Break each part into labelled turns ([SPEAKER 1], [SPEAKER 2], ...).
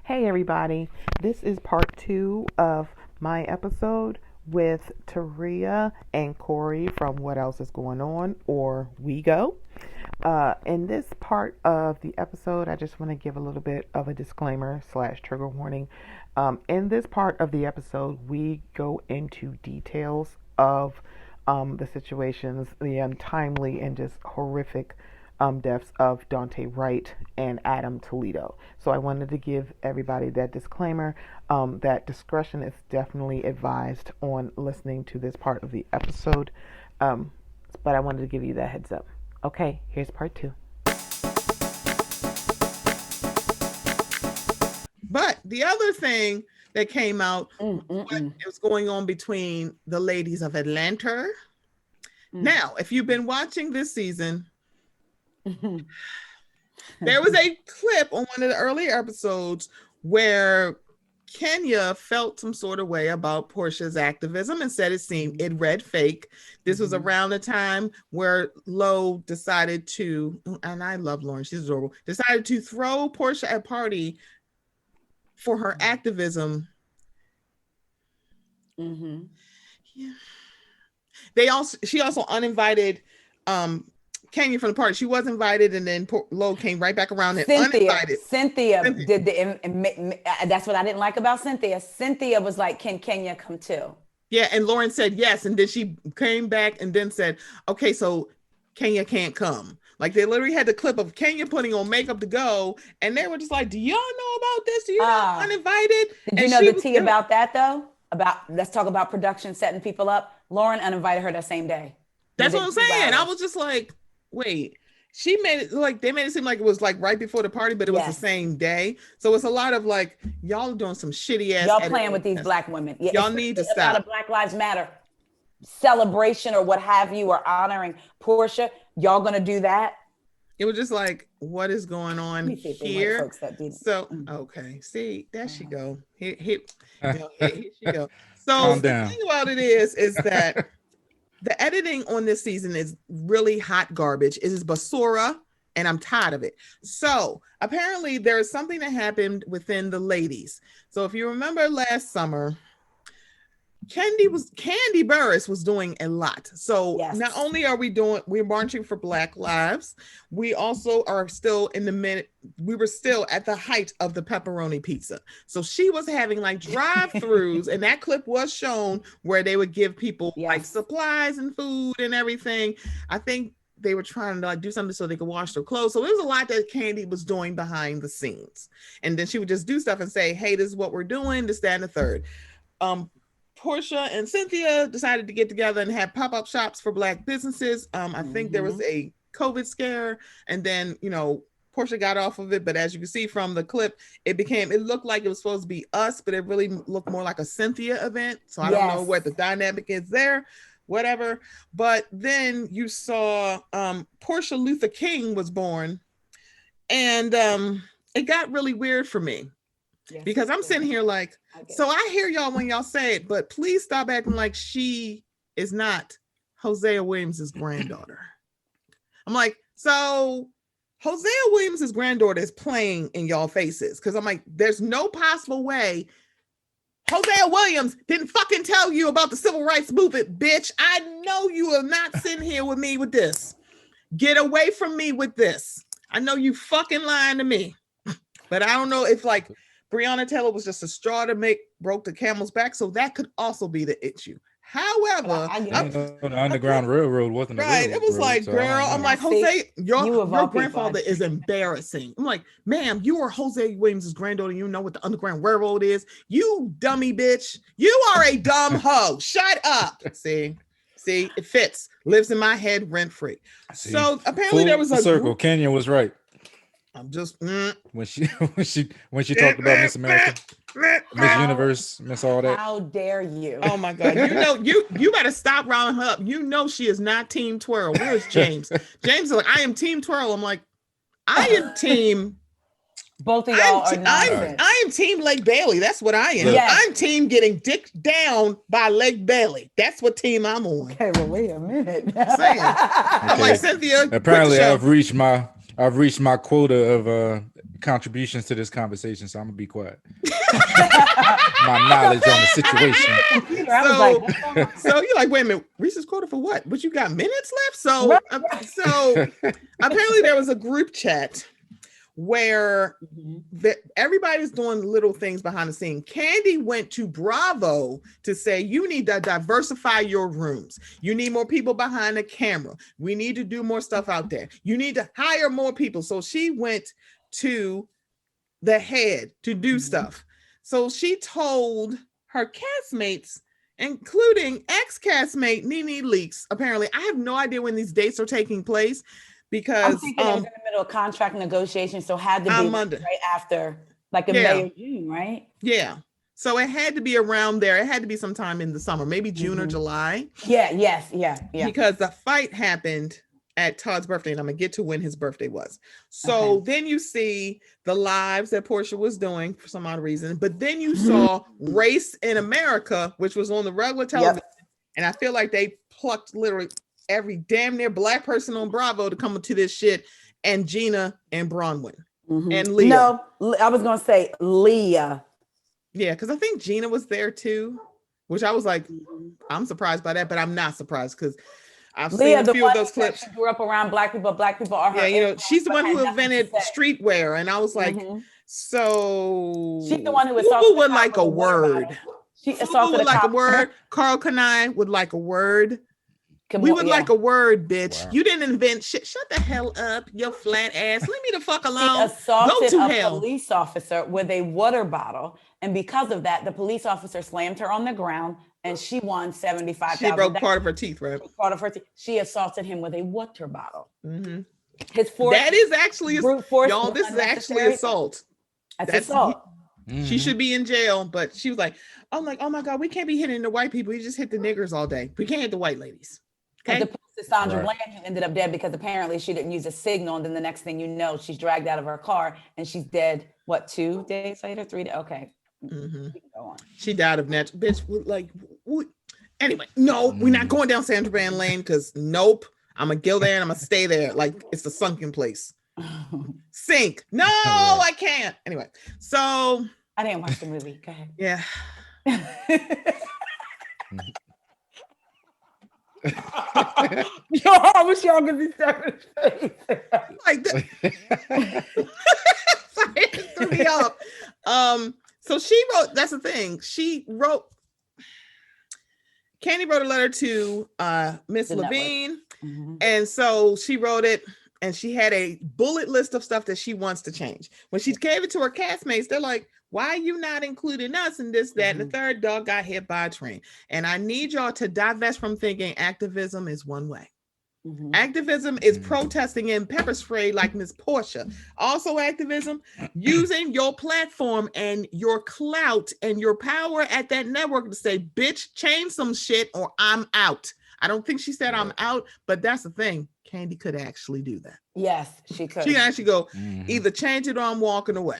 [SPEAKER 1] Hey everybody, this is part 2 of my episode with Taria and Cory from What Else Is Going On, or WEIGO. In this part of the episode, I just want to give a little bit of a disclaimer / trigger warning. In this part of the episode, we go into details of the situations, the untimely and just horrific deaths of Dante Wright and Adam Toledo. So I wanted to give everybody that disclaimer, that discretion is definitely advised on listening to this part of the episode. But I wanted to give you that heads up. Okay, here's part 2.
[SPEAKER 2] But the other thing that came out was going on between the ladies of Atlanta. Now, if you've been watching this season, there was a clip on one of the earlier episodes where Kenya felt some sort of way about Portia's activism and said it read fake. This was around the time where Lo decided to, and I love Lauren, she's adorable, decided to throw Portia a party for her activism. Yeah. She also uninvited Kenya from the party. She was invited, and then Lo came right back around and uninvited.
[SPEAKER 3] Cynthia did that's what I didn't like about Cynthia. Cynthia was like, "Can Kenya come too?"
[SPEAKER 2] Yeah, and Lauren said yes, and then she came back and then said, "Okay, so Kenya can't come." Like, they literally had the clip of Kenya putting on makeup to go, and they were just like, "Do y'all know about this? Do you know uninvited?"
[SPEAKER 3] Did you know the tea about that though? Let's talk about production setting people up. Lauren uninvited her that same day.
[SPEAKER 2] That's what I'm saying. I was just like, wait, she made it like, they made it seem like it was like right before the party, but it was the same day. So it's a lot of like, y'all doing some shitty ass.
[SPEAKER 3] Y'all playing with these black women.
[SPEAKER 2] Yeah, y'all need to stop.
[SPEAKER 3] A lot of Black Lives Matter celebration or what have you, or honoring Portia. Y'all gonna do that?
[SPEAKER 2] It was just like, what is going on here? So okay, see, there she go. Here she go. So the thing about it is that the editing on this season is really hot garbage. It is basura, and I'm tired of it. So apparently there is something that happened within the ladies. So if you remember last summer, Candy Burris was doing a lot. So not only are we're marching for Black Lives, we also are still we were still at the height of the pepperoni pizza. So she was having like drive-throughs, and that clip was shown where they would give people like supplies and food and everything. I think they were trying to like do something so they could wash their clothes. So there was a lot that Candy was doing behind the scenes. And then she would just do stuff and say, "Hey, this is what we're doing, this, that, and the third." Portia and Cynthia decided to get together and have pop-up shops for Black businesses. I think there was a COVID scare, and then, Portia got off of it. But as you can see from the clip, it looked like it was supposed to be us, but it really looked more like a Cynthia event. So I don't know what the dynamic is there, whatever. But then you saw Portia Luther King was born, and it got really weird for me. Because I'm sitting here like, so I hear y'all when y'all say it, but please stop acting like she is not Hosea Williams' granddaughter. I'm like, so Hosea Williams' granddaughter is playing in y'all faces. Because I'm like, there's no possible way Hosea Williams didn't fucking tell you about the civil rights movement, bitch. I know you are not sitting here with me with this. Get away from me with this. I know you fucking lying to me. But I don't know if like Breonna Taylor was just a straw to broke the camel's back, so that could also be the issue. However,
[SPEAKER 4] the Underground Railroad wasn't
[SPEAKER 2] right. It was like, girl, I'm like, Jose, your grandfather is embarrassing. I'm like, ma'am, you are Jose Williams' granddaughter. You know what the Underground Railroad is? You dummy bitch. You are a dumb hoe. Shut up. See, it fits. Lives in my head rent free. So apparently there was a
[SPEAKER 4] circle. Kenya was right.
[SPEAKER 2] I'm just
[SPEAKER 4] when she talked about Miss America, Miss Universe, Miss all that.
[SPEAKER 3] How dare you?
[SPEAKER 2] Oh my God! You better stop rounding her up. You know she is not Team Twirl. Where's James? James is like, I am Team Twirl. I'm like, I am Team.
[SPEAKER 3] Both of y'all are nonsense.
[SPEAKER 2] I am Team Lake Bailey. That's what I am. Yes. I'm Team getting dicked down by Lake Bailey. That's what team I'm on.
[SPEAKER 3] Okay, well, wait a minute.
[SPEAKER 2] I'm like, Cynthia.
[SPEAKER 4] Apparently, I've reached my quota of contributions to this conversation, so I'm gonna be quiet. My knowledge on the situation.
[SPEAKER 2] So you're like, wait a minute, Reese's quota for what? But you got minutes left. So apparently there was a group chat where everybody's doing little things behind the scene. Candy went to Bravo to say, you need to diversify your rooms. You need more people behind the camera. We need to do more stuff out there. You need to hire more people. So she went to the head to do stuff. So she told her castmates, including ex-castmate Nene Leakes. Apparently, I have no idea when these dates are taking place, because
[SPEAKER 3] I'm thinking it was in the middle of contract negotiations, so had to be
[SPEAKER 2] Monday.
[SPEAKER 3] Right after, like in May or June, right?
[SPEAKER 2] Yeah. So it had to be around there. It had to be sometime in the summer, maybe June or July.
[SPEAKER 3] Yeah.
[SPEAKER 2] Because the fight happened at Todd's birthday, and I'm gonna get to when his birthday was. So then you see the lives that Portia was doing for some odd reason, but then you saw Race in America, which was on the regular television, and I feel like they plucked literally every damn near black person on Bravo to come to this shit, and Gina and Bronwyn and Leah.
[SPEAKER 3] No, I was gonna say Leah.
[SPEAKER 2] Yeah, because I think Gina was there too, which I was like, I'm surprised by that, but I'm not surprised because I've seen a few of those clips.
[SPEAKER 3] She grew up around black people. Black people are her.
[SPEAKER 2] Yeah, you know, she's the one who invented streetwear, and I was like, so
[SPEAKER 3] she's the one who
[SPEAKER 2] would like a word. She would like a word. Carl Kanai would like a word. We would like a word, bitch. Wow. You didn't invent shit. Shut the hell up, your flat ass. Leave me the fuck alone.
[SPEAKER 3] She assaulted a police officer with a water bottle, and because of that, the police officer slammed her on the ground, and she won $75,000.
[SPEAKER 2] She broke part of her teeth, right?
[SPEAKER 3] Part of her teeth. She assaulted him with a water bottle.
[SPEAKER 2] His force. That is actually brute force. Y'all, this is actually assault.
[SPEAKER 3] That's assault.
[SPEAKER 2] She should be in jail, but she was like, oh my God, we can't be hitting the white people. We just hit the niggers all day. We can't hit the white ladies. Okay.
[SPEAKER 3] As opposed to Sandra Bland, who ended up dead because apparently she didn't use a signal, and then the next thing you know, she's dragged out of her car and she's dead. What, 2 days later, 3 days? Okay. Go on.
[SPEAKER 2] She died of natural, bitch. Like, anyway, no, we're not going down Sandra Bland lane, because nope, I'm gonna go there and I'm gonna stay there like it's a sunken place. Sink. No, I can't. Anyway, so
[SPEAKER 3] I didn't watch the movie. Go ahead.
[SPEAKER 2] Yeah.
[SPEAKER 3] Yo, I wish y'all could see Sarah's face.
[SPEAKER 2] Like that. Sorry, it threw me off. So she wrote, that's the thing. Candy wrote a letter to Miss Levine. And so she wrote it, and she had a bullet list of stuff that she wants to change. When she gave it to her castmates, they're like, why are you not including us in this, that, and the third? Dog got hit by a train. And I need y'all to divest from thinking activism is one way. Activism is protesting in pepper spray like Miss Portia. Also activism, using your platform and your clout and your power at that network to say, bitch, change some shit or I'm out. I don't think she said I'm out, but that's the thing. Candy could actually do that.
[SPEAKER 3] Yes, she could.
[SPEAKER 2] She can actually go, either change it or I'm walking away.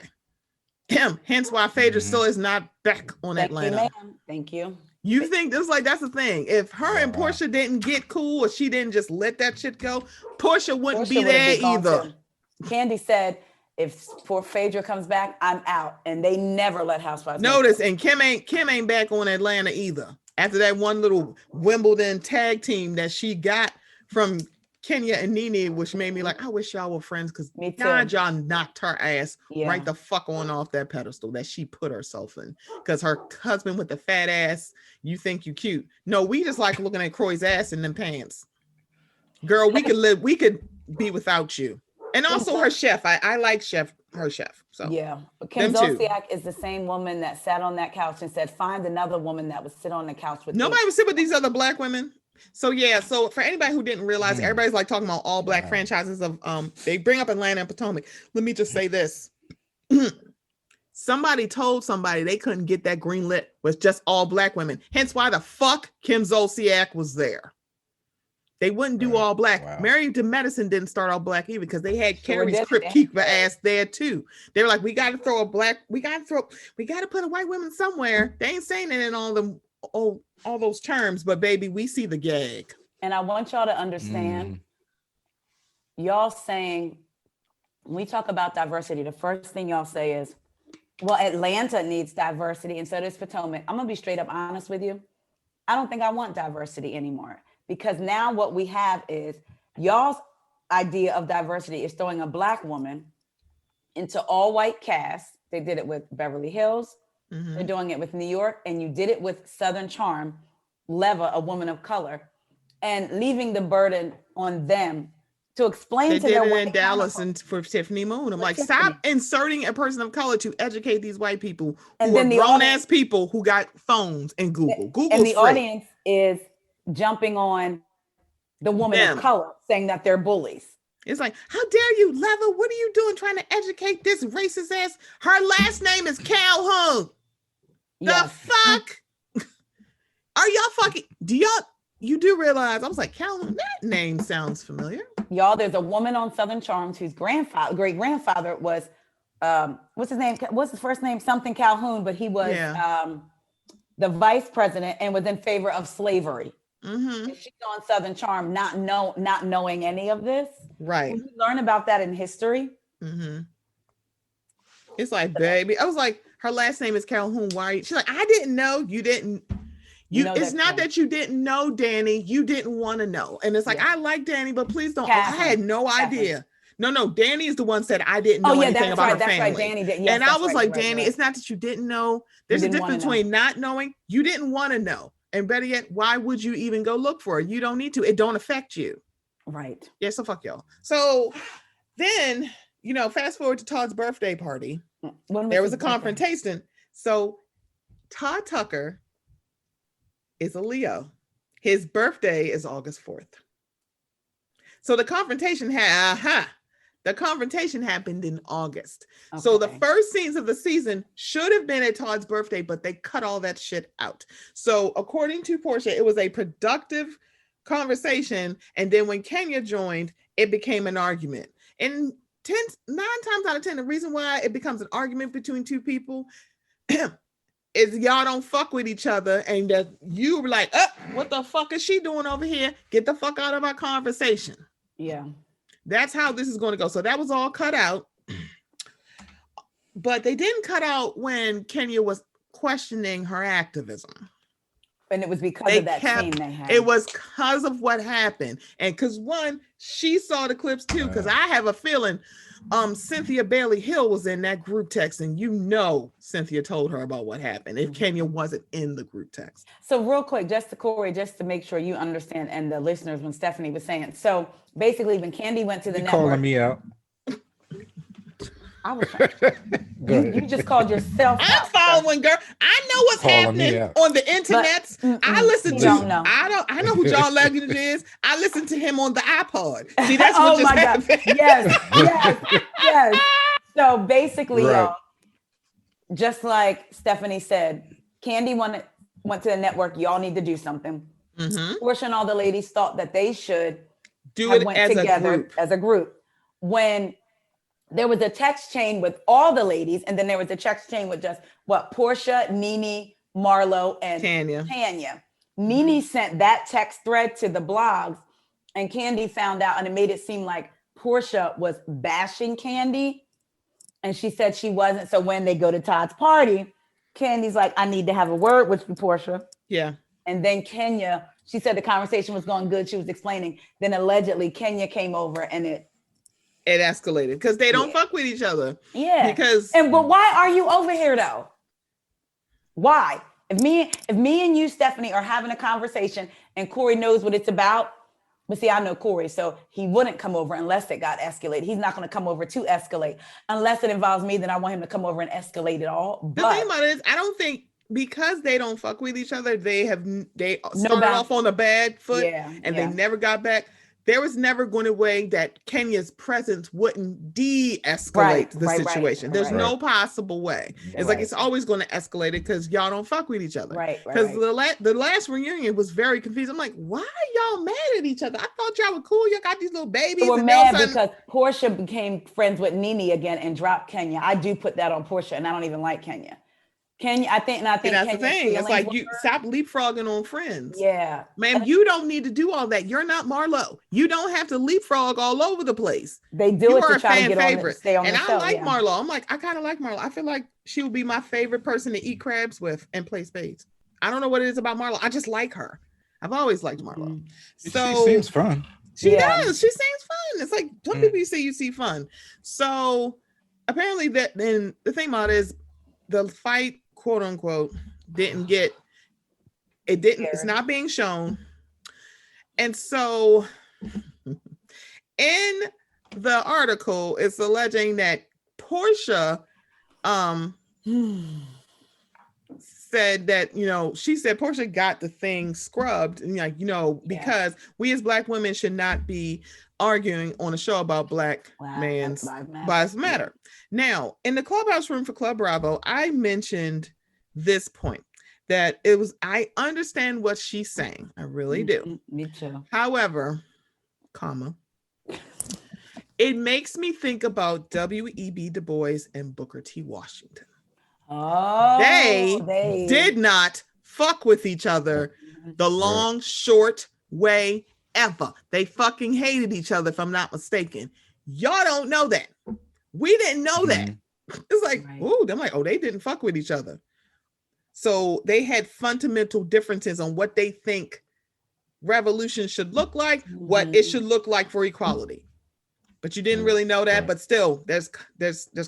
[SPEAKER 2] Hence why Phaedra still is not back on Atlanta.
[SPEAKER 3] Thank you.
[SPEAKER 2] You think this, like, that's the thing. If her and Portia didn't get cool, or she didn't just let that shit go, Portia wouldn't be there either.
[SPEAKER 3] Candy said, if poor Phaedra comes back, I'm out. And they never let Housewives.
[SPEAKER 2] Notice, and Kim ain't back on Atlanta either. After that one little Wimbledon tag team that she got from Kenya and Nene, which made me like, I wish y'all were friends, because God, y'all knocked her ass right the fuck on off that pedestal that she put herself in. Because her husband with the fat ass, you think you cute. No, we just like looking at Croy's ass in them pants. Girl, we could be without you. And also her chef. I like her chef. So
[SPEAKER 3] yeah, but Kim Zolciak is the same woman that sat on that couch and said, find another woman that would sit on the couch with
[SPEAKER 2] nobody would sit with these other black women. So yeah, so for anybody who didn't realize, everybody's like talking about all black franchises of they bring up Atlanta and Potomac. Let me just say this. Somebody told somebody they couldn't get that green lit with just all black women. Hence why the fuck Kim Zolciak was there. They wouldn't do all black. Wow. Married to Medicine didn't start all black either, because they had Carrie's Crypt Keeper ass there too. They were like, we got to throw a black, we got to put a white woman somewhere. They ain't saying it in all those terms, but baby, we see the gag.
[SPEAKER 3] And I want y'all to understand, y'all saying when we talk about diversity, the first thing y'all say is, well, Atlanta needs diversity, and so does Potomac. I'm gonna be straight up honest with you. I don't think I want diversity anymore, because now what we have is y'all's idea of diversity is throwing a Black woman into all white cast. They did it with Beverly Hills. Mm-hmm. They're doing it with New York, and you did it with Southern Charm, Leva, a woman of color, and leaving the burden on them to explain
[SPEAKER 2] they
[SPEAKER 3] to them.
[SPEAKER 2] They did it in Dallas and for Tiffany Moon. I'm like, Tiffany. Stop inserting a person of color to educate these white people who are grown-ass people who got phones and Google. Google's
[SPEAKER 3] and the
[SPEAKER 2] free.
[SPEAKER 3] Audience is jumping on the woman of color, saying that they're bullies.
[SPEAKER 2] It's like, how dare you, Leva? What are you doing trying to educate this racist ass? Her last name is Calhoun. Yes. The fuck? Are y'all fucking, you do realize, I was like, Calhoun, that name sounds familiar.
[SPEAKER 3] Y'all, there's a woman on Southern Charms whose great grandfather was, what's his name? What's his first name? Something Calhoun, but he was the vice president and was in favor of slavery. Mm-hmm. And she's on Southern Charm, not knowing any of this.
[SPEAKER 2] Right.
[SPEAKER 3] When you learn about that in history.
[SPEAKER 2] Mm-hmm. It's like, baby, I was like, her last name is Calhoun. Why? She's like, I didn't know. You didn't. It's not that you didn't know, Danny. You didn't want to know. And it's like, I like Danny, but please don't. Catherine. I had no idea. No, Danny is the one said I didn't know anything about her family. Right, Danny did. Yes, and I was like, Danny, it's not that you didn't know. There's a difference between not knowing. You didn't want to know. And better yet, why would you even go look for it? You don't need to. It don't affect you.
[SPEAKER 3] Right.
[SPEAKER 2] Yeah, so fuck y'all. So then, fast forward to Todd's birthday party. There was a confrontation. So Todd Tucker is a Leo. His birthday is August 4th. So the confrontation happened in August. Okay. So the first scenes of the season should have been at Todd's birthday, but they cut all that shit out. So according to Portia, it was a productive conversation. And then when Kenya joined, it became an argument. And 9 times out of 10, the reason why it becomes an argument between two people is y'all don't fuck with each other, and that you were like, what the fuck is she doing over here? Get the fuck out of our conversation.
[SPEAKER 3] Yeah.
[SPEAKER 2] That's how this is going to go. So that was all cut out. But they didn't cut out when Kenya was questioning her activism.
[SPEAKER 3] And it was because of that scene they had.
[SPEAKER 2] It was because of what happened. And because she saw the clips too, because I have a feeling Cynthia Bailey Hill was in that group text, and Cynthia told her about what happened if Kenya wasn't in the group text.
[SPEAKER 3] So real quick, Cory, just to make sure you understand, and the listeners, when Stephanie was saying, so basically when Candy went to the network.
[SPEAKER 4] Calling me out.
[SPEAKER 3] I was you just called yourself
[SPEAKER 2] I'm out. Following, girl. I know what's happening on the internet. I listen to I know who John Legend is. I listen to him on the iPod. See, that's what just happened. Yes.
[SPEAKER 3] So basically, y'all, just like Stephanie said, Candy went to the network. Y'all need to do something. Mm-hmm. Portia and all the ladies thought that they should
[SPEAKER 2] do it as a group.
[SPEAKER 3] When there was a text chain with all the ladies, and then there was a text chain with just Portia, Nene, Marlo, and Tanya. Nene sent that text thread to the blogs, and Candy found out, and it made it seem like Portia was bashing Candy, and she said she wasn't. So when they go to Todd's party, Candy's like, I need to have a word with you, Portia.
[SPEAKER 2] Yeah.
[SPEAKER 3] And then Kenya, she said the conversation was going good. She was explaining. Then allegedly Kenya came over, and it
[SPEAKER 2] escalated because they don't fuck with each other.
[SPEAKER 3] Yeah. But why are you over here though? Why? If me and you, Stephanie, are having a conversation and Cory knows what it's about, but see, I know Cory, so he wouldn't come over unless it got escalated. He's not going to come over to escalate. Unless it involves me, then I want him to come over and escalate it all.
[SPEAKER 2] The thing about it is, I don't think because they don't fuck with each other, they started off on a bad foot and they never got back. There was never going to way that Kenya's presence wouldn't de-escalate the situation. There's no possible way. It's like it's always going to escalate it because y'all don't fuck with each other. Because the last reunion was very confusing. I'm like, why are y'all mad at each other? I thought y'all were cool. Y'all got these little babies.
[SPEAKER 3] We're mad because Portia became friends with Nene again and dropped Kenya. I do put that on Portia, and I don't even like Kenya. I think
[SPEAKER 2] that's
[SPEAKER 3] Kenya's
[SPEAKER 2] the thing. It's like,
[SPEAKER 3] feelings
[SPEAKER 2] you
[SPEAKER 3] were-
[SPEAKER 2] stop leapfrogging on Friends.
[SPEAKER 3] Yeah.
[SPEAKER 2] Ma'am, you don't need to do all that. You're not Marlo. You don't have to leapfrog all over the place.
[SPEAKER 3] They do
[SPEAKER 2] You
[SPEAKER 3] it
[SPEAKER 2] are
[SPEAKER 3] to
[SPEAKER 2] a
[SPEAKER 3] try to
[SPEAKER 2] fan
[SPEAKER 3] get on
[SPEAKER 2] favorite.
[SPEAKER 3] stay on
[SPEAKER 2] and
[SPEAKER 3] the
[SPEAKER 2] I
[SPEAKER 3] show.
[SPEAKER 2] like
[SPEAKER 3] Yeah.
[SPEAKER 2] Marlo. I'm like, I kind of like Marlo. I feel like she would be my favorite person to eat crabs with and play spades. I don't know what it is about Marlo. I just like her. I've always liked Marlo.
[SPEAKER 3] Mhm.
[SPEAKER 2] So
[SPEAKER 4] She seems fun.
[SPEAKER 2] She
[SPEAKER 3] Yeah.
[SPEAKER 2] does. She seems fun. It's like some people you see fun. So apparently that then the thing about it is the fight, quote unquote, it's not being shown. And so in the article, it's alleging that Portia said that, she said Portia got the thing scrubbed, and because we as Black women should not be arguing on a show about Black man's lives matter. Now, in the clubhouse room for Club Bravo, I mentioned this point that I understand what she's saying. I really do.
[SPEAKER 3] Me too.
[SPEAKER 2] However, it makes me think about W.E.B. Du Bois and Booker T. Washington.
[SPEAKER 3] Oh,
[SPEAKER 2] they did not fuck with each other the long, short way ever. They fucking hated each other, if I'm not mistaken. Y'all don't know that. We didn't know that. It's like, I'm like, they didn't fuck with each other. So they had fundamental differences on what they think revolution should look like, what it should look like for equality. But you didn't really know that, but still, there's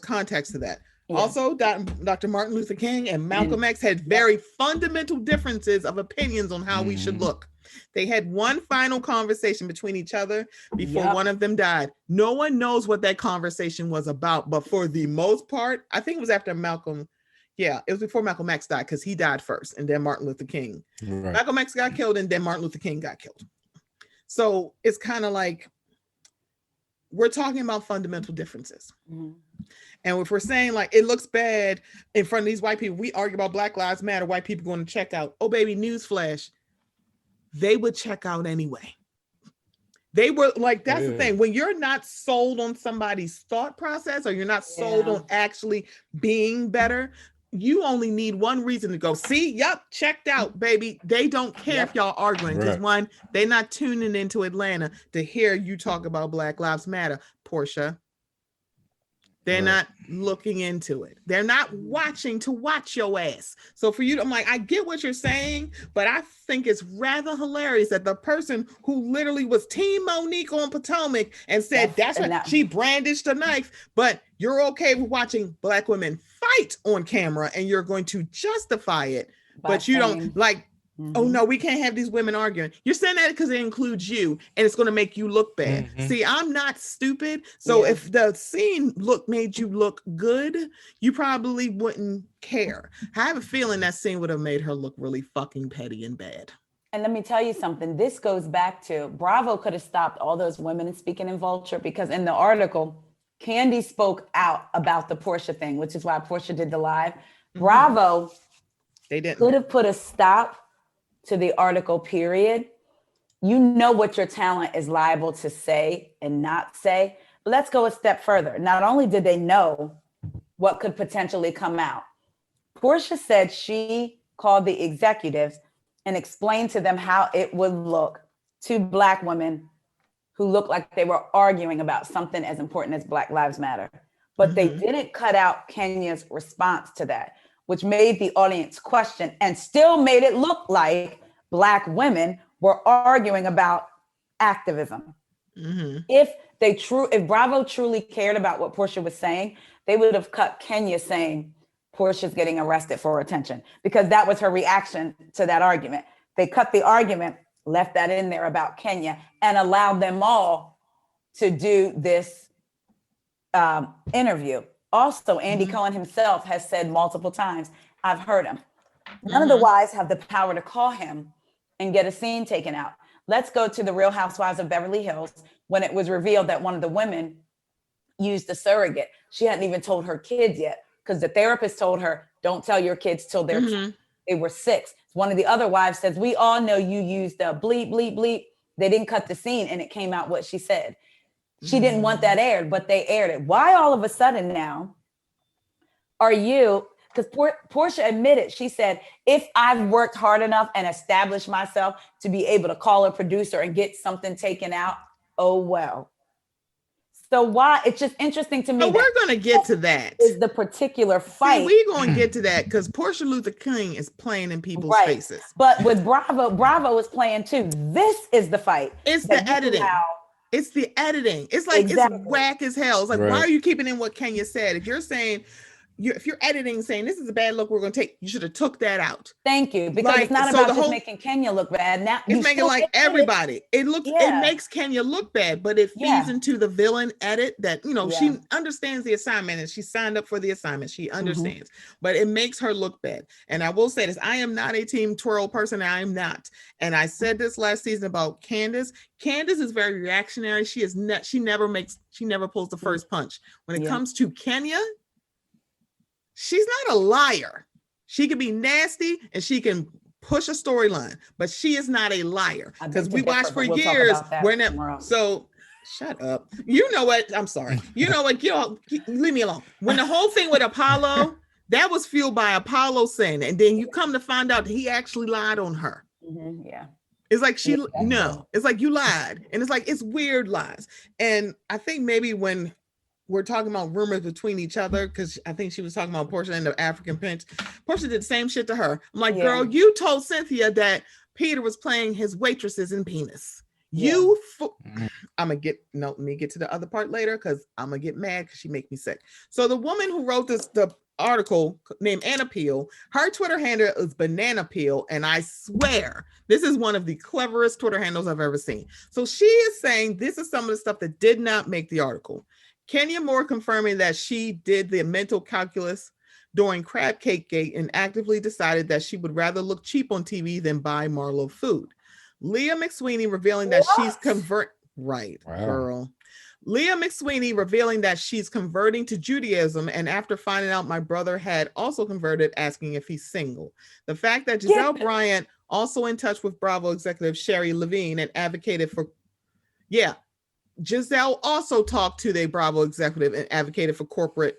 [SPEAKER 2] context to that. Yeah. Also, Dr. Martin Luther King and Malcolm X had very fundamental differences of opinions on how we should look. They had one final conversation between each other before one of them died. No one knows what that conversation was about, but for the most part, I think it was after Malcolm. Yeah, it was before Malcolm X died, because he died first, and then Martin Luther King. Right. Malcolm X got killed, and then Martin Luther King got killed. So it's kind of like, we're talking about fundamental differences. And if we're saying like it looks bad in front of these white people, we argue about Black Lives Matter, white people going to check out. Oh, baby, newsflash. They would check out anyway. They were like, that's the thing. When you're not sold on somebody's thought process, or you're not sold on actually being better, you only need one reason to go, see, checked out, baby. They don't care if y'all arguing, because one, they're not tuning into Atlanta to hear you talk about Black Lives Matter, Portia. They're not looking into it. They're not watching to watch your ass. So for you, I'm like, I get what you're saying, but I think it's rather hilarious that the person who literally was Team Monique on Potomac and said that's right, she brandished a knife, but you're okay with watching Black women fight on camera and you're going to justify it, but you don't like, oh no, we can't have these women arguing. You're saying that because it includes you and it's going to make you look bad. See, I'm not stupid. So if the scene made you look good, you probably wouldn't care. I have a feeling that scene would have made her look really fucking petty and bad.
[SPEAKER 3] And let me tell you something. This goes back to Bravo could have stopped all those women speaking in Vulture, because in the article, Candy spoke out about the Portia thing, which is why Portia did the live. Bravo could have put a stop to the article, period. You know what your talent is liable to say and not say. But let's go a step further. Not only did they know what could potentially come out, Portia said she called the executives and explained to them how it would look to Black women who looked like they were arguing about something as important as Black Lives Matter. But they didn't cut out Kenya's response to that, which made the audience question and still made it look like Black women were arguing about activism. If Bravo truly cared about what Portia was saying, they would have cut Kenya saying Portia's getting arrested for attention, because that was her reaction to that argument. They cut the argument, left that in there about Kenya, and allowed them all to do this interview. Also, Andy Cohen himself has said multiple times, I've heard him. None of the wives have the power to call him and get a scene taken out. Let's go to the Real Housewives of Beverly Hills, when it was revealed that one of the women used a surrogate. She hadn't even told her kids yet, because the therapist told her, don't tell your kids till they were 6. One of the other wives says, we all know you used a bleep, bleep, bleep. They didn't cut the scene and it came out what she said. She didn't want that aired, but they aired it. Why all of a sudden now are you, because Portia admitted, she said, if I've worked hard enough and established myself to be able to call a producer and get something taken out, oh well. So why it's just interesting to me.
[SPEAKER 2] But we're going to get to that.
[SPEAKER 3] Is the particular fight.
[SPEAKER 2] We're going to get to that because Portia Luther King is playing in people's faces.
[SPEAKER 3] But with Bravo is playing too. This is the fight.
[SPEAKER 2] It's the editing. It's the editing. It's like it's whack as hell. It's like, why are you keeping in what Kenya said? If you're saying, if you're editing saying this is a bad look we're going to take, you should have took that out.
[SPEAKER 3] Thank you, because it's not about just making Kenya look bad. Now
[SPEAKER 2] it's making like everybody. It makes Kenya look bad, but it feeds into the villain edit that she understands the assignment and she signed up for the assignment. She understands, but it makes her look bad. And I will say this: I am not a team twirl person. I am not. And I said this last season about Candace. Candace is very reactionary. She is not. She never pulls the first punch. When it comes to Kenya, she's not a liar. She can be nasty and she can push a storyline, but she is not a liar. Because we watched for years. So shut up. You know what? I'm sorry. You know what? Leave me alone. When the whole thing with Apollo, that was fueled by Apollo saying, and then you come to find out that he actually lied on her.
[SPEAKER 3] Yeah.
[SPEAKER 2] It's like it's like you lied. And it's like, it's weird lies. And I think maybe when we're talking about rumors between each other, because I think she was talking about Portia and the African Prince. Portia did the same shit to her. I'm like, girl, you told Cynthia that Peter was playing his waitresses in penis. Let me get to the other part later because I'm gonna get mad because she make me sick. So the woman who wrote the article named Anna Peel, her Twitter handle is Banana Peel, and I swear this is one of the cleverest Twitter handles I've ever seen. So she is saying this is some of the stuff that did not make the article. Kenya Moore confirming that she did the mental calculus during Crab Cake Gate and actively decided that she would rather look cheap on TV than buy Marlo food. Leah McSweeney revealing that she's girl. Leah McSweeney revealing that she's converting to Judaism, and after finding out my brother had also converted, asking if he's single. The fact that Giselle Bryant also in touch with Bravo executive Sherry Levine and advocated for Giselle also talked to the Bravo executive and advocated for corporate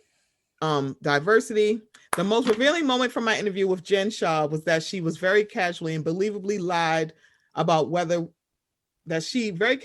[SPEAKER 2] diversity. The most revealing moment from my interview with Jen Shaw was that she was very casually and believably lied about whether she was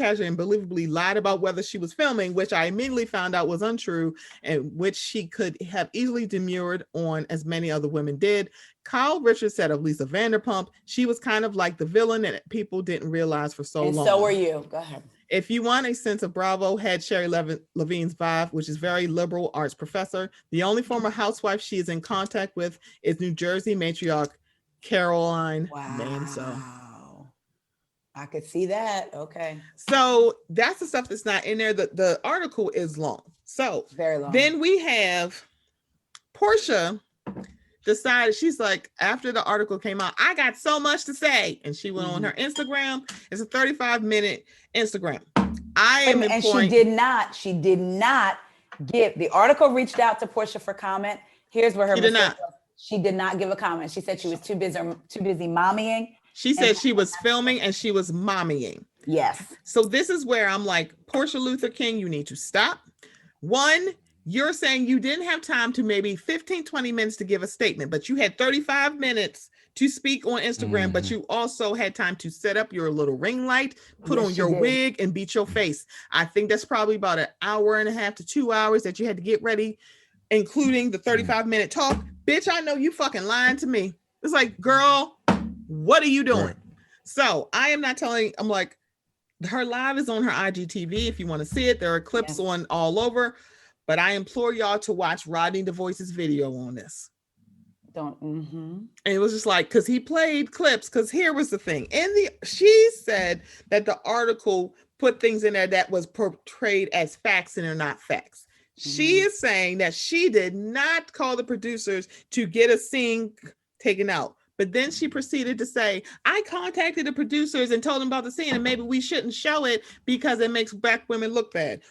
[SPEAKER 2] filming, which I immediately found out was untrue and which she could have easily demurred on, as many other women did. Kyle Richards said of Lisa Vanderpump, she was kind of like the villain that people didn't realize for so long.
[SPEAKER 3] And so were you. Go ahead.
[SPEAKER 2] If you want a sense of Bravo, had Sherry Levine's vibe, which is very liberal arts professor. The only former housewife she is in contact with is New Jersey matriarch Caroline Manso.
[SPEAKER 3] I could see that. Okay.
[SPEAKER 2] So that's the stuff that's not in there. The article is long. So
[SPEAKER 3] very long.
[SPEAKER 2] Then we have Portia decided, she's like, after the article came out, I got so much to say. And she went on her Instagram. It's a 35-minute Instagram. She did not give, the article reached out to Portia for comment. Here's where her mistake was. She did not give a comment. She said she was too busy mommying. She said she was filming and she was mommying.
[SPEAKER 3] Yes.
[SPEAKER 2] So this is where I'm like, Portia Luther King, you need to stop. One, you're saying you didn't have time to maybe 15, 20 minutes to give a statement, but you had 35 minutes to speak on Instagram, but you also had time to set up your little ring light, put on your wig, and beat your face. I think that's probably about an hour and a half to 2 hours that you had to get ready, including the 35-minute talk. Bitch, I know you fucking lying to me. It's like, girl, what are you doing? Right. So I am not telling, I'm like, her live is on her IGTV. If you want to see it, there are clips on all over, but I implore y'all to watch Rodney DeVoice's video on this. And it was just like, because he played clips, because here was the thing. She said that the article put things in there that was portrayed as facts and are not facts. She is saying that she did not call the producers to get a scene taken out. But then she proceeded to say, I contacted the producers and told them about the scene, and maybe we shouldn't show it because it makes Black women look bad.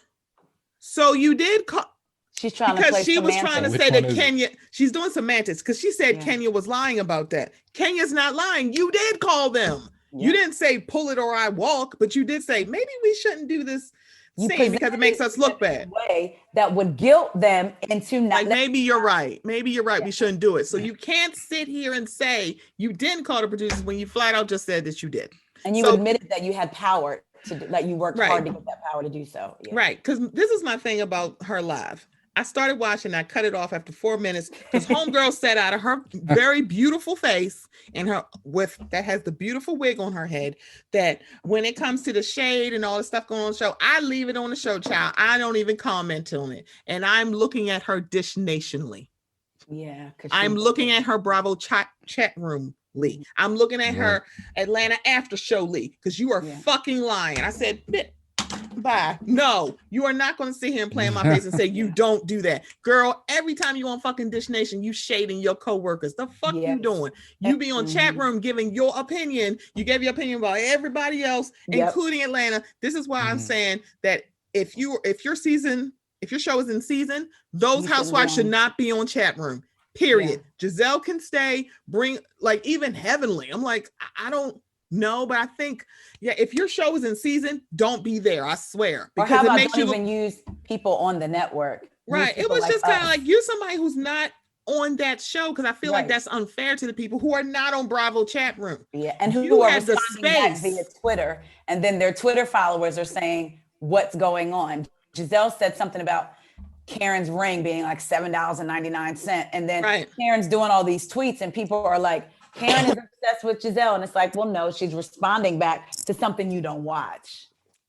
[SPEAKER 2] So you did call.
[SPEAKER 3] She's trying
[SPEAKER 2] because
[SPEAKER 3] to play
[SPEAKER 2] she was trying to say that Kenya, she's doing semantics because she said Kenya was lying about that. Kenya's not lying. You did call them. You didn't say pull it or I walk, but you did say maybe we shouldn't do this scene because it makes us look bad.
[SPEAKER 3] Way that would guilt them into not.
[SPEAKER 2] Like maybe you're right. Maybe you're right. We shouldn't do it. So you can't sit here and say you didn't call the producers when you flat out just said that you did.
[SPEAKER 3] And you admitted that you had power to do, like you worked hard to get that power to do so. Yeah.
[SPEAKER 2] Right. Because this is my thing about her live. I started watching, I cut it off after 4 minutes because homegirl said out of her very beautiful face and her that has the beautiful wig on her head that when it comes to the shade and all the stuff going on the show, I leave it on the show, child. I don't even comment on it. And I'm looking at her Dish Nationally.
[SPEAKER 3] Yeah.
[SPEAKER 2] I'm looking at her Bravo chat room Lee. I'm looking at her Atlanta after show Lee because you are fucking lying. I said, bye. No, you are not going to sit here and play in my face and say you don't do that. Girl, every time you on fucking Dish Nation, you shading your co-workers. The fuck you doing? You be on chat room giving your opinion. You gave your opinion about everybody else, including Atlanta. This is why I'm saying that if your show is in season, those housewives should not be on chat room. Period. Giselle can stay, bring like even Heavenly. I'm like, I don't know, but I think, if your show is in season, don't be there. I swear.
[SPEAKER 3] Because or how about it makes don't even use people on the network.
[SPEAKER 2] Right. It was just kind of like you're somebody who's not on that show because I feel like that's unfair to the people who are not on Bravo chat room.
[SPEAKER 3] Yeah, and who are responding back via Twitter, and then their Twitter followers are saying what's going on. Giselle said something about Karen's ring being like $7.99, and then Karen's doing all these tweets, and people are like, Karen is obsessed with Giselle, and it's like, well, no, she's responding back to something you don't watch.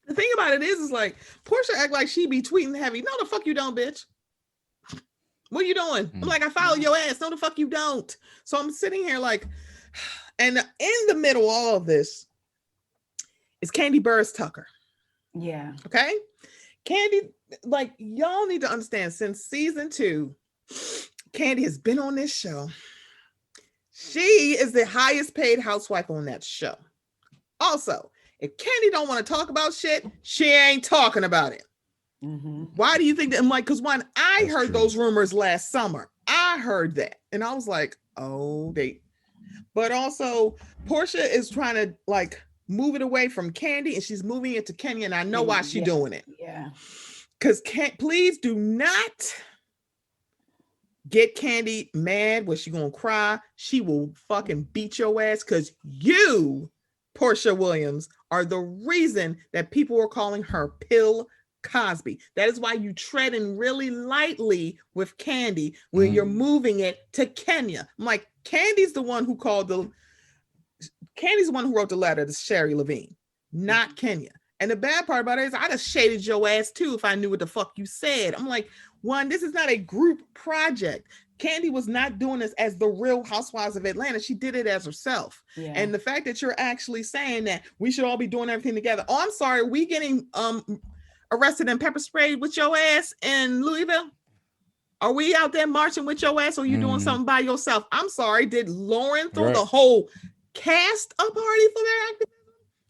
[SPEAKER 2] The thing about it is like Portia act like she be tweeting heavy. No, the fuck you don't, bitch. What are you doing? I'm like, I follow your ass. No, the fuck you don't. So I'm sitting here like, and in the middle of all of this is Candy Burris Tucker.
[SPEAKER 3] Yeah.
[SPEAKER 2] Okay. Candy, like y'all need to understand, since season 2, Candy has been on this show. She is the highest paid housewife on that show. Also, if Candy don't want to talk about shit, she ain't talking about it.
[SPEAKER 3] Mm-hmm.
[SPEAKER 2] Why do you think that? I'm like, because when I heard those rumors last summer, I heard that. And I was like, oh, but also Portia is trying to like move it away from Candy and she's moving it to Kenya. And I know why she's doing it.
[SPEAKER 3] Yeah.
[SPEAKER 2] Because please do not get Candy mad where she gonna cry. She will fucking beat your ass because you, Portia Williams, are the reason that people were calling her Pill Cosby. That is why you treading really lightly with Candy when you're moving it to Kenya. I'm like, Candy's the one who wrote the letter to Sherry Levine, not Kenya. And the bad part about it is I'd have shaded your ass too if I knew what the fuck you said. I'm like, one, this is not a group project. Candy was not doing this as the Real Housewives of Atlanta. She did it as herself. Yeah. And the fact that you're actually saying that we should all be doing everything together. Oh, I'm sorry. We getting arrested and pepper sprayed with your ass in Louisville? Are we out there marching with your ass or are you doing something by yourself? I'm sorry. Did Lauren throw the whole cast a party for their activism?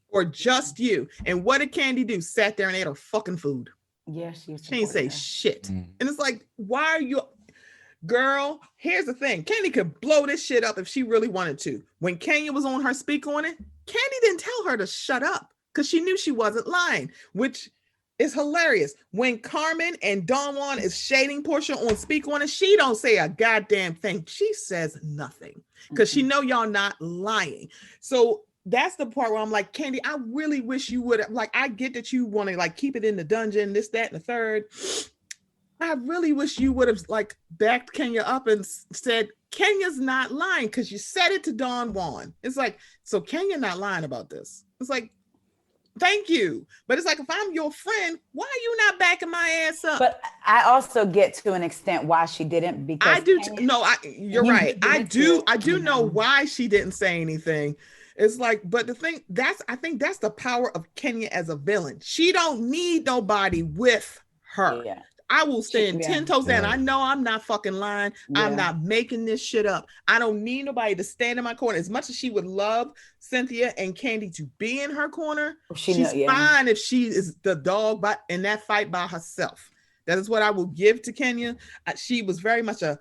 [SPEAKER 2] Or just you? And what did Candy do? Sat there and ate her fucking food.
[SPEAKER 3] Yeah, she
[SPEAKER 2] ain't say shit. And it's like, why are you... Girl, here's the thing. Candy could blow this shit up if she really wanted to. When Kenya was on her Speak On It, Candy didn't tell her to shut up because she knew she wasn't lying, which is hilarious. When Carmen and Don Juan is shading Portia on Speak On It, she don't say a goddamn thing. She says nothing because she know y'all not lying. So that's the part where I'm like, Candy, I really wish you would have, like, I get that you want to like keep it in the dungeon, this, that, and the third. I really wish you would have like backed Kenya up and said, Kenya's not lying because you said it to Don Juan. It's like, so Kenya not lying about this. It's like, thank you. But it's like, if I'm your friend, why are you not backing my ass up?
[SPEAKER 3] But I also get to an extent why she didn't, because
[SPEAKER 2] I do. You're right. I do know why she didn't say anything. It's like, but the thing I think that's the power of Kenya as a villain. She don't need nobody with her. Yeah. I will stand 10 toes down. I know I'm not fucking lying. Yeah. I'm not making this shit up. I don't need nobody to stand in my corner. As much as she would love Cynthia and Candy to be in her corner, she's fine if she is the dog in that fight by herself. That is what I will give to Kenya. She was very much a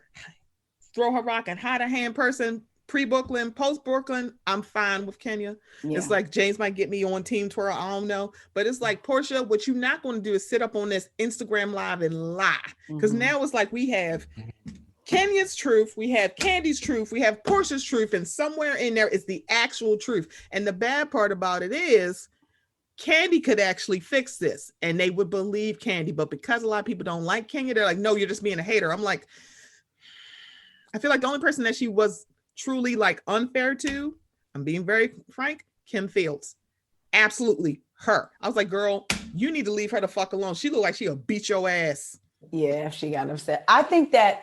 [SPEAKER 2] throw her rock and hide her hand person. pre-Brooklyn, post-Brooklyn, I'm fine with Kenya. Yeah. It's like James might get me on Team Twirl, I don't know. But it's like, Portia, what you're not going to do is sit up on this Instagram live and lie. Because now it's like we have Kenya's truth, we have Candy's truth, we have Portia's truth, and somewhere in there is the actual truth. And the bad part about it is Candy could actually fix this and they would believe Candy. But because a lot of people don't like Kenya, they're like, no, you're just being a hater. I'm like, I feel like the only person that she was truly like unfair to, I'm being very frank, Kim Fields. Absolutely her. I was like, girl, you need to leave her the fuck alone. She looked like she'll beat your ass.
[SPEAKER 3] Yeah, she got upset. I think that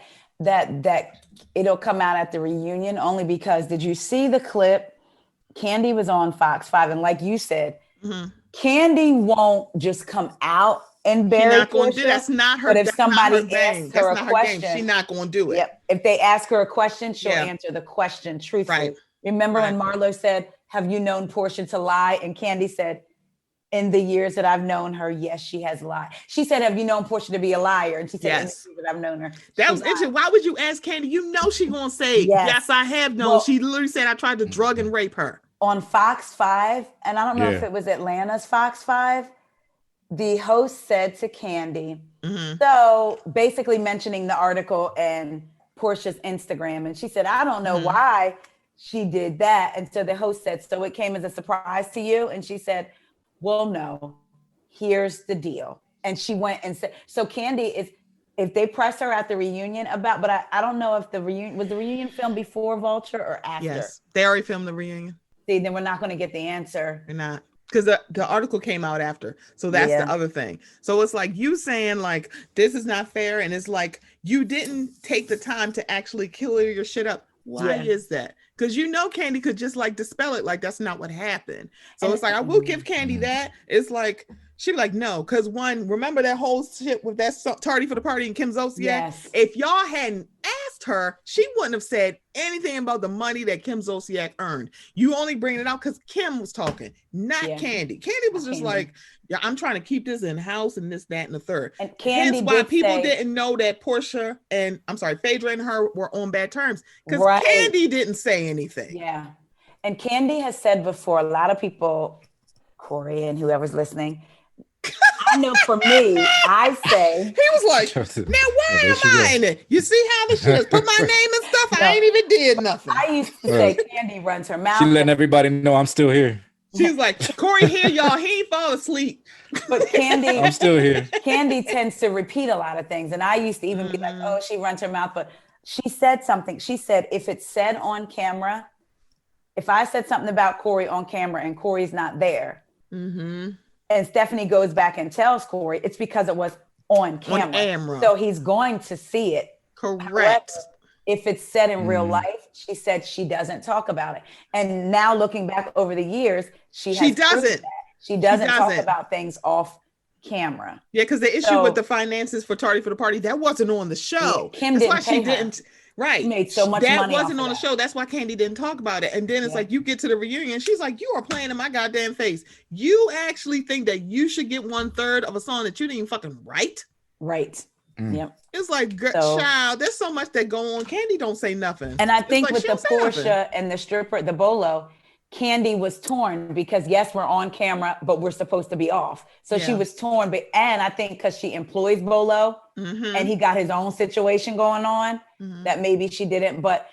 [SPEAKER 3] it'll come out at the reunion only because, did you see the clip? Candy was on Fox 5, and like you said, Candy won't just come out and bury Portia.
[SPEAKER 2] That's not her.
[SPEAKER 3] But if somebody asks her a question,
[SPEAKER 2] she's not going to do it.
[SPEAKER 3] Yep. If they ask her a question, she'll answer the question truthfully. Right. Remember when Marlo said, have you known Portia to lie? And Candy said, in the years that I've known her, yes, she has lied. She said, have you known Portia to be a liar? And she said, yes. In the years that I've known her.
[SPEAKER 2] That was interesting. Why would you ask Candy? You know she's going to say, yes, I have known. Well, she literally said, I tried to drug and rape her.
[SPEAKER 3] On Fox 5, and I don't know if it was Atlanta's Fox 5, the host said to Candy, so basically mentioning the article and Portia's Instagram. And she said, I don't know why she did that. And so the host said, so it came as a surprise to you? And she said, well, no, here's the deal. And she went and said, so Candy is, if they press her at the reunion about, but I don't know if the reunion filmed before Vulture or after?
[SPEAKER 2] Yes, they already filmed the reunion.
[SPEAKER 3] See, then we're not going to get the answer.
[SPEAKER 2] We're not. Because the article came out after. So that's the other thing. So it's like you saying like, this is not fair. And it's like, you didn't take the time to actually clear your shit up. Why is that? Because you know Candy could just like dispel it. Like, that's not what happened. So it's like, I will give Candy that. It's like, she'd be like, no. Because one, remember that whole shit with that tardy for the party and Kim Zolciak? Yes. If y'all hadn't asked her, she wouldn't have said anything about the money that Kim Zolciak earned. You only bring it out because Kim was talking, not Candy. Candy was just like, yeah, I'm trying to keep this in house and this, that, and the third.
[SPEAKER 3] And Candy,
[SPEAKER 2] hence why people didn't know that Portia and Phaedra and her were on bad terms, because Candy didn't say anything.
[SPEAKER 3] Yeah. And Candy has said before, a lot of people, Cory and whoever's listening, I know for me, I say.
[SPEAKER 2] He was like, now why am I in it? You see how she just put my name and stuff? I ain't even did nothing.
[SPEAKER 3] I used to say Candy runs her mouth.
[SPEAKER 4] She letting everybody know I'm still here.
[SPEAKER 2] She's like, Cory here, y'all. He ain't fall asleep.
[SPEAKER 3] But Candy,
[SPEAKER 4] I'm still here.
[SPEAKER 3] Candy tends to repeat a lot of things. And I used to even be like, oh, she runs her mouth. But she said something. She said, if it's said on camera, if I said something about Cory on camera and Cory's not there, and Stephanie goes back and tells Cory, it's because it was on camera. So he's going to see it.
[SPEAKER 2] Correct.
[SPEAKER 3] However, if it's said in real life, she said she doesn't talk about it. And now looking back over the years, she doesn't. She doesn't talk about things off camera.
[SPEAKER 2] Yeah, because the issue with the finances for Tardy for the Party, that wasn't on the show.
[SPEAKER 3] Yeah, Kim didn't pay her.
[SPEAKER 2] Right.
[SPEAKER 3] She made so much money.
[SPEAKER 2] That wasn't on the show. That's why Candy didn't talk about it. And then it's like, you get to the reunion. She's like, you are playing in my goddamn face. You actually think that you should get 1/3 of a song that you didn't even fucking write?
[SPEAKER 3] Right. Yep.
[SPEAKER 2] It's like, child, there's so much that go on. Candy don't say nothing.
[SPEAKER 3] And I think with the Portia and the stripper, the Bolo, Candy was torn because yes, we're on camera, but we're supposed to be off. So she was torn. And I think because she employs Bolo and he got his own situation going on, that maybe she didn't. But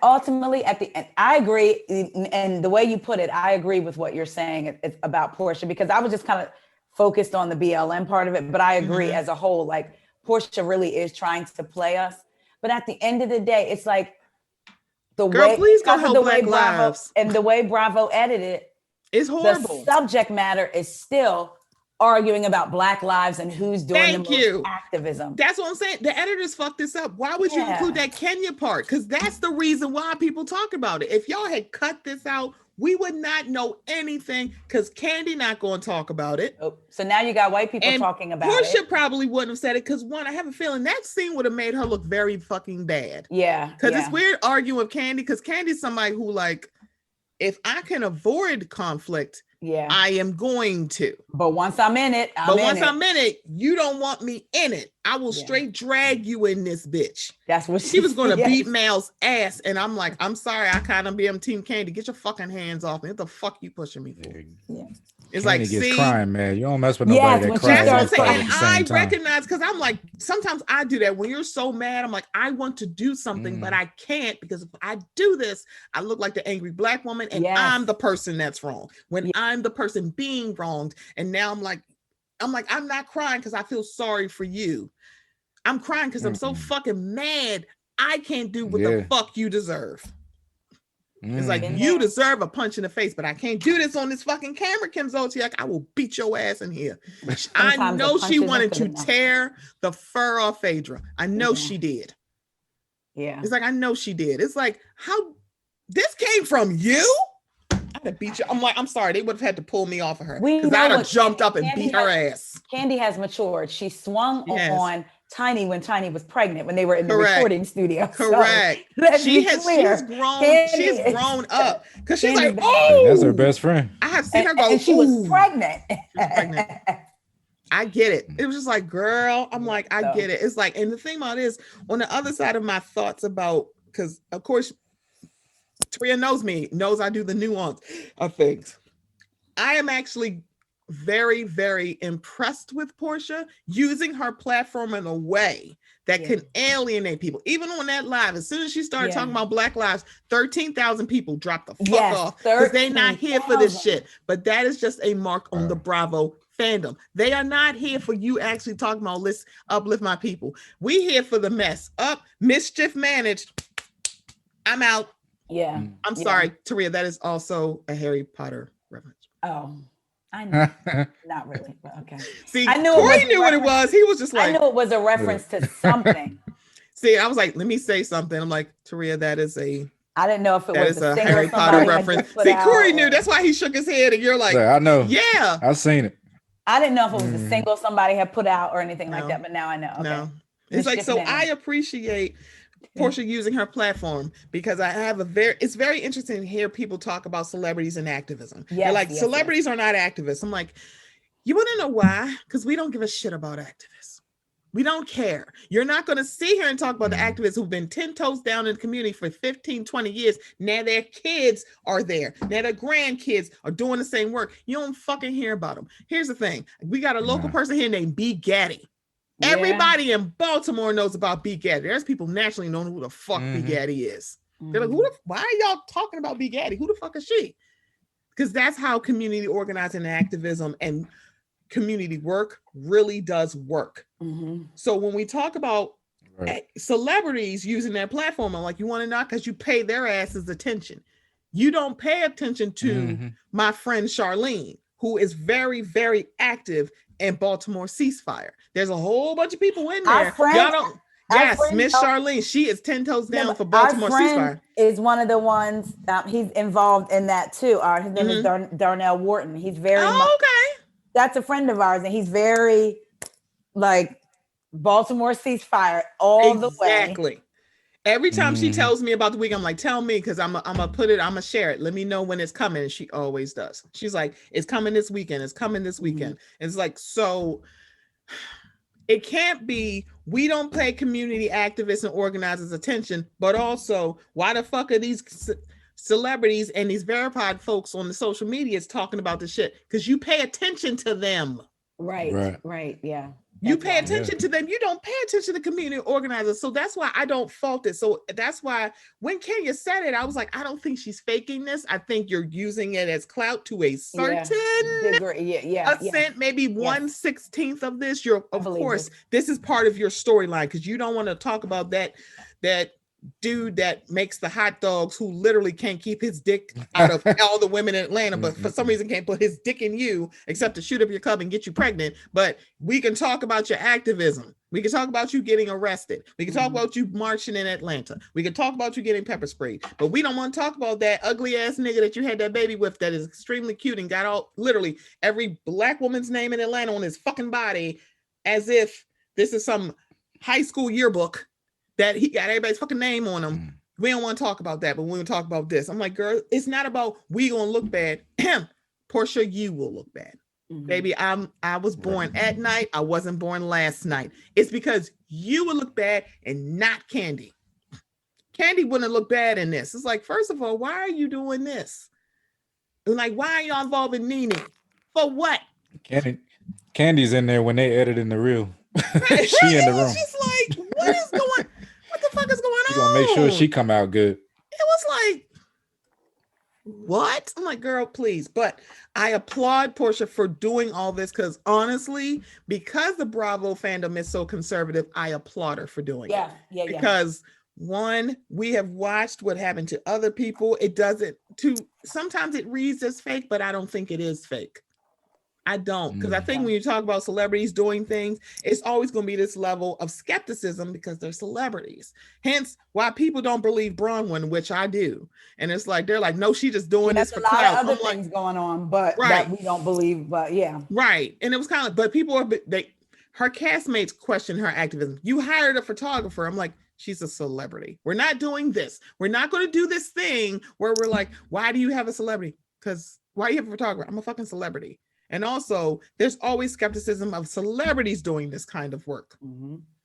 [SPEAKER 3] ultimately, at the end, I agree. And the way you put it, I agree with what you're saying about Portia, because I was just kind of focused on the BLM part of it. But I agree as a whole, like Portia really is trying to play us. But at the end of the day, it's like, the way Bravo edited it
[SPEAKER 2] is horrible.
[SPEAKER 3] The subject matter is still arguing about Black lives and who's doing the most activism.
[SPEAKER 2] That's what I'm saying. The editors fucked this up. Why would you include that Kenya part? Because that's the reason why people talk about it. If y'all had cut this out, we would not know anything, because Candy not going to talk about it.
[SPEAKER 3] Oh, so now you got white people talking about it.
[SPEAKER 2] Portia probably wouldn't have said it, because one, I have a feeling that scene would have made her look very fucking bad.
[SPEAKER 3] Yeah.
[SPEAKER 2] Because it's weird arguing with Candy, because Candy's somebody who, like, if I can avoid conflict,
[SPEAKER 3] Yeah.
[SPEAKER 2] I am going to.
[SPEAKER 3] But once I'm in it,
[SPEAKER 2] I'm in it, you don't want me in it. I will straight drag you in this bitch.
[SPEAKER 3] That's what
[SPEAKER 2] she was going to beat Mal's ass. And I'm like, I'm sorry, I kind of be Team Candy. Get your fucking hands off me. What the fuck you pushing me for?
[SPEAKER 3] Yeah.
[SPEAKER 2] It's
[SPEAKER 4] Candy
[SPEAKER 2] like,
[SPEAKER 4] gets
[SPEAKER 2] see,
[SPEAKER 4] crying, man. You don't mess with nobody that cries.
[SPEAKER 2] That's what I'm saying.
[SPEAKER 4] And
[SPEAKER 2] I recognize, because I'm like, sometimes I do that. When you're so mad, I'm like, I want to do something, but I can't, because if I do this, I look like the angry black woman, and I'm the person that's wrong. When I'm the person being wronged, and now I'm like, I'm not crying because I feel sorry for you. I'm crying because I'm so fucking mad. I can't do what the fuck you deserve. It's like, you deserve a punch in the face, but I can't do this on this fucking camera, Kim Zolciak. I will beat your ass in here. I know she wanted to tear the fur off Phaedra. I know she did.
[SPEAKER 3] Yeah.
[SPEAKER 2] It's like, I know she did. It's like, how this came from you? I'd have beat you. I'm like, I'm sorry. They would have had to pull me off of her, because I'd have jumped up and beat her ass.
[SPEAKER 3] Candy has matured. She swung on Tiny when Tiny was pregnant, when they were in the recording studio.
[SPEAKER 2] Correct.
[SPEAKER 3] So,
[SPEAKER 2] she's grown. She's grown up, because she's like, oh,
[SPEAKER 4] that's her best friend.
[SPEAKER 2] I have seen her go.
[SPEAKER 3] And she was pregnant.
[SPEAKER 2] I get it. It was just like, girl, I'm like, I get it. It's like, and the thing about it is, on the other side of my thoughts about, because of course, Taria knows I do the nuance of things. I am actually very, very impressed with Portia using her platform in a way that can alienate people. Even on that live, as soon as she started talking about Black lives, 13,000 people dropped the fuck off, because they're not here for this shit. But that is just a mark on the Bravo fandom. They are not here for you actually talking about, let's uplift my people. We here for the mess up, mischief managed. I'm out.
[SPEAKER 3] Yeah.
[SPEAKER 2] I'm sorry, Taria, that is also a Harry Potter reference.
[SPEAKER 3] Oh, I know. Not really, but okay.
[SPEAKER 2] See, I knew Cory knew what it was. He was just like,
[SPEAKER 3] I knew it was a reference to something.
[SPEAKER 2] See, I was like, let me say something. I'm like, Taria, that is a.
[SPEAKER 3] I didn't know if it was
[SPEAKER 2] a Harry Potter reference. See, Cory knew. That's why he shook his head, and you're like,
[SPEAKER 4] I know.
[SPEAKER 2] Yeah,
[SPEAKER 4] I've seen it.
[SPEAKER 3] I didn't know if it was a single somebody had put out or anything like that, but now I know. Okay.
[SPEAKER 2] No, it's like, so I appreciate Portia using her platform, because I have it's very interesting to hear people talk about celebrities and activism. They're like, celebrities are not activists. I'm like, you want to know why? Because we don't give a shit about activists. We don't care. You're not going to sit here and talk about the activists who've been 10 toes down in the community for 15, 20 years. Now their kids are there. Now their grandkids are doing the same work. You don't fucking hear about them. Here's the thing. We got a local person here named B. Gaddy. Everybody in Baltimore knows about B. Gaddy. There's people nationally knowing who the fuck B. Gaddy is. They're like, why are y'all talking about B. Gaddy? Who the fuck is she? Because that's how community organizing and activism and community work really does work. So when we talk about celebrities using their platform, I'm like, you want to know? Because you pay their asses attention. You don't pay attention to my friend Charlene, who is very, very active in Baltimore ceasefire. There's a whole bunch of people in there. Y'all don't. Yes, Miss Charlene, she is 10 toes down for Baltimore ceasefire.
[SPEAKER 3] Is one of the ones he's involved in that too. His name is Darnell Wharton. He's very that's a friend of ours, and he's very like Baltimore ceasefire all the way.
[SPEAKER 2] Exactly. Every time she tells me about the week, I'm like, tell me, because I'm gonna share it. Let me know when it's coming. And she always does. She's like, it's coming this weekend. It's coming this weekend. And it's like, so it can't be, we don't pay community activists and organizers attention, but also, why the fuck are these celebrities and these verified folks on the social medias talking about this shit? Because you pay attention to them.
[SPEAKER 3] Right. Yeah.
[SPEAKER 2] You pay attention to them. You don't pay attention to community organizers. So that's why I don't fault it. So that's why when Kenya said it, I was like, I don't think she's faking this. I think you're using it as clout to a certain percent, maybe 1/16 of this. Of course, this is part of your storyline, because you don't want to talk about that dude that makes the hot dogs, who literally can't keep his dick out of all the women in Atlanta, but for some reason can't put his dick in you except to shoot up your cub and get you pregnant. But we can talk about your activism. We can talk about you getting arrested. We can talk about you marching in Atlanta. We can talk about you getting pepper sprayed. But we don't want to talk about that ugly ass nigga that you had that baby with, that is extremely cute and got all literally every black woman's name in Atlanta on his fucking body, as if this is some high school yearbook that he got everybody's fucking name on him. We don't want to talk about that, but we want to talk about this. I'm like, girl, it's not about we gonna look bad. Portia, you will look bad. Baby, I was born at night. I wasn't born last night. It's because you would look bad and not Candy. Candy wouldn't look bad in this. It's like, first of all, why are you doing this? And like, why are y'all involving Nene? For what?
[SPEAKER 4] Candy's in there when they edit in the reel. She in the room.
[SPEAKER 2] She's like, what the fuck is going on?
[SPEAKER 4] She's gonna make sure she come out good.
[SPEAKER 2] It was like, what? I'm like, girl, please. But I applaud Portia for doing all this because honestly, because the Bravo fandom is so conservative, I applaud her for doing it.
[SPEAKER 3] Yeah.
[SPEAKER 2] Because one, we have watched what happened to other people. Sometimes it reads as fake, but I don't think it is fake. I don't, because I think when you talk about celebrities doing things, it's always going to be this level of skepticism because they're celebrities. Hence why people don't believe Bronwyn, which I do. And it's like, they're like, no, she just doing this for clout.
[SPEAKER 3] There's a lot of other things going on, but that we don't believe, but yeah.
[SPEAKER 2] Right. And it was kind of, but people her castmates question her activism. You hired a photographer. I'm like, she's a celebrity. We're not doing this. We're not going to do this thing where we're like, why do you have a celebrity? Because why do you have a photographer? I'm a fucking celebrity. And also, there's always skepticism of celebrities doing this kind of work.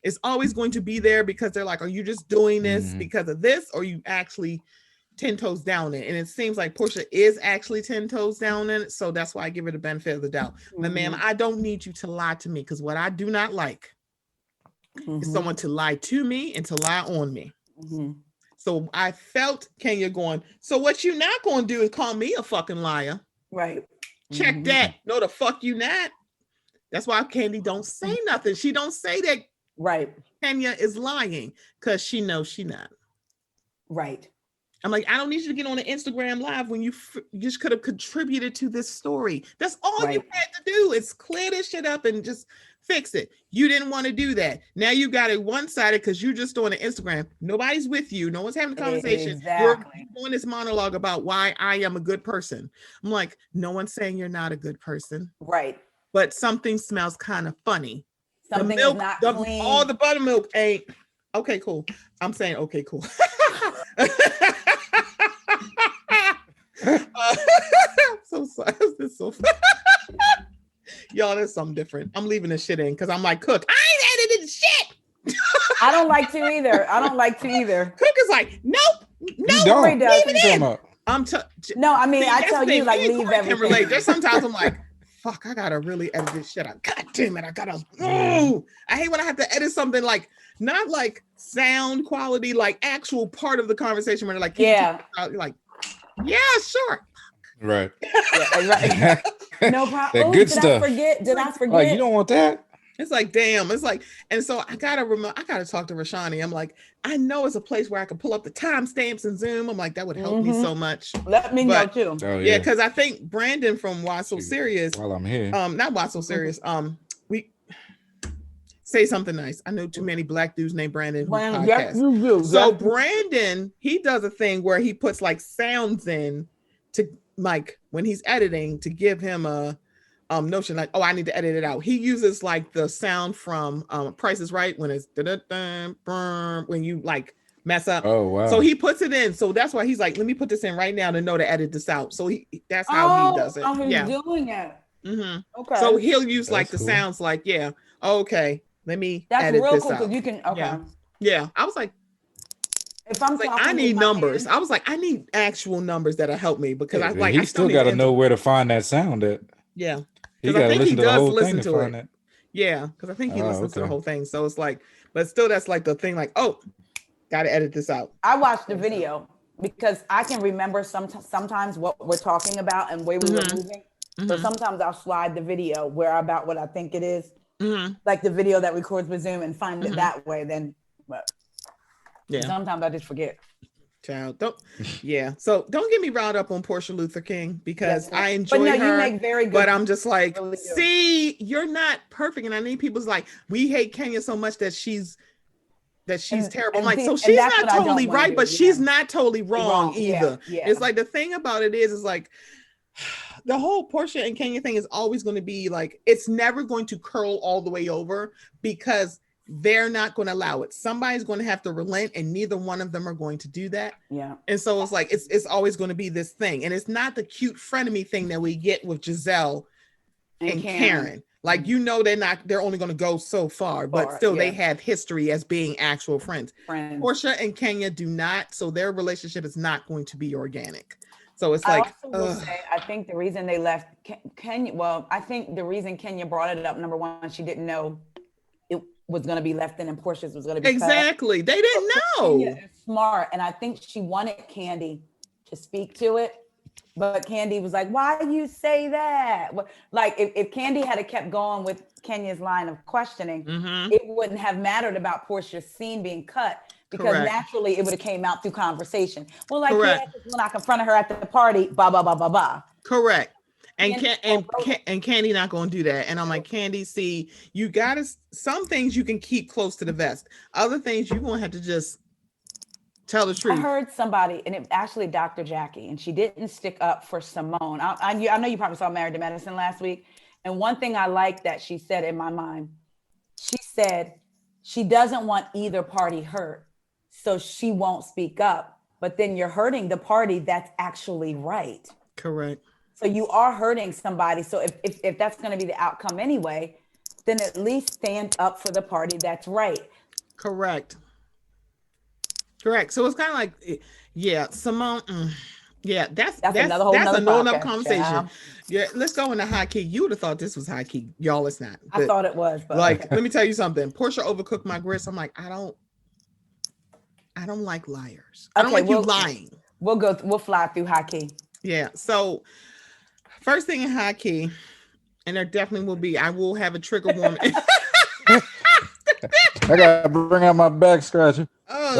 [SPEAKER 2] It's always going to be there because they're like, are you just doing this because of this? Or you actually 10 toes down in it? And it seems like Portia is actually 10 toes down in it. So that's why I give her the benefit of the doubt. But ma'am, I don't need you to lie to me because what I do not like is someone to lie to me and to lie on me. So I felt Kenya going, so what you not going to do is call me a fucking liar.
[SPEAKER 3] Right.
[SPEAKER 2] Check that. No, the fuck you not. That's why Candy don't say nothing. She don't say that Kenya is lying because she knows she not.
[SPEAKER 3] Right.
[SPEAKER 2] I'm like, I don't need you to get on an Instagram live when you just could have contributed to this story. That's all you had to do is clear this shit up and just fix it. You didn't want to do that. Now you got it one-sided because you're just doing an Instagram. Nobody's with you. No one's having a conversation.
[SPEAKER 3] Exactly.
[SPEAKER 2] You're doing this monologue about why I am a good person. I'm like, no one's saying you're not a good person.
[SPEAKER 3] Right.
[SPEAKER 2] But something smells kind of funny.
[SPEAKER 3] Something
[SPEAKER 2] the milk,
[SPEAKER 3] is not clean.
[SPEAKER 2] All the buttermilk ain't. Okay, cool. I'm saying, okay, cool. So sorry. This is so funny. Y'all, there's something different. I'm leaving this shit in because I'm like, Cook, I ain't edited shit.
[SPEAKER 3] I don't like to either.
[SPEAKER 2] Cook is like, nope.
[SPEAKER 4] You don't.
[SPEAKER 2] Leave it in.
[SPEAKER 3] No, I mean, I tell you, like, leave everything.
[SPEAKER 2] Can relate. There's sometimes I'm like, fuck, I gotta really edit this shit out. God damn it, I hate when I have to edit something like, not like sound quality, like actual part of the conversation where they're like, like, yeah, sure.
[SPEAKER 4] Right.
[SPEAKER 3] Right. No problem.
[SPEAKER 4] That good stuff.
[SPEAKER 3] Did I forget?
[SPEAKER 4] Like, you don't want that?
[SPEAKER 2] It's like, damn. It's like, and so I gotta talk to Rashani. I'm like, I know it's a place where I can pull up the timestamps and Zoom. I'm like, that would help me so much.
[SPEAKER 3] Let me know too.
[SPEAKER 4] Oh,
[SPEAKER 2] yeah, because I think Brandon from Why So Serious.
[SPEAKER 4] While I'm here.
[SPEAKER 2] Not Why So Serious. We say something nice. I know too many black dudes named Brandon.
[SPEAKER 3] Yes, you do.
[SPEAKER 2] So Brandon, he does a thing where he puts like sounds in to like when he's editing to give him a notion like, oh, I need to edit it out. He uses like the sound from Price is Right when it's when you like mess up.
[SPEAKER 4] Oh wow.
[SPEAKER 2] So he puts it in. So that's why he's like, let me put this in right now to know to edit this out. So that's how he does it.
[SPEAKER 3] He's doing it. Okay.
[SPEAKER 2] So he'll use like the sounds like, yeah, okay, let me edit
[SPEAKER 3] real
[SPEAKER 2] this
[SPEAKER 3] cool
[SPEAKER 2] out.
[SPEAKER 3] You can
[SPEAKER 2] Yeah. I was like,
[SPEAKER 3] if I'm like,
[SPEAKER 2] I need numbers. I was like, I need actual numbers that'll help me because I like.
[SPEAKER 4] He still got to know where to find that sound at.
[SPEAKER 2] Yeah,
[SPEAKER 4] he got to listen to the whole thing to find it.
[SPEAKER 2] Yeah, because I think he listens to the whole thing. So it's like, but still, that's like the thing. Like, oh, got to edit this out.
[SPEAKER 3] I watched the video because I can remember sometimes what we're talking about and where we were moving. So sometimes I'll slide the video about what I think it is, like the video that records with Zoom, and find it that way. Then, but. Yeah. Sometimes I just forget.
[SPEAKER 2] Child, So don't get me riled up on Portia Luther King because I enjoy her.
[SPEAKER 3] You make very good.
[SPEAKER 2] But I'm just like, see, you're not perfect, and I need people's like, we hate Kenya so much that she's terrible. I'm like, so she's not totally right, but she's not totally wrong either. Yeah. It's like the thing about it is like the whole Portia and Kenya thing is always going to be like, it's never going to curl all the way over because they're not going to allow it. Somebody's going to have to relent, and neither one of them are going to do that.
[SPEAKER 3] Yeah.
[SPEAKER 2] And so it's like it's always going to be this thing, and it's not the cute frenemy thing that we get with Giselle and Karen. Like, they're only going to go so far, but still they have history as being actual friends. Portia and Kenya do not, so their relationship is not going to be organic. So it's like,
[SPEAKER 3] I also will say, I think the reason they left Kenya, I think the reason Kenya brought it up, number one, she didn't know it was going to be left in and Portia's was going to be
[SPEAKER 2] exactly. They didn't know.
[SPEAKER 3] Kenya is smart, and I think she wanted Candy to speak to it. But Candy was like, why do you say that? Like, if Candy had kept going with Kenya's line of questioning, it wouldn't have mattered about Portia's scene being cut, because naturally it would have came out through conversation. Well, like, when I confronted her at the party, blah, blah, blah, blah, blah.
[SPEAKER 2] Correct. And Candy not going to do that. And I'm like, Candy, see, you got to, some things you can keep close to the vest. Other things you're going to have to just tell the truth.
[SPEAKER 3] I heard somebody, and it actually Dr. Jackie, and she didn't stick up for Simone. I know you probably saw Married to Medicine last week. And one thing I like that she said in my mind, she said she doesn't want either party hurt, so she won't speak up. But then you're hurting the party that's actually right.
[SPEAKER 2] Correct.
[SPEAKER 3] So you are hurting somebody. So if that's going to be the outcome anyway, then at least stand up for the party that's right.
[SPEAKER 2] Correct. So it's kind of like, Simone. That's another conversation. Yeah, let's go into high key. You would have thought this was high key, y'all. It's not.
[SPEAKER 3] I thought it was, but
[SPEAKER 2] like, let me tell you something. Portia overcooked my grits. I'm like, I don't like liars. I don't like you lying.
[SPEAKER 3] We'll fly through high key.
[SPEAKER 2] Yeah. So first thing in high key, and there definitely will be, I will have a trigger warning.
[SPEAKER 4] I gotta bring out my back scratcher.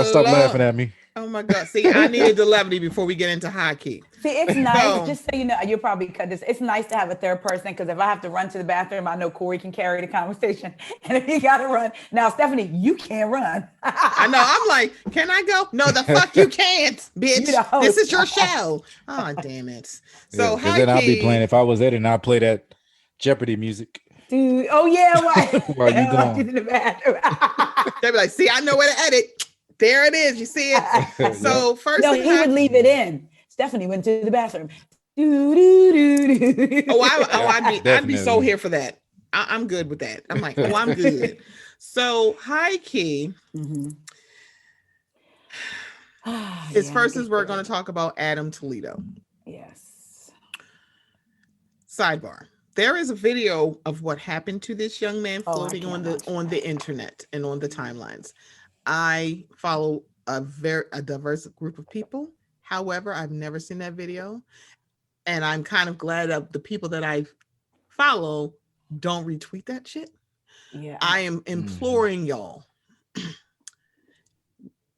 [SPEAKER 4] Stop laughing at me.
[SPEAKER 2] Oh my God. See, I needed the levity before we get into high key.
[SPEAKER 3] See, it's nice, just so you know, you'll probably cut this. It's nice to have a third person, because if I have to run to the bathroom, I know Cory can carry the conversation. And if he got to run, now, Stephanie, you can't run.
[SPEAKER 2] I know. I'm like, can I go? No, the fuck you can't, bitch. This is your show. Oh, damn it. So high key.
[SPEAKER 4] Then I'll be playing, if I was there, then I'll play that Jeopardy music.
[SPEAKER 3] Dude, oh yeah, right.
[SPEAKER 4] While you gone.
[SPEAKER 3] In the bathroom.
[SPEAKER 2] They'd be like, see, I know where to edit. There it is. You see it? So first,
[SPEAKER 3] no, he would leave it in. Stephanie went to the bathroom.
[SPEAKER 2] I'd be so here for that. I'm good with that. I'm like, I'm good. So high key. We're going to talk about Adam Toledo.
[SPEAKER 3] Yes.
[SPEAKER 2] Sidebar. There is a video of what happened to this young man floating on the internet and on the timelines. I follow a diverse group of people. However, I've never seen that video, and I'm kind of glad that the people that I follow don't retweet that shit.
[SPEAKER 3] Yeah,
[SPEAKER 2] I am imploring y'all.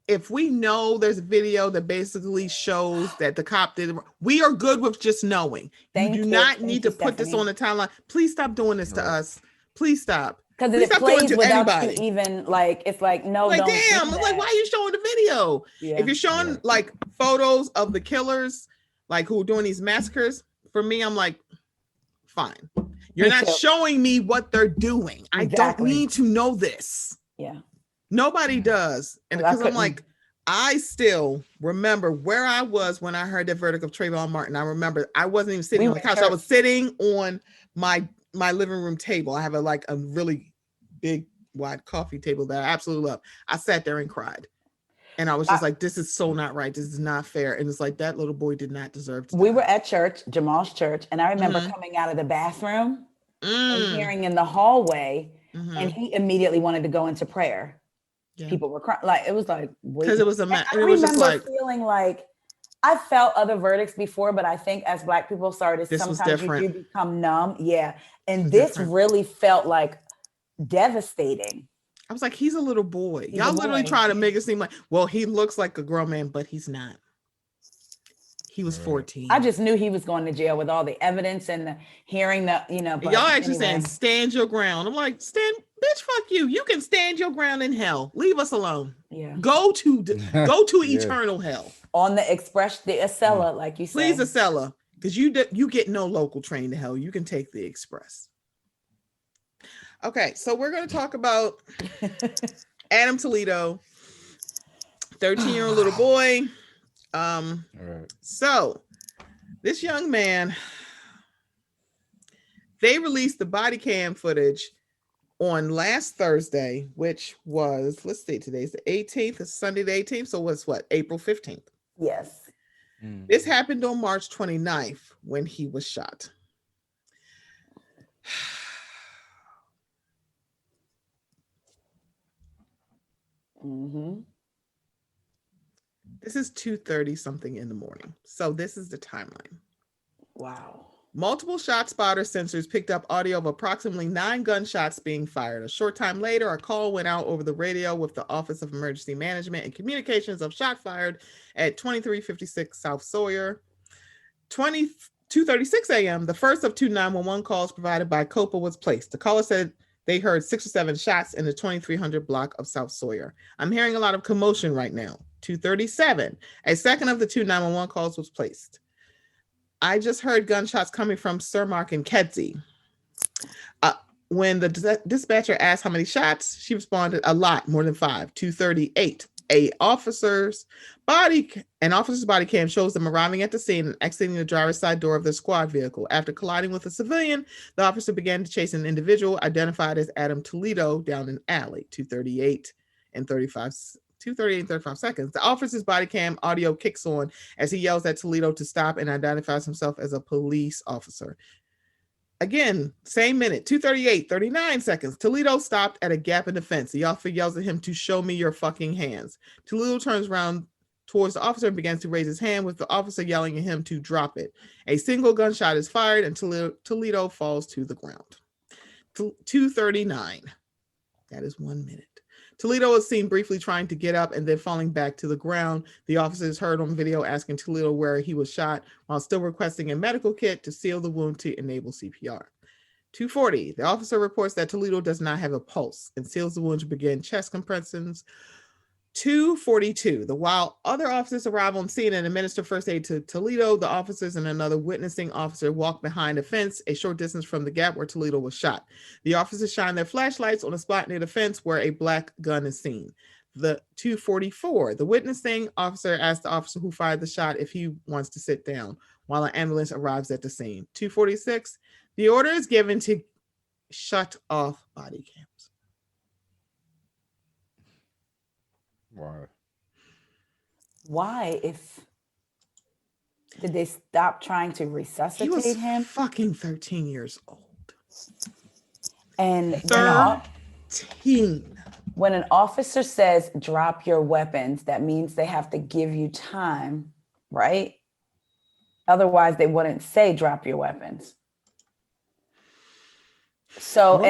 [SPEAKER 2] If we know there's a video that basically shows that the cop did, we are good with just knowing. You do not need to put this on the timeline. Please stop doing this to us. Please stop.
[SPEAKER 3] Because it plays without you even, like, it's like, no,
[SPEAKER 2] like,
[SPEAKER 3] don't
[SPEAKER 2] damn, like, why are you showing the video?
[SPEAKER 3] Yeah.
[SPEAKER 2] If you're showing like photos of the killers, like who are doing these massacres, for me, I'm like, fine. You're not showing me what they're doing. Exactly. I don't need to know this.
[SPEAKER 3] Yeah.
[SPEAKER 2] Nobody does. And because I'm like, I still remember where I was when I heard the verdict of Trayvon Martin. I remember I wasn't even sitting on the couch. I was sitting on my living room table. I have a really big wide coffee table that I absolutely love. I sat there and cried. And I was just like, this is so not right. This is not fair. And it's like, that little boy did not deserve to die.
[SPEAKER 3] We were at church, Jamal's church. And I remember coming out of the bathroom and hearing in the hallway, and he immediately wanted to go into prayer. Yeah. People were crying. Like, it was like,
[SPEAKER 2] because it was
[SPEAKER 3] I remember feeling like, I felt other verdicts before, but I think as Black people started, sometimes you do become numb. Yeah. And this really felt like devastating.
[SPEAKER 2] I was like, he's a little boy. Y'all literally try to make it seem like, well, he looks like a grown man, but he's not. He was 14.
[SPEAKER 3] I just knew he was going to jail with all the evidence and the hearing the, but
[SPEAKER 2] y'all actually saying stand your ground. I'm like, bitch, fuck you. You can stand your ground in hell. Leave us alone.
[SPEAKER 3] Yeah.
[SPEAKER 2] Go to eternal hell.
[SPEAKER 3] On the Acela, like you said.
[SPEAKER 2] Please, Acela, because you get no local train to hell. You can take the express. Okay, so we're going to talk about Adam Toledo, 13-year-old little boy.
[SPEAKER 4] All right.
[SPEAKER 2] So this young man, they released the body cam footage on last Thursday, which was, let's see, today's the 18th, it's Sunday the 18th. So what's April 15th?
[SPEAKER 3] Yes.
[SPEAKER 2] This happened on March 29th when he was shot. This is 2:30 something in the morning. So this is the timeline.
[SPEAKER 3] Wow.
[SPEAKER 2] Multiple shot spotter sensors picked up audio of approximately 9 gunshots being fired. A short time later, a call went out over the radio with the Office of Emergency Management and Communications of shot fired at 2356 South Sawyer. 2:36 a.m., the first of 2 911 calls provided by COPA was placed. The caller said they heard 6 or 7 shots in the 2300 block of South Sawyer. I'm hearing a lot of commotion right now. 2:37, a second of the 2 911 calls was placed. I just heard gunshots coming from Cermak and Kedzie. When the dispatcher asked how many shots, she responded, a lot, more than 5. 2:38. An officer's body cam shows them arriving at the scene and exiting the driver's side door of the squad vehicle. After colliding with a civilian, the officer began to chase an individual identified as Adam Toledo down an alley. 2:38 and 35 seconds. The officer's body cam audio kicks on as he yells at Toledo to stop and identifies himself as a police officer. Again, same minute, 2:38, 39 seconds. Toledo stopped at a gap in the fence. The officer yells at him to show me your fucking hands. Toledo turns around towards the officer and begins to raise his hand with the officer yelling at him to drop it. A single gunshot is fired and Toledo falls to the ground. 2:39. That is 1 minute. Toledo is seen briefly trying to get up and then falling back to the ground. The officer is heard on video asking Toledo where he was shot while still requesting a medical kit to seal the wound to enable CPR. 2:40, the officer reports that Toledo does not have a pulse and seals the wound to begin chest compressions. 2:42, while other officers arrive on scene and administer first aid to Toledo, the officers and another witnessing officer walk behind a fence a short distance from the gap where Toledo was shot. The officers shine their flashlights on a spot near the fence where a black gun is seen. The 2:44, the witnessing officer asks the officer who fired the shot if he wants to sit down while an ambulance arrives at the scene. 2:46, the order is given to shut off body cams.
[SPEAKER 3] Why? Did they stop trying to resuscitate him?
[SPEAKER 2] Fucking 13 years old.
[SPEAKER 3] And
[SPEAKER 2] 13.
[SPEAKER 3] When an officer says drop your weapons, that means they have to give you time, right? Otherwise, they wouldn't say drop your weapons. So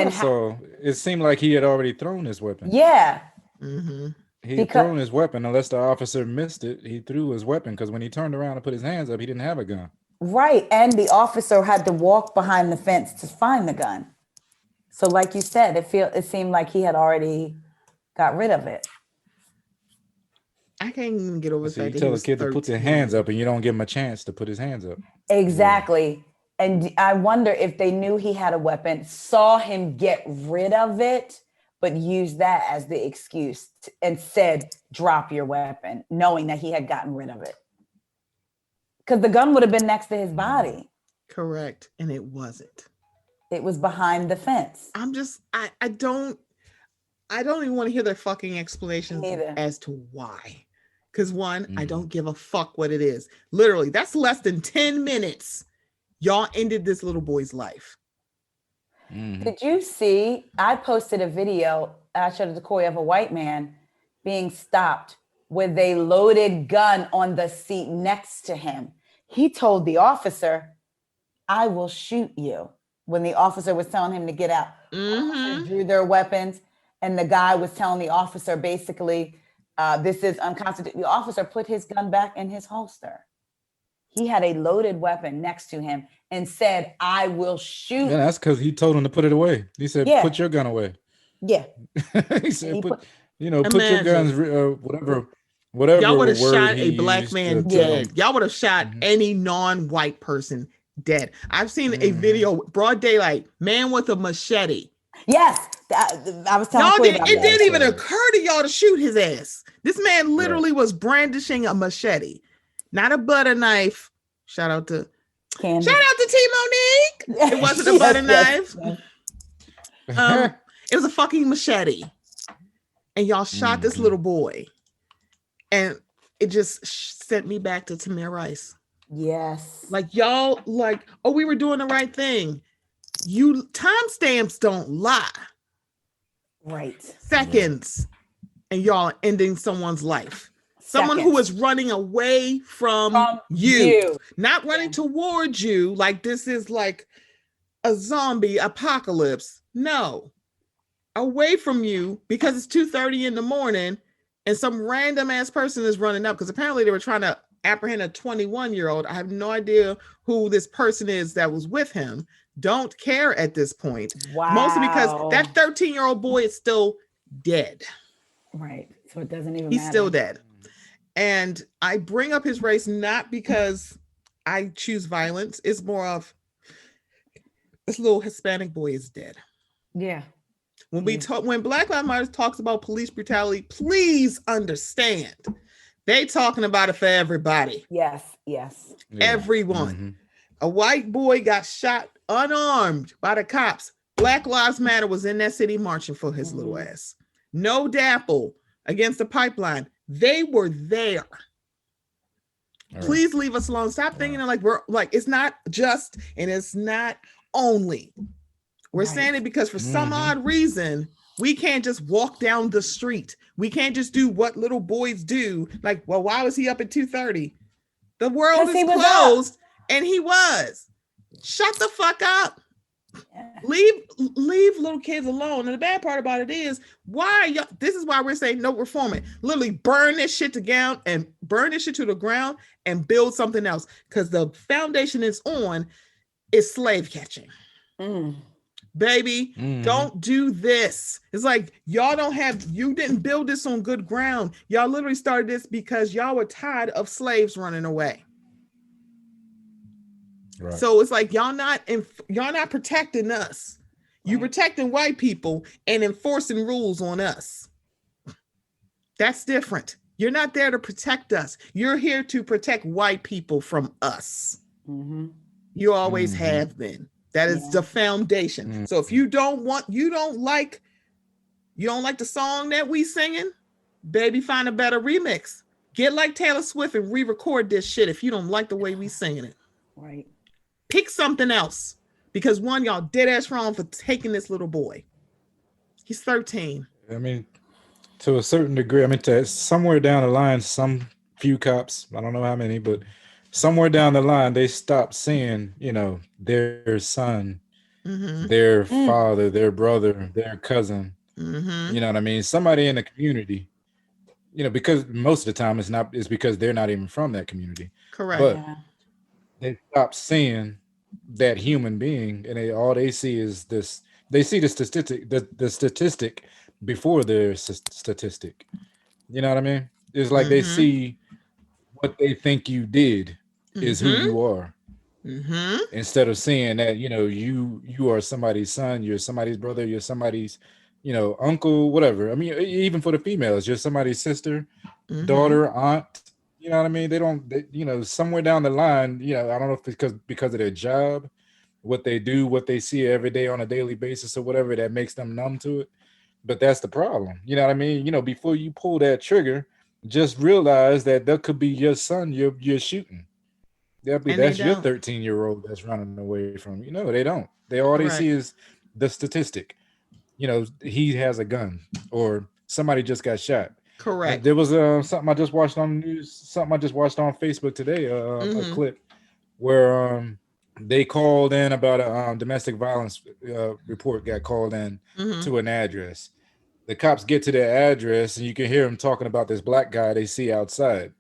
[SPEAKER 4] it seemed like he had already thrown his weapon.
[SPEAKER 3] Yeah.
[SPEAKER 2] Mm-hmm.
[SPEAKER 4] He had thrown his weapon, unless the officer missed it. He threw his weapon because when he turned around and put his hands up, he didn't have a gun.
[SPEAKER 3] Right. And the officer had to walk behind the fence to find the gun. So like you said, it seemed like he had already got rid of it.
[SPEAKER 2] I can't even get over the fact
[SPEAKER 4] that you tell a kid 13. To put their hands up and you don't give him a chance to put his hands up.
[SPEAKER 3] Exactly. Yeah. And I wonder if they knew he had a weapon, saw him get rid of it, but used that as the excuse and said, drop your weapon, knowing that he had gotten rid of it. Because the gun would have been next to his body.
[SPEAKER 2] Correct. And it wasn't.
[SPEAKER 3] It was behind the fence.
[SPEAKER 2] I don't even want to hear their fucking explanations as to why. Because I don't give a fuck what it is. Literally, that's less than 10 minutes. Y'all ended this little boy's life.
[SPEAKER 3] Mm-hmm. Did you see, I posted a video, I showed it to Cory, of a white man being stopped with a loaded gun on the seat next to him. He told the officer, I will shoot you, when the officer was telling him to get out.
[SPEAKER 2] Mm-hmm.
[SPEAKER 3] Drew their weapons, and the guy was telling the officer, basically, this is unconstitutional. The officer put his gun back in his holster. He had a loaded weapon next to him and said, I will shoot.
[SPEAKER 4] Yeah, that's because he told him to put it away. He said, put your gun away.
[SPEAKER 3] Yeah.
[SPEAKER 4] He said, put your guns, whatever.
[SPEAKER 2] Y'all would have shot a black man dead. Y'all would have shot any non-white person dead. I've seen a video, broad daylight, man with a machete
[SPEAKER 3] Yes, I was telling Cory about
[SPEAKER 2] It
[SPEAKER 3] that.
[SPEAKER 2] didn't even occur to y'all to shoot his ass. This man literally was brandishing a machete, not a butter knife. Shout out to
[SPEAKER 3] Candy.
[SPEAKER 2] Shout out to T Monique. It wasn't a butter knife. It was a fucking machete. And y'all shot this little boy. And it just sent me back to Tamir Rice.
[SPEAKER 3] Yes.
[SPEAKER 2] Like y'all, like, oh, we were doing the right thing. You timestamps don't lie.
[SPEAKER 3] Right.
[SPEAKER 2] Seconds. And y'all ending someone's life. Someone who is running away from you. Not running towards you like this is like a zombie apocalypse. No. Away from you because it's 2:30 in the morning and some random ass person is running up because apparently they were trying to apprehend a 21-year-old. I have no idea who this person is that was with him. Don't care at this point.
[SPEAKER 3] Wow.
[SPEAKER 2] Mostly because that 13-year-old boy is still dead.
[SPEAKER 3] Right. So it doesn't even
[SPEAKER 2] He's
[SPEAKER 3] matter.
[SPEAKER 2] still dead. And I bring up his race not because I choose violence. It's more of this little Hispanic boy is dead.
[SPEAKER 3] Yeah.
[SPEAKER 2] When when Black Lives Matter talks about police brutality, please understand they talking about it for everybody.
[SPEAKER 3] Yes. Yes.
[SPEAKER 2] Everyone. Mm-hmm. A white boy got shot unarmed by the cops. Black Lives Matter was in that city marching for his little ass. No dapple against the pipeline. They were there. Please leave us alone. Stop thinking like we're like it's not just and it's not only. We're saying it because for some odd reason, we can't just walk down the street. We can't just do what little boys do. Like, well, why was he up at 2:30? The world is closed and he was. Shut the fuck up. Yeah. Leave little kids alone. And the bad part about it is this is why we're saying no reforming. Literally burn this shit to the ground and build something else. Because the foundation it's on is slave catching. Baby, don't do this. It's like you didn't build this on good ground. Y'all literally started this because y'all were tired of slaves running away. Right. So it's like y'all not protecting us. You protecting white people and enforcing rules on us. That's different. You're not there to protect us. You're here to protect white people from us. You always have been. That is the foundation. So if you don't like the song that we singing, baby, find a better remix. Get like Taylor Swift and re-record this shit if you don't like the way we singing it.
[SPEAKER 3] Right.
[SPEAKER 2] Pick something else. Because one, y'all dead ass wrong for taking this little boy. He's 13.
[SPEAKER 4] I mean, to a certain degree, to somewhere down the line, some few cops, I don't know how many, but somewhere down the line, they stopped seeing, their son, their father, their brother, their cousin. You know what I mean? Somebody in the community, because most of the time it's because they're not even from that community.
[SPEAKER 2] Correct.
[SPEAKER 4] But they stopped seeing that human being, and all they see is this. They see the statistic before their statistic. You know what I mean? It's like they see what they think you did is who you are. Instead of seeing that, you are somebody's son, you're somebody's brother, you're somebody's, uncle, whatever. I mean, even for the females, you're somebody's sister, daughter, aunt. You know what I mean? They somewhere down the line, I don't know if it's because of their job, what they do, what they see every day on a daily basis or whatever, that makes them numb to it. But that's the problem. You know what I mean? Before you pull that trigger, just realize that could be your son you're shooting. That's your 13-year-old that's running away from you. No, they don't. They see is the statistic. He has a gun or somebody just got shot.
[SPEAKER 2] Correct.
[SPEAKER 4] There was something I just watched on the news, something I just watched on Facebook today, a clip where they called in about a domestic violence report got called in to an address. The cops get to their address and you can hear them talking about this black guy they see outside.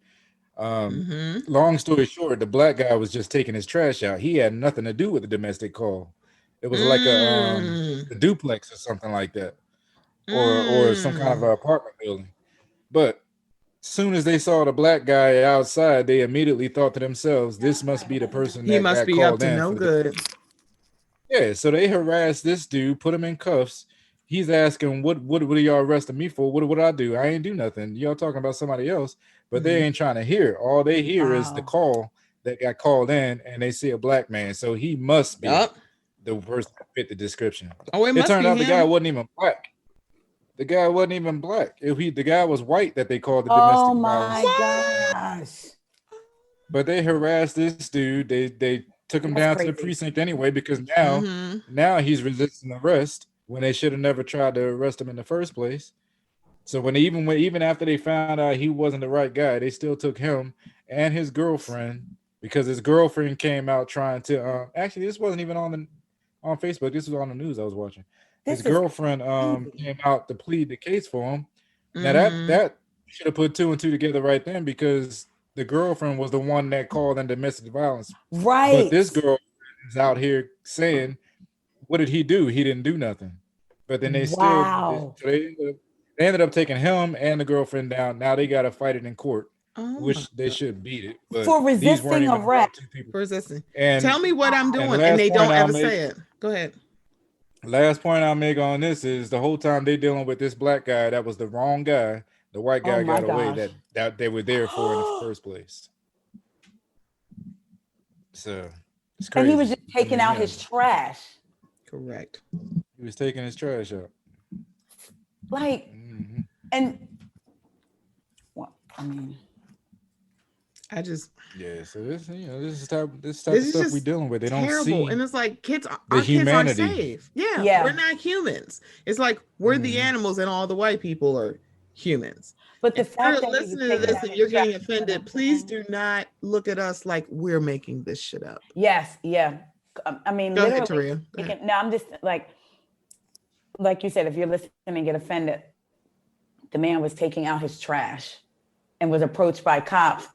[SPEAKER 4] Long story short, the black guy was just taking his trash out. He had nothing to do with the domestic call. It was like a duplex or something like that, or some kind of apartment building. But soon as they saw the black guy outside, they immediately thought to themselves, "This must be the person that
[SPEAKER 2] must
[SPEAKER 4] got
[SPEAKER 2] be
[SPEAKER 4] called
[SPEAKER 2] up to
[SPEAKER 4] in."
[SPEAKER 2] no good.
[SPEAKER 4] Yeah, so they harassed this dude, put him in cuffs. He's asking, what are y'all arresting me for? What I do? I ain't do nothing. Y'all talking about somebody else, but they ain't trying to hear. All they hear is the call that got called in, and they see a black man. So he must be the person that fit the description.
[SPEAKER 2] Oh, it
[SPEAKER 4] turned out
[SPEAKER 2] him.
[SPEAKER 4] The guy wasn't even black. The guy wasn't even black. The guy was white that they called the domestic violence.
[SPEAKER 3] Oh my gosh.
[SPEAKER 4] But they harassed this dude. They took him down to the precinct anyway, because now he's resisting arrest when they should have never tried to arrest him in the first place. So even after they found out he wasn't the right guy, they still took him and his girlfriend, because his girlfriend came out trying to actually, this wasn't even on Facebook. This was on the news I was watching. His girlfriend came out to plead the case for him. Now that should have put 2 and 2 together right then, because the girlfriend was the one that called in domestic violence.
[SPEAKER 3] Right.
[SPEAKER 4] But this girl is out here saying, what did he do? He didn't do nothing. But then they ended up taking him and the girlfriend down. Now they got to fight it in court, which they should beat it. But
[SPEAKER 3] for resisting arrest.
[SPEAKER 2] For resisting. And tell me what I'm doing, and they don't ever say it. Go ahead.
[SPEAKER 4] Last point I'll make on this is the whole time they dealing with this black guy, that was the wrong guy. The white guy got away that they were there for in the first place. So it's crazy.
[SPEAKER 3] And he was just taking out his trash.
[SPEAKER 2] Correct.
[SPEAKER 4] He was taking his trash out.
[SPEAKER 3] Like, and well, I mean,
[SPEAKER 2] I just
[SPEAKER 4] so this this type of stuff we dealing with. They don't see,
[SPEAKER 2] and it's like our kids aren't safe. Yeah, we're not humans. It's like we're the animals, and all the white people are humans.
[SPEAKER 3] But the fact that
[SPEAKER 2] listening to this and you're getting offended, please do not look at us like we're making this shit up.
[SPEAKER 3] Yes, yeah. I mean,
[SPEAKER 2] go ahead, Taria.
[SPEAKER 3] No, I'm just like you said, if you're listening and get offended, the man was taking out his trash and was approached by cops.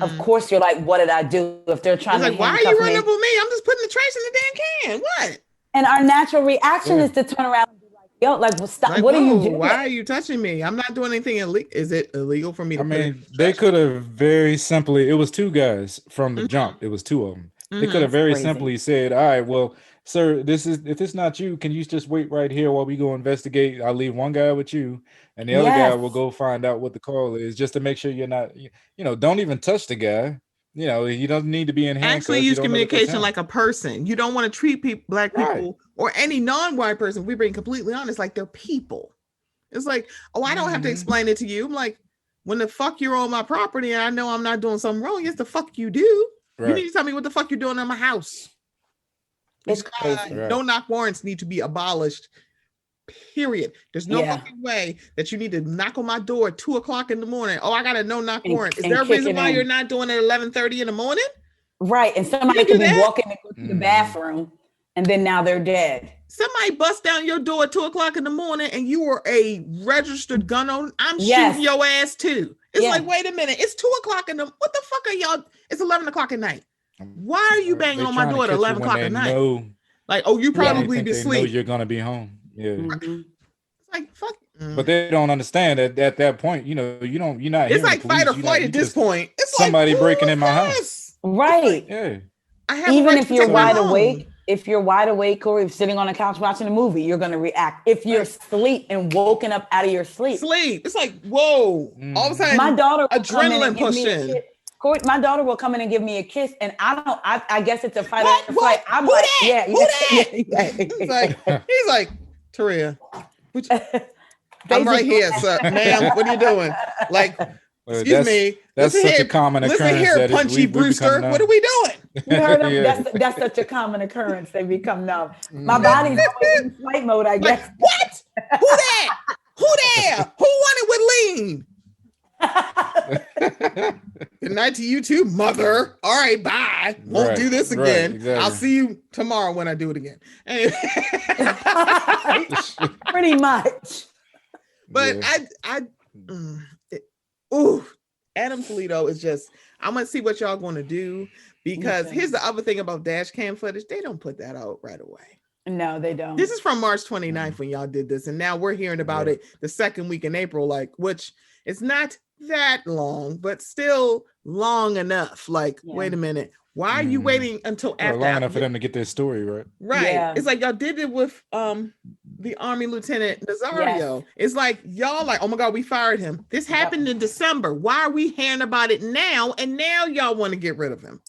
[SPEAKER 3] Of course, you're like, what did I do? If they're trying to
[SPEAKER 2] why are you running up with me? I'm just putting the trash in the damn can. What?
[SPEAKER 3] And our natural reaction is to turn around and be like, yo, like, well, stop. What are you doing?
[SPEAKER 2] Why are you touching me? I'm not doing anything illegal. Is it illegal for me to
[SPEAKER 4] they could have very simply, it was 2 guys from the jump. It was 2 of them. They could have very simply said, all right, well, sir, if it's not you, can you just wait right here while we go investigate? I'll leave one guy with you, and the other guy will go find out what the call is, just to make sure you're not, don't even touch the guy. He doesn't need to be in handcuffs.
[SPEAKER 2] Actually use communication like a person. You don't want to treat black people or any non-white person, we're being completely honest, like they're people. It's like, I don't have to explain it to you. I'm like, when the fuck you're on my property and I know I'm not doing something wrong, yes, the fuck you do. Right. You need to tell me what the fuck you're doing in my house. It's crazy. No knock warrants need to be abolished. Period. There's no fucking way that you need to knock on my door at 2:00 in the morning. I got a no knock warrant. Is there a reason why you're not doing it at 11:30 in the morning?
[SPEAKER 3] Right. And somebody could be walking and go to the bathroom, and then now they're dead.
[SPEAKER 2] Somebody bust down your door at 2:00 in the morning, and you are a registered gun owner. I'm shooting your ass too. It's like, wait a minute. It's 2:00 in the. What the fuck are y'all? It's 11:00 at night. Why are you banging on my door at 11:00 at night? You probably be asleep.
[SPEAKER 4] You're gonna be home. Yeah.
[SPEAKER 2] It's like fuck.
[SPEAKER 4] But they don't understand that at that point, you're not.
[SPEAKER 2] It's like fight or flight at this point. It's
[SPEAKER 4] somebody breaking in my house.
[SPEAKER 3] Right.
[SPEAKER 4] Yeah.
[SPEAKER 3] Even if you're wide awake, Cory, sitting on a couch watching a movie, you're gonna react. If you're asleep and woken up out of your sleep.
[SPEAKER 2] It's like, whoa. All of a sudden,
[SPEAKER 3] my daughter
[SPEAKER 2] adrenaline pushing.
[SPEAKER 3] Cory, my daughter will come in and give me a kiss, and I guess it's a fight or flight. I'm like,
[SPEAKER 2] he's like, Taria, I'm right here, sir. Ma'am, what are you doing? Like, excuse me.
[SPEAKER 4] That's such a common occurrence.
[SPEAKER 2] Listen here, Punchy Brewster. What are we doing?
[SPEAKER 3] You heard them? That's such a common occurrence. They become numb. My body's always in flight mode, I guess.
[SPEAKER 2] Like, what? Who that? Who there? Who wanted with lean? Good night to you too, mother. All right, bye. Won't do this again. Exactly. I'll see you tomorrow when I do it again. Anyway.
[SPEAKER 3] Pretty much.
[SPEAKER 2] But Adam Toledo is just, I'm gonna see what y'all gonna do, because here's the other thing about dash cam footage. They don't put that out right away.
[SPEAKER 3] No, they don't.
[SPEAKER 2] This is from March 29th when y'all did this, and now we're hearing about it the second week in April, which it's not that long, but still long enough. Like, wait a minute. Why are you waiting until after?
[SPEAKER 4] Long enough for them to get their story right.
[SPEAKER 2] Right. Yeah. It's like y'all did it with the Army Lieutenant Nazario. Yes. It's like y'all like, oh my God, we fired him. This happened in December. Why are we hearing about it now? And now y'all want to get rid of him.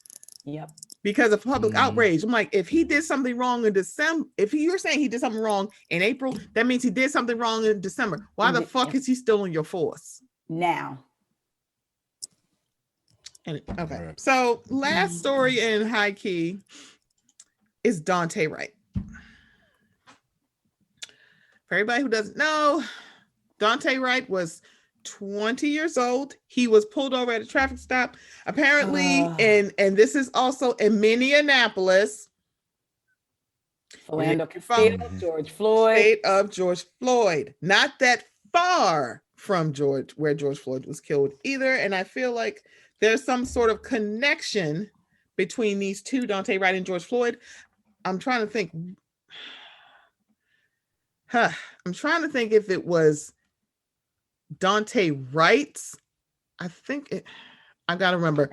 [SPEAKER 3] Yep.
[SPEAKER 2] Because of public outrage. I'm like, if he did something wrong in December, you're saying he did something wrong in April, that means he did something wrong in December. Why the fuck is he still in your force?
[SPEAKER 3] Now.
[SPEAKER 2] And, okay. So last story in high key is Dante Wright. For everybody who doesn't know, Dante Wright was 20 years old. He was pulled over at a traffic stop. Apparently, and this is also in Minneapolis.
[SPEAKER 3] State of George Floyd.
[SPEAKER 2] State of George Floyd. Not that far from where George Floyd was killed either. And I feel like there's some sort of connection between these two, Dante Wright and George Floyd. I'm trying to think. I'm trying to think if it was Dante Wright's. I gotta remember.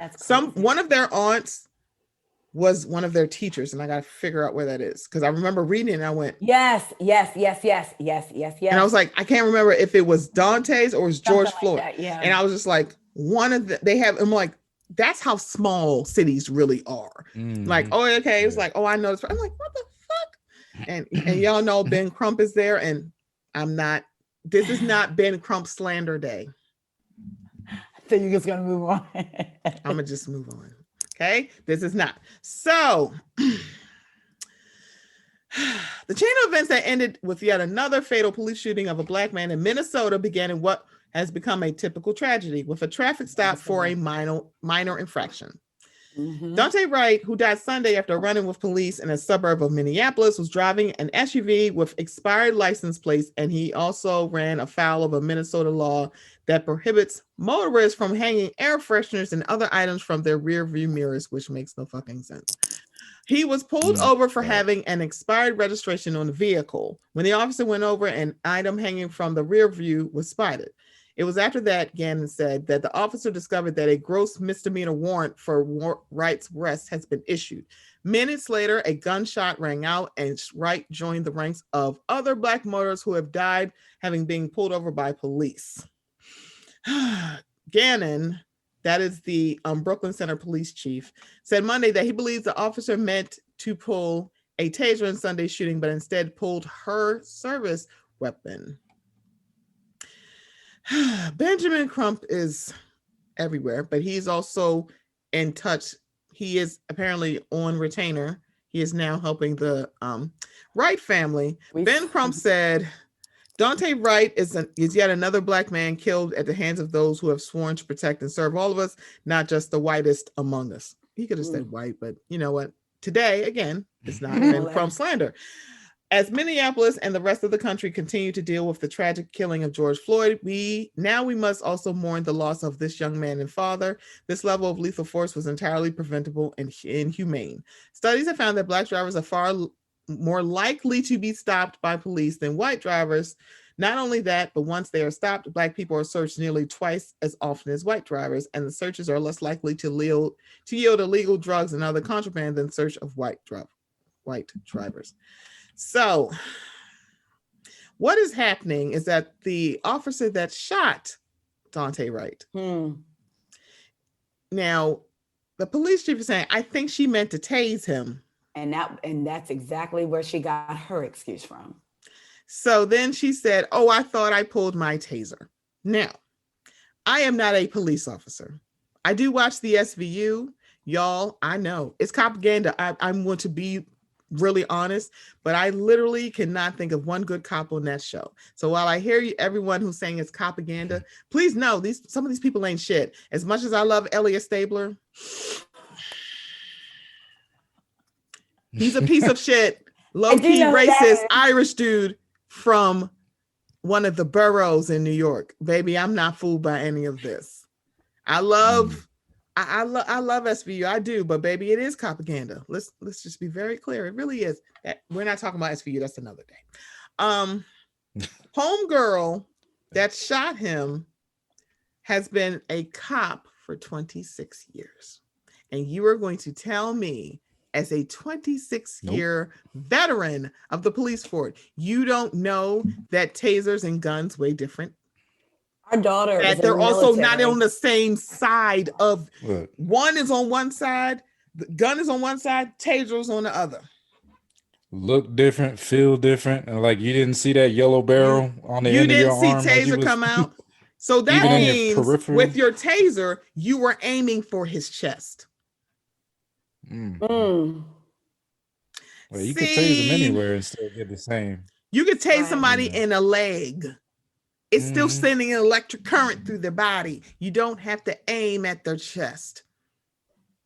[SPEAKER 2] One of their aunts was one of their teachers, and I gotta figure out where that is because I remember reading it and I went,
[SPEAKER 3] yes.
[SPEAKER 2] And I was like, I can't remember if it was Dante's or was George Floyd. Like that, and I was just like, I'm like, that's how small cities really are. Like, oh, okay, it's like, oh, I know this. I'm like, what the fuck? And y'all know Ben Crump is there, and this is not Ben Crump slander day.
[SPEAKER 3] So you're just gonna move on.
[SPEAKER 2] I'm gonna just move on. Okay, this is not. So the chain of events that ended with yet another fatal police shooting of a Black man in Minnesota began in what has become a typical tragedy with a traffic stop for a minor infraction. Dante Wright, who died Sunday after running with police in a suburb of Minneapolis, was driving an SUV with expired license plates, and he also ran afoul of a Minnesota law that prohibits motorists from hanging air fresheners and other items from their rear view mirrors, which makes no fucking sense. He was pulled over for having an expired registration on the vehicle. When the officer went over, an item hanging from the rear view was spotted. It was after that, Gannon said, that the officer discovered that a gross misdemeanor warrant for Wright's arrest has been issued. Minutes later, a gunshot rang out and Wright joined the ranks of other Black motorists who have died having been pulled over by police. Gannon, that is the Brooklyn Center police chief, said Monday that he believes the officer meant to pull a taser in Sunday's shooting, but instead pulled her service weapon. Benjamin Crump is everywhere, but he's also in touch. He is apparently on retainer. He is now helping the Wright family. Ben Crump said, Dante Wright is yet another Black man killed at the hands of those who have sworn to protect and serve all of us, not just the whitest among us. He could have said white, but you know what? Today, again, it's not Ben Crump slander. As Minneapolis and the rest of the country continue to deal with the tragic killing of George Floyd, we must also mourn the loss of this young man and father. This level of lethal force was entirely preventable and inhumane. Studies have found that Black drivers are far more likely to be stopped by police than white drivers. Not only that, but once they are stopped, Black people are searched nearly twice as often as white drivers, and the searches are less likely to yield illegal drugs and other contraband than search of white drivers. So what is happening is that the officer that shot Dante Wright, now the police chief is saying, I think she meant to tase him.
[SPEAKER 3] And that's exactly where she got her excuse from.
[SPEAKER 2] So then she said, oh, I thought I pulled my taser. Now, I am not a police officer. I do watch the SVU. Y'all, I know it's propaganda. I'm going to be really honest, but I literally cannot think of one good cop on that show. So while I hear you, everyone who's saying it's propaganda, please know some of these people ain't shit. As much as I love Elliot Stabler, he's a piece of shit, low-key racist Irish dude from one of the boroughs in New York. Baby, I'm not fooled by any of this. I love SVU, I do, but baby, it is propaganda. Let's just be very clear. It really is. We're not talking about SVU. That's another day. Homegirl that shot him has been a cop for 26 years. And you are going to tell me, as a 26-year veteran of the police force, you don't know that tasers and guns weigh different?
[SPEAKER 3] Our daughter
[SPEAKER 2] that
[SPEAKER 3] is
[SPEAKER 2] they're
[SPEAKER 3] in the
[SPEAKER 2] also
[SPEAKER 3] military.
[SPEAKER 2] not on the same side of
[SPEAKER 4] Look.
[SPEAKER 2] One is on one side, the gun is on one side, taser's on the other.
[SPEAKER 4] Look different, feel different, and like you didn't see that yellow barrel on the end of your arm.
[SPEAKER 2] You didn't see taser come out. So that means with your taser, you were aiming for his chest.
[SPEAKER 4] Well, you could tase him anywhere and still get the same.
[SPEAKER 2] You could tase somebody in a leg. It's still sending an electric current through their body. You don't have to aim at their chest.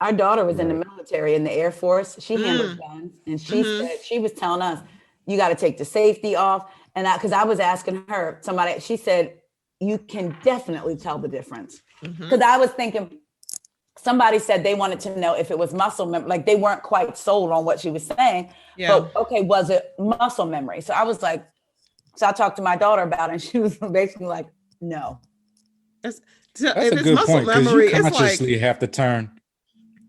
[SPEAKER 3] Our daughter was in the military, in the Air Force. She handled guns, and she said, she was telling us, you got to take the safety off. And because I was asking her, she said, you can definitely tell the difference. Because I was thinking, somebody said they wanted to know if it was muscle memory, like they weren't quite sold on what she was saying. But okay, was it muscle memory? So I was like, so I talked to my daughter about it, and she was basically like, no.
[SPEAKER 2] That's
[SPEAKER 4] a good point, because you consciously have to turn.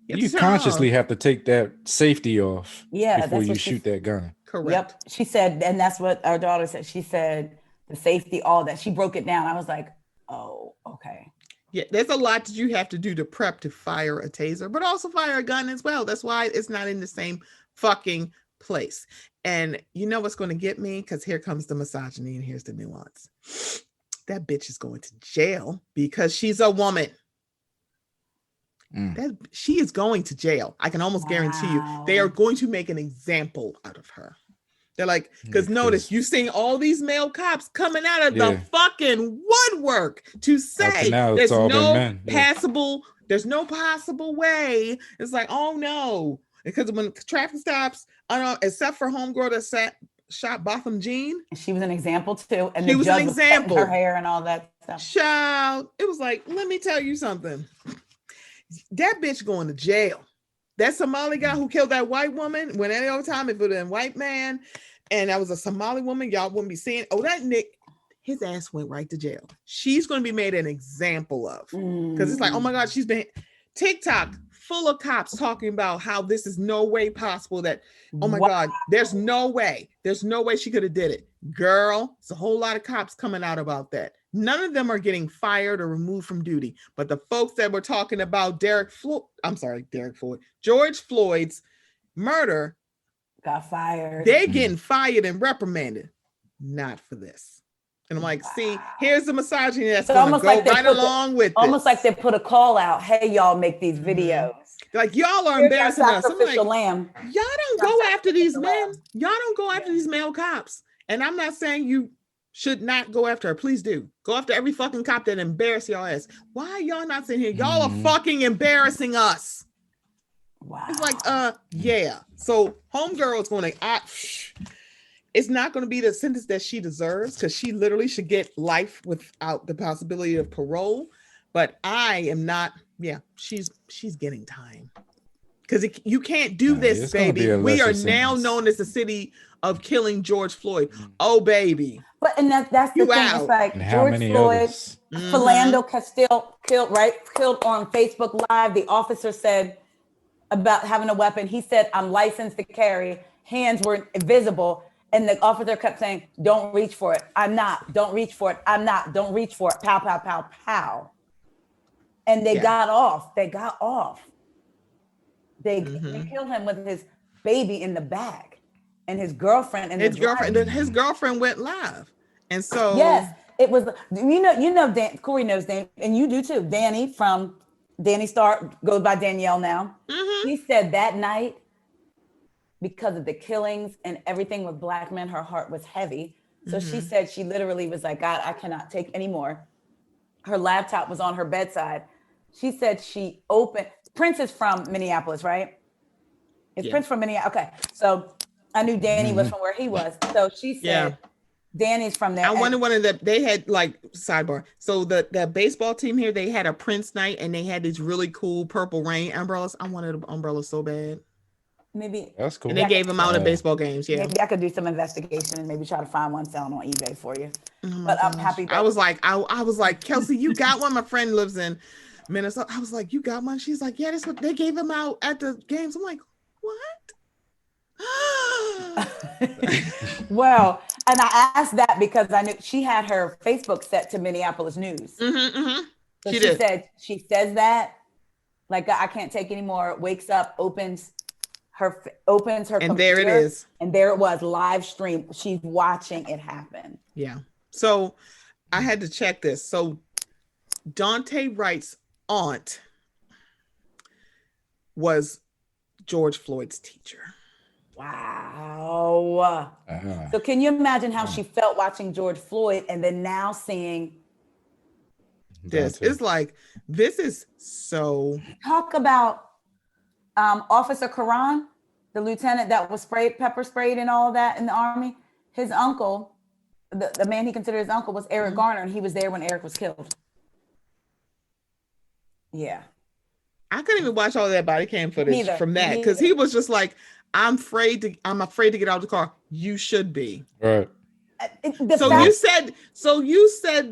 [SPEAKER 4] You consciously have to take that safety off before you shoot that gun.
[SPEAKER 2] Correct.
[SPEAKER 3] Yep. She said, and that's what our daughter said. She said the safety, all that. She broke it down. I was like, oh, okay.
[SPEAKER 2] Yeah, there's a lot that you have to do to prep to fire a taser, but also fire a gun as well. That's why it's not in the same fucking place. And you know what's going to get me? Because here comes the misogyny and here's the nuance. That bitch is going to jail because she's a woman. She is going to jail. I can almost guarantee you they are going to make an example out of her. They're like, because notice you're seeing all these male cops coming out of the fucking woodwork to say there's no there's no possible way. It's like, oh no. Because when traffic stops, I don't know, except for homegirl that shot Botham Jean.
[SPEAKER 3] She was an example too. And
[SPEAKER 2] she was an example.
[SPEAKER 3] Her hair and all that stuff.
[SPEAKER 2] Child, it was like, let me tell you something. That bitch going to jail. That Somali guy who killed that white woman, when any other time, if it was a white man and that was a Somali woman, y'all wouldn't be saying, oh, that Nick, his ass went right to jail. She's going to be made an example of. Because it's like, oh my God, she's been TikTok full of cops talking about how this is no way possible that, oh my God, there's no way she could have did it. Girl, it's a whole lot of cops coming out about that. None of them are getting fired or removed from duty, but the folks that were talking about George Floyd's murder
[SPEAKER 3] got fired.
[SPEAKER 2] They're getting fired and reprimanded. Not for this. And I'm like, see, here's the misogyny that's going to go right along with this.
[SPEAKER 3] Almost like they put a call out. Hey, y'all make these videos.
[SPEAKER 2] Like, y'all are embarrassing us. I'm like,
[SPEAKER 3] lamb.
[SPEAKER 2] Y'all don't go after these men. Y'all don't go after these male cops. And I'm not saying you should not go after her. Please do. Go after every fucking cop that embarrass y'all ass. Why are y'all not sitting here? Y'all are fucking embarrassing us.
[SPEAKER 3] Wow.
[SPEAKER 2] It's like, yeah. So homegirl is going to it's not going to be the sentence that she deserves, because she literally should get life without the possibility of parole. But I am not. Yeah, she's getting time, because you can't do this, baby. We are now known as the city of killing George Floyd. Oh, baby.
[SPEAKER 3] But and that's the thing. It's like George Floyd, Philando Castile killed on Facebook Live. The officer said about having a weapon. He said, "I'm licensed to carry." Hands were invisible. And the officer kept saying, "Don't reach for it. I'm not. Don't reach for it. I'm not. Don't reach for it." Pow, pow, pow, pow. And they got off. They got off. They killed him with his baby in the bag, and his girlfriend. And his
[SPEAKER 2] girlfriend went live. And so
[SPEAKER 3] yes, it was. You know, Cory knows Dan, and you do too. Danny Starr goes by Danielle now. He said that night, because of the killings and everything with Black men, her heart was heavy. So she said she literally was like, God, I cannot take anymore. Her laptop was on her bedside. She said she opened, Prince is from Minneapolis, right? Is Prince from Minneapolis? Okay. So I knew Danny was from where he was. So she said, Danny's from there.
[SPEAKER 2] I wonder they had, like, sidebar. So the baseball team here, they had a Prince night, and they had these really cool purple rain umbrellas. I wanted an umbrella so bad.
[SPEAKER 3] Maybe
[SPEAKER 4] That's cool.
[SPEAKER 2] And they gave him out at baseball games. Yeah.
[SPEAKER 3] Maybe I could do some investigation and maybe try to find one selling on eBay for you. But I'm happy.
[SPEAKER 2] I was like, Kelsey, you got one. My friend lives in Minnesota. I was like, you got one? She's like, yeah, that's what they gave him out at the games. I'm like, what?
[SPEAKER 3] Well, and I asked that because I knew she had her Facebook set to Minneapolis News. So she says that, like, I can't take anymore. Wakes up, opens her
[SPEAKER 2] and computer, there it is.
[SPEAKER 3] And there it was, live stream. She's watching it happen.
[SPEAKER 2] Yeah. So I had to check this. So Dante Wright's aunt was George Floyd's teacher.
[SPEAKER 3] Wow. So can you imagine how she felt watching George Floyd and then now seeing
[SPEAKER 2] this? It's like, this is so.
[SPEAKER 3] Talk about Officer Karan, the lieutenant that was pepper sprayed and all that in the Army. His uncle, the man he considered his uncle, was Eric Garner, and he was there when Eric was killed. Yeah.
[SPEAKER 2] I couldn't even watch all that body cam footage from that because he was just like, I'm afraid to get out of the car. You should be.
[SPEAKER 4] Right.
[SPEAKER 2] You said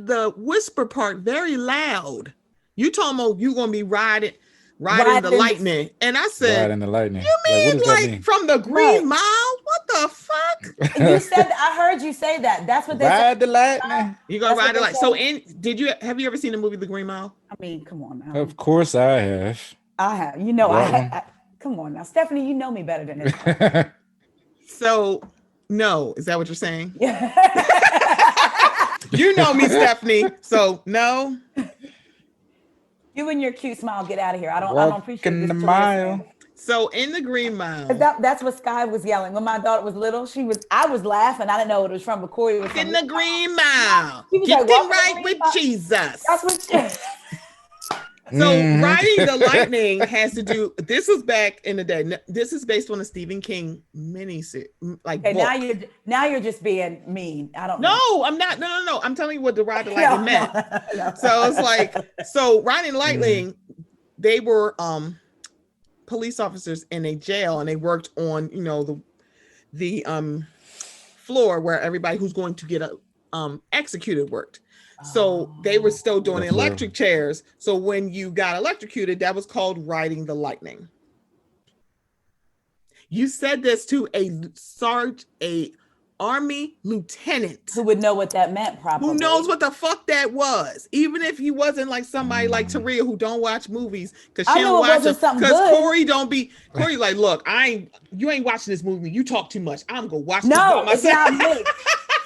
[SPEAKER 2] the whisper part very loud. You told me you gonna be riding the lightning, and I said,
[SPEAKER 4] riding the lightning.
[SPEAKER 2] You mean like from the Green Mile? What the fuck?
[SPEAKER 3] You said I heard you say that. That's what they
[SPEAKER 4] ride the lightning.
[SPEAKER 2] You gonna ride the lightning? So, have you ever seen the movie The Green Mile?
[SPEAKER 3] I mean, come on now.
[SPEAKER 4] Of course, I have.
[SPEAKER 3] I have. You know, I come on now, Stephanie. You know me better than this.
[SPEAKER 2] So, no, is that what you're saying?
[SPEAKER 3] Yeah.
[SPEAKER 2] You know me, Stephanie. So no.
[SPEAKER 3] You and your cute smile, get out of here. I don't appreciate this.
[SPEAKER 4] In the mile.
[SPEAKER 2] So in the Green Mile.
[SPEAKER 3] That's what Sky was yelling. When my daughter was little, I was laughing. I didn't know what it was from, but Cory was
[SPEAKER 2] in the Green Mile. Get like, right with Jesus. That's what So riding the lightning has to do. This was back in the day. This is based on a Stephen King miniseries.
[SPEAKER 3] Now you're just being mean. I don't know.
[SPEAKER 2] No, I'm not. No. I'm telling you what the ride the lightning meant. No. So it's like, riding lightning. They were police officers in a jail, and they worked on the floor where everybody who's going to get executed worked. So they were still doing electric chairs. So when you got electrocuted, that was called riding the lightning. You said this to a Army lieutenant
[SPEAKER 3] who would know what that meant, probably.
[SPEAKER 2] Who knows what the fuck that was? Even if he wasn't like somebody like Taria who don't watch movies because she don't watch them. Because Cory like, look, you ain't watching this movie. You talk too much. I'm gonna watch this by myself.
[SPEAKER 3] It's not me.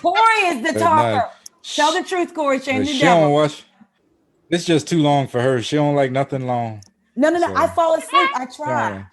[SPEAKER 3] Cory is the talker. Tell the truth, Cory.
[SPEAKER 4] She don't watch. It's just too long for her. She don't like nothing long.
[SPEAKER 3] No. So. I fall asleep. I try. Yeah.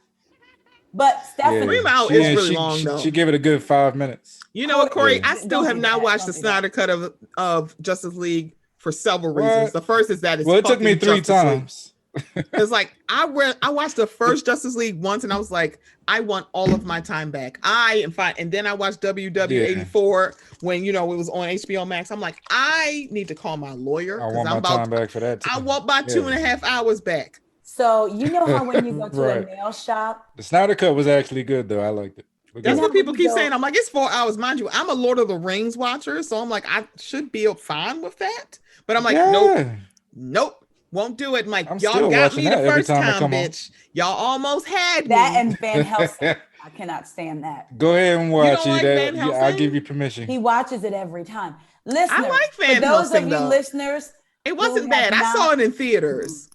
[SPEAKER 3] But Stephanie,
[SPEAKER 2] Green Mile is really long though.
[SPEAKER 4] She gave it a good 5 minutes.
[SPEAKER 2] You know what, Cory? I still have not watched the Snyder cut of Justice League for several reasons. The first is that
[SPEAKER 4] it took me 3 times.
[SPEAKER 2] It's like I watched the first Justice League once, and I was like, I want all of my time back. And then I watched WW84 when it was on HBO Max. I'm like, I need to call my lawyer.
[SPEAKER 4] I want my time back for that.
[SPEAKER 2] I want my 2.5 hours back.
[SPEAKER 3] So you know how when you go to a nail shop,
[SPEAKER 4] the Snyder cut was actually good though. I liked it.
[SPEAKER 2] That's what people keep saying. I'm like, it's 4 hours, mind you. I'm a Lord of the Rings watcher, so I'm like, I should be fine with that. But I'm like, nope. Won't do it. I'm like, y'all got me the first time, bitch. Y'all almost had me.
[SPEAKER 3] That and Van Helsing. I cannot stand that.
[SPEAKER 4] Go ahead and watch it. I'll give you permission.
[SPEAKER 3] He watches it every time. Listeners,
[SPEAKER 2] I like Van Helsing,
[SPEAKER 3] for those of you listeners,
[SPEAKER 2] it wasn't bad. I saw it in theaters.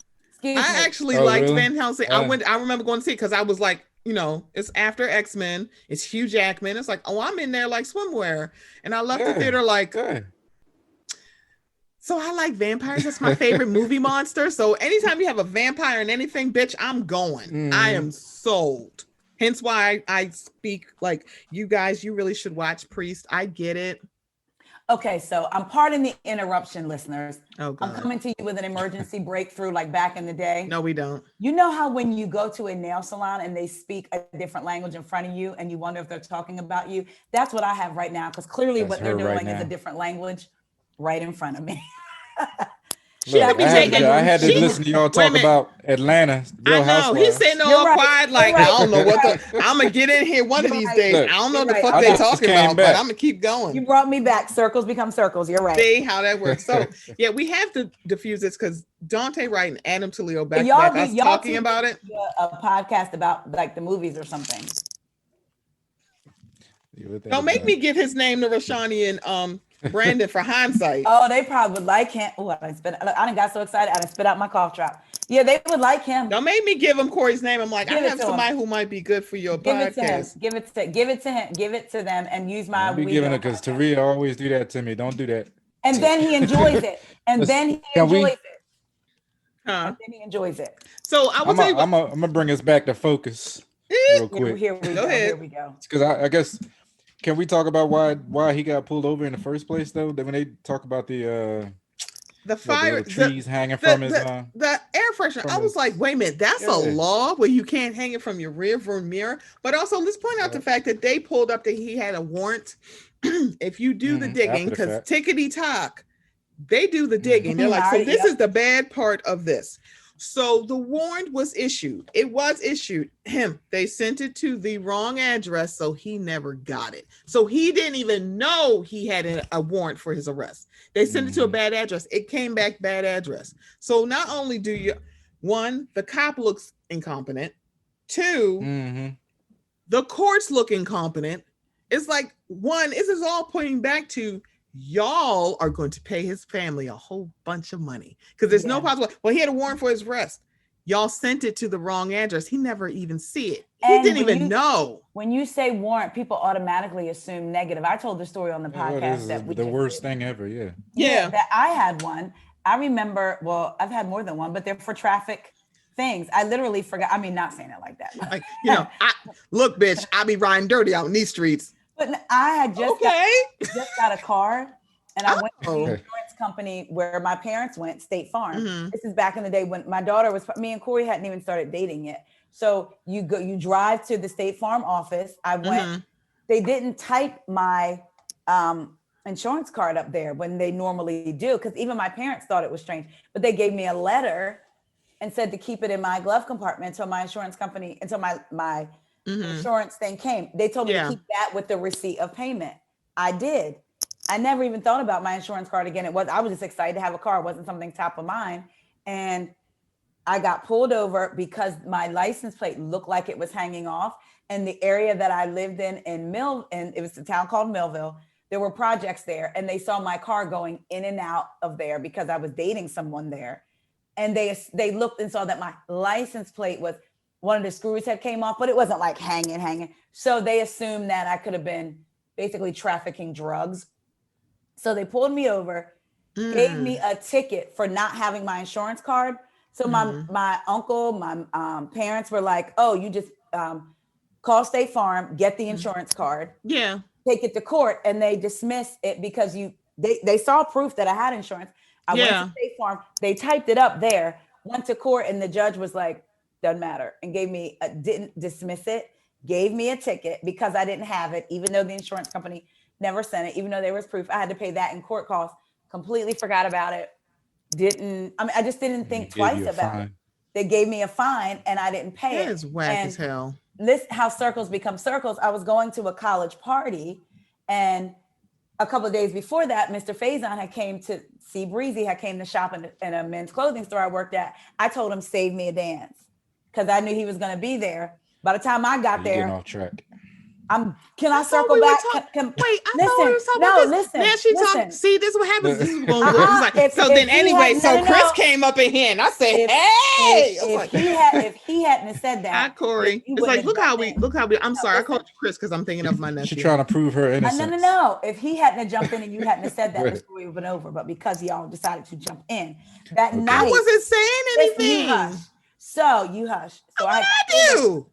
[SPEAKER 2] I actually liked Van Helsing. I remember going to see it because I was like, it's after X-Men. It's Hugh Jackman. It's like, I'm in there like swimwear. And I left the theater like, so I like vampires. That's my favorite movie monster. So anytime you have a vampire in anything, bitch, I'm going. I am sold. Hence why I speak like, you guys, you really should watch Priest. I get it.
[SPEAKER 3] Okay, so I'm pardon the interruption, listeners.
[SPEAKER 2] Oh, God.
[SPEAKER 3] I'm coming to you with an emergency breakthrough like back in the day.
[SPEAKER 2] No, we don't.
[SPEAKER 3] You know how when you go to a nail salon and they speak a different language in front of you and you wonder if they're talking about you? That's what I have right now because clearly what they're doing is a different language right in front of me.
[SPEAKER 2] Look,
[SPEAKER 4] I had to listen to y'all talk about Atlanta.
[SPEAKER 2] Real Housewives. He's sitting all quiet, like I don't know what I'm gonna get in here one of these days. Look, I don't know what the fuck they talking about, but I'm gonna keep going.
[SPEAKER 3] You brought me back. Circles become circles. You're right.
[SPEAKER 2] See how that works. So yeah, we have to diffuse this because Dante Wright and Adam Toledo back us talking about it.
[SPEAKER 3] A podcast about like the movies or something.
[SPEAKER 2] Don't make me give his name to Rashani and Brandon for hindsight.
[SPEAKER 3] Oh, they probably would like him. Oh, I done got so excited. I done spit out my cough drop. Yeah, they would like him.
[SPEAKER 2] Don't make me give him Cory's name. I'm like, I have somebody who might be good for your podcast.
[SPEAKER 3] Give it to him. Give it to them and use my.
[SPEAKER 4] I'll be giving it because Taria always do that to me. Don't do that.
[SPEAKER 3] And then he enjoys it. And then he enjoys it.
[SPEAKER 2] Huh?
[SPEAKER 3] And then he enjoys it.
[SPEAKER 2] So I will tell you.
[SPEAKER 4] I'm gonna bring us back to focus real quick.
[SPEAKER 3] Here we go. Here we go.
[SPEAKER 4] Because I guess. Can we talk about why he got pulled over in the first place though? When they talk about the fire, the trees hanging from his
[SPEAKER 2] the air freshener. I was like, wait a minute, that's a law where you can't hang it from your rear view mirror. But also, let's point out the fact that they pulled up that he had a warrant. If you do the digging, because Tickety Tock, they do the digging. They're like, so this is the bad part of this. So the warrant was issued. It was issued. They sent it to the wrong address, so he never got it. So he didn't even know he had a warrant for his arrest. They sent it to a bad address. It came back bad address. So not only do you, one, the cop looks incompetent. Two, the courts look incompetent. It's like, one, this is all pointing back to y'all are going to pay his family a whole bunch of money because there's no possible. Well, he had a warrant for his arrest. Y'all sent it to the wrong address. He never even see it. He didn't even know.
[SPEAKER 3] When you say warrant, people automatically assume negative. I told the story on the podcast that
[SPEAKER 4] the worst thing ever.
[SPEAKER 3] Yeah. That I had one. I remember. Well, I've had more than one, but they're for traffic things. I literally forgot. I mean, not saying it like that.
[SPEAKER 2] Like, look, bitch, I be riding dirty out in these streets.
[SPEAKER 3] But I had just got a car, and I went to the insurance company where my parents went, State Farm. This is back in the day when my daughter was. Me and Cory hadn't even started dating yet. So you drive to the State Farm office. I went. They didn't type my insurance card up there when they normally do, because even my parents thought it was strange. But they gave me a letter and said to keep it in my glove compartment until my insurance company, until my insurance thing came. They told me to keep that with the receipt of payment. I did. I never even thought about my insurance card again. I was just excited to have a car. It wasn't something top of mind. And I got pulled over because my license plate looked like it was hanging off. And the area that I lived in and it was a town called Millville, there were projects there, and they saw my car going in and out of there because I was dating someone there. And they looked and saw that my license plate was, one of the screws had came off, but it wasn't like hanging. So they assumed that I could have been basically trafficking drugs. So they pulled me over, gave me a ticket for not having my insurance card. So my uncle, my parents were like, oh, you just call State Farm, get the insurance card.
[SPEAKER 2] Yeah.
[SPEAKER 3] Take it to court. And they dismissed it because they saw proof that I had insurance. I went to State Farm. They typed it up there, went to court, and the judge was like, doesn't matter, and didn't dismiss it, gave me a ticket because I didn't have it, even though the insurance company never sent it, even though there was proof. I had to pay that in court costs. Completely forgot about it. I just didn't think twice about it. They gave me a fine and I didn't pay it.
[SPEAKER 2] That is whack as hell.
[SPEAKER 3] This how circles become circles. I was going to a college party, and a couple of days before that, Mr. Faison had came to see Breezy, had came to shop in a men's clothing store I worked at. I told him, save me a dance, because I knew he was going to be there. By the time I got there,
[SPEAKER 4] getting off track.
[SPEAKER 3] Can I circle back?
[SPEAKER 2] Wait, I thought we were talking about this.
[SPEAKER 3] Listen.
[SPEAKER 2] Now she talking. See, this is what happens. This is going so Chris came up in here, and I said, "Hey!"
[SPEAKER 3] If he hadn't said that,
[SPEAKER 2] hi, Cory. It's like, look how we. I'm sorry, I called you Chris because I'm thinking of my nephew.
[SPEAKER 4] She's trying to prove her innocence.
[SPEAKER 3] No. If he hadn't jumped in and you hadn't said that, the story would have been over. But because y'all decided to jump in that night,
[SPEAKER 2] I wasn't saying anything.
[SPEAKER 3] You hush. So
[SPEAKER 2] I do.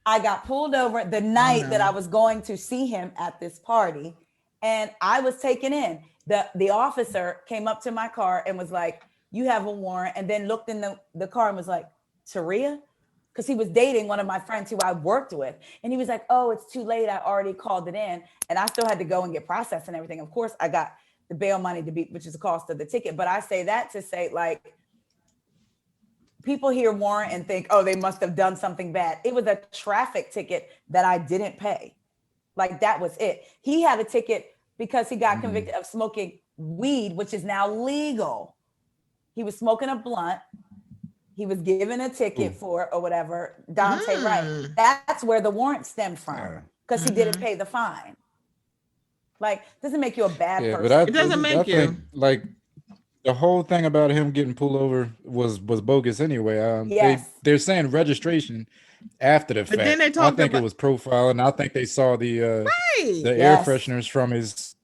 [SPEAKER 3] I got pulled over the night that I was going to see him at this party, and I was taken in. The officer came up to my car and was like, you have a warrant, and then looked in the car and was like, Taria? Because he was dating one of my friends who I worked with. And he was like, oh, it's too late. I already called it in. And I still had to go and get processed and everything. Of course, I got the bail money to be, which is the cost of the ticket. But I say that to say, like, people hear warrant and think, oh, they must have done something bad. It was a traffic ticket that I didn't pay. Like, that was it. He had a ticket because he got convicted of smoking weed, which is now legal. He was smoking a blunt. He was given a ticket for, or whatever, Dante Wright. That's where the warrant stemmed from, because he didn't pay the fine. Like, doesn't make you a bad person.
[SPEAKER 2] But it doesn't make you.
[SPEAKER 4] Think, like, the whole thing about him getting pulled over was bogus anyway.
[SPEAKER 3] Yes.
[SPEAKER 4] They're saying registration after the fact.
[SPEAKER 2] Then they
[SPEAKER 4] I think it was profiling. I think they saw the air fresheners from his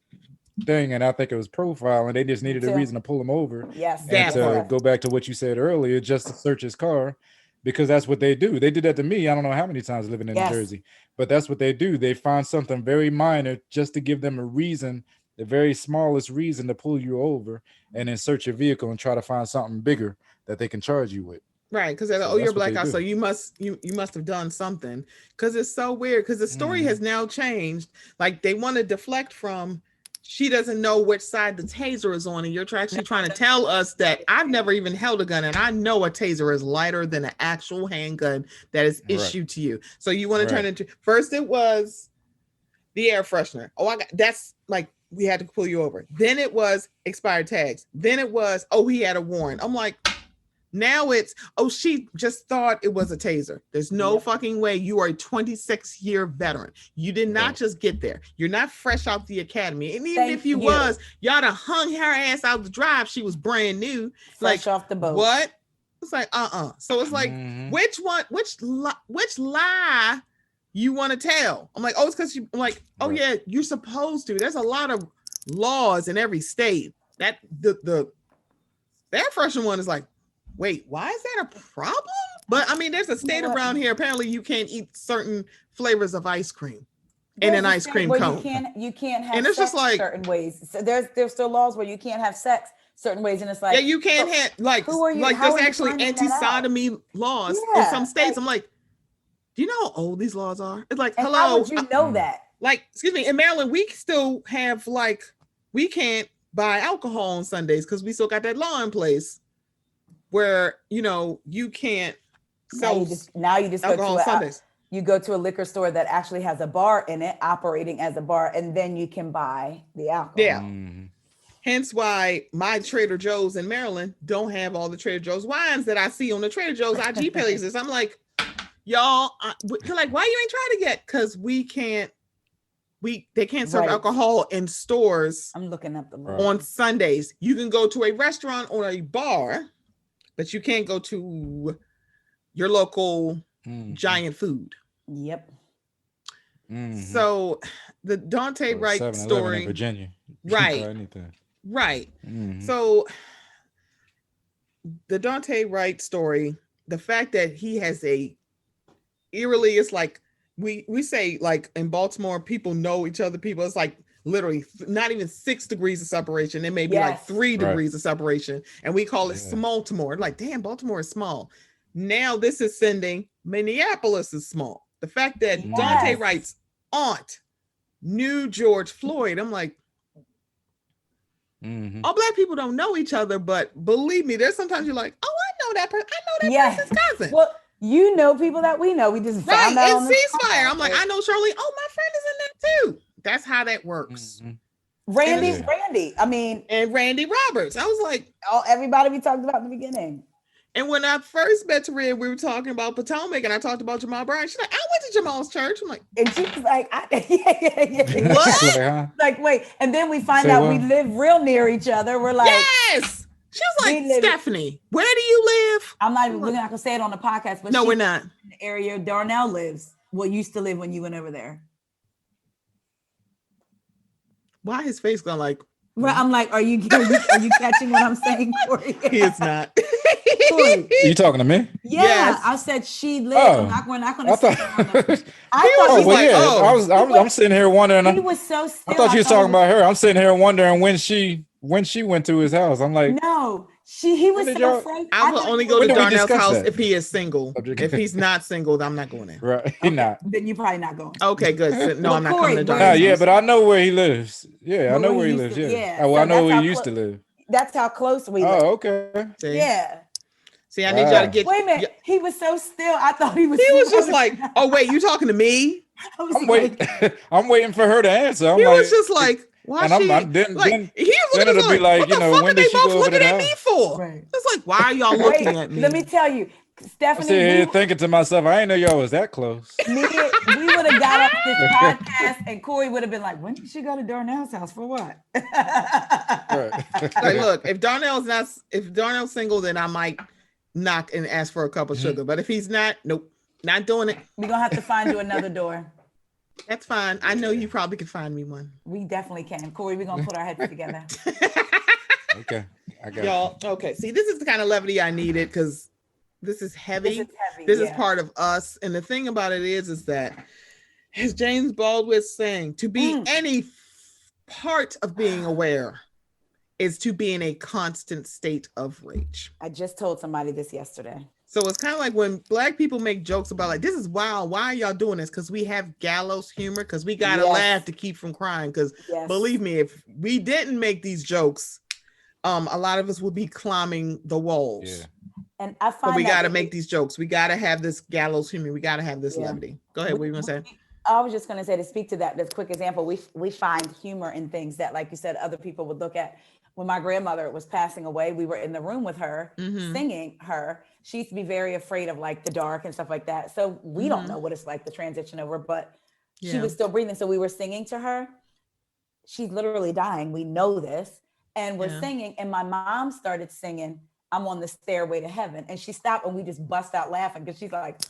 [SPEAKER 4] thing, and I think it was profiling. They just needed a reason to pull him over.
[SPEAKER 3] Yes.
[SPEAKER 4] And to go back to what you said earlier, just to search his car, because that's what they do. They did that to me. I don't know how many times living in New Jersey, but that's what they do. They find something very minor just to give them a reason, the very smallest reason to pull you over, and then search your vehicle and try to find something bigger that they can charge you with.
[SPEAKER 2] Right, because they're like, oh, you're black out, so you must have done something. Because it's so weird, because the story has now changed. Like, they want to deflect from, she doesn't know which side the taser is on, and you're actually trying to tell us that I've never even held a gun, and I know a taser is lighter than an actual handgun that is issued to you. So you want to turn into, first it was the air freshener. Oh, that's like, we had to pull you over. Then it was expired tags. Then it was, oh, he had a warrant. I'm like, now it's, oh, she just thought it was a taser. There's no fucking way. You are a 26-year veteran. You did not just get there. You're not fresh out the academy. And even if you was, y'all done hung her ass out the drive. She was brand new.
[SPEAKER 3] Fresh off the boat.
[SPEAKER 2] What? It's like, So it's like, which lie you want to tell? I'm like, oh, it's because I'm like, oh yeah, you're supposed to. There's a lot of laws in every state that the air freshener one is like, wait, why is that a problem? But I mean, there's a state around here. Apparently, you can't eat certain flavors of ice cream in an ice cream cone.
[SPEAKER 3] You can't have
[SPEAKER 2] and it's
[SPEAKER 3] sex
[SPEAKER 2] just like
[SPEAKER 3] certain ways. So there's still laws where you can't have sex certain ways, and it's like,
[SPEAKER 2] you can't have like there's actually anti-sodomy laws in some states. I'm like, do you know how old these laws are? It's like, hello,
[SPEAKER 3] how would you know that?
[SPEAKER 2] Like, excuse me, in Maryland, we still have we can't buy alcohol on Sundays because we still got that law in place where you can't sell
[SPEAKER 3] now you just
[SPEAKER 2] alcohol
[SPEAKER 3] go to
[SPEAKER 2] Sundays.
[SPEAKER 3] You go to a liquor store that actually has a bar in it, operating as a bar, and then you can buy the alcohol.
[SPEAKER 2] Yeah. Hence why my Trader Joe's in Maryland don't have all the Trader Joe's wines that I see on the Trader Joe's IG pages. I'm like, y'all, they're like, why you ain't trying to get? Because they can't serve alcohol in stores.
[SPEAKER 3] I'm looking up the
[SPEAKER 2] on Sundays. You can go to a restaurant or a bar, but you can't go to your local giant food.
[SPEAKER 3] Yep.
[SPEAKER 2] So the Dante Wright story,
[SPEAKER 4] in Virginia,
[SPEAKER 2] right. So the Dante Wright story, the fact that he has eerily, it's like we say, like in Baltimore, people know each other. People, it's like literally not even 6 degrees of separation. It may be like 3 degrees of separation, and we call it small-timore. Like, damn, Baltimore is small. Now this is sending Minneapolis is small. The fact that Dante Wright's aunt knew George Floyd, I'm like, all black people don't know each other, but believe me, there's sometimes you're like, oh, I know that person. I know that person's cousin.
[SPEAKER 3] Well, you know people that we know. We just found out on
[SPEAKER 2] ceasefire. I'm like, I know Shirley. Oh, my friend is in there too. That's how that works.
[SPEAKER 3] Randy. I mean,
[SPEAKER 2] and Randy Roberts. I was like,
[SPEAKER 3] everybody we talked about in the beginning.
[SPEAKER 2] And when I first met Taria, we were talking about Potomac, and I talked about Jamal Bryant. She's like, I went to Jamal's church. I'm like,
[SPEAKER 3] and she was like, what? Like, wait. And then we find out we live real near each other. We're like,
[SPEAKER 2] yes. She was like, Stephanie, where do you live?
[SPEAKER 3] I'm not even going to say it on the podcast, but
[SPEAKER 2] no, we're not.
[SPEAKER 3] In the area Darnell lives. Well, used to live when you went over there.
[SPEAKER 2] Why his face going like?
[SPEAKER 3] Well, I'm like, are you catching what I'm saying, Cory?
[SPEAKER 2] He is not.
[SPEAKER 4] Are you talking to me?
[SPEAKER 3] Yeah, yes. I said she lived. We're not going to say
[SPEAKER 4] I'm sitting here wondering.
[SPEAKER 3] He was so still.
[SPEAKER 4] I thought you was talking about her. I'm sitting here wondering when she went to his house. I'm like,
[SPEAKER 3] no, He was so afraid.
[SPEAKER 2] I will only go to Darnell's house
[SPEAKER 4] that?
[SPEAKER 2] if he is single. If he's not single, I'm not going there.
[SPEAKER 4] Right,
[SPEAKER 3] Okay.
[SPEAKER 4] not.
[SPEAKER 3] Then you're probably not going.
[SPEAKER 2] Okay, good. So, no, I'm not
[SPEAKER 3] Cory,
[SPEAKER 2] coming to Darnell's house.
[SPEAKER 4] Yeah, but I know where he lives. Yeah, I know where he lives.
[SPEAKER 3] Yeah.
[SPEAKER 4] Oh, well, I know where he used to live.
[SPEAKER 3] That's how close we live.
[SPEAKER 4] Oh, okay.
[SPEAKER 2] See?
[SPEAKER 3] Yeah.
[SPEAKER 2] See, I need y'all to get.
[SPEAKER 3] Wait a minute. He was so still. I thought he was.
[SPEAKER 2] He was just like, "Oh wait, you talking to me?"
[SPEAKER 4] I'm waiting. I'm waiting for her to answer.
[SPEAKER 2] He was just like, "Why she?"
[SPEAKER 4] Then
[SPEAKER 2] he was
[SPEAKER 4] it'll be like,
[SPEAKER 2] "What the fuck are they both looking at me for?"
[SPEAKER 3] Right.
[SPEAKER 2] It's like, "Why are y'all looking at me?"
[SPEAKER 3] Let me tell you, Stephanie.
[SPEAKER 4] I'm sitting here thinking to myself, I didn't know y'all was that close.
[SPEAKER 3] We would have got off this podcast, and Cory would have been like, "When did she go to Darnell's house for what?"
[SPEAKER 4] Right.
[SPEAKER 2] Like, look, if Darnell's single, then I might knock and ask for a cup of sugar. But if he's not, nope, not doing it.
[SPEAKER 3] We're gonna have to find you another door.
[SPEAKER 2] That's fine. I know you probably could find me one.
[SPEAKER 3] We definitely can. Cory, we're gonna put our heads together.
[SPEAKER 4] Okay. I got
[SPEAKER 2] y'all. Okay. See, this is the kind of levity I needed because this is heavy. This is part of us. And the thing about it is that, as James Baldwin saying, to be any part of being aware is to be in a constant state of rage.
[SPEAKER 3] I just told somebody this yesterday.
[SPEAKER 2] So it's kind of like when Black people make jokes about like, this is wild. Why are y'all doing this? Because we have gallows humor, because we got to laugh to keep from crying. Because believe me, if we didn't make these jokes, a lot of us would be climbing the walls. Yeah.
[SPEAKER 3] And I find
[SPEAKER 2] we got to make these jokes. We got to have this gallows humor. We got to have this levity. Go ahead. What were you going to say?
[SPEAKER 3] I was just going to say, to speak to that, this quick example, we find humor in things that, like you said, other people would look at. When my grandmother was passing away, we were in the room with her, singing her. She used to be very afraid of like the dark and stuff like that. So we don't know what it's like to transition over, but she was still breathing. So we were singing to her. She's literally dying. We know this. And we're singing. And my mom started singing, "I'm on the stairway to heaven." And she stopped and we just bust out laughing because she's like,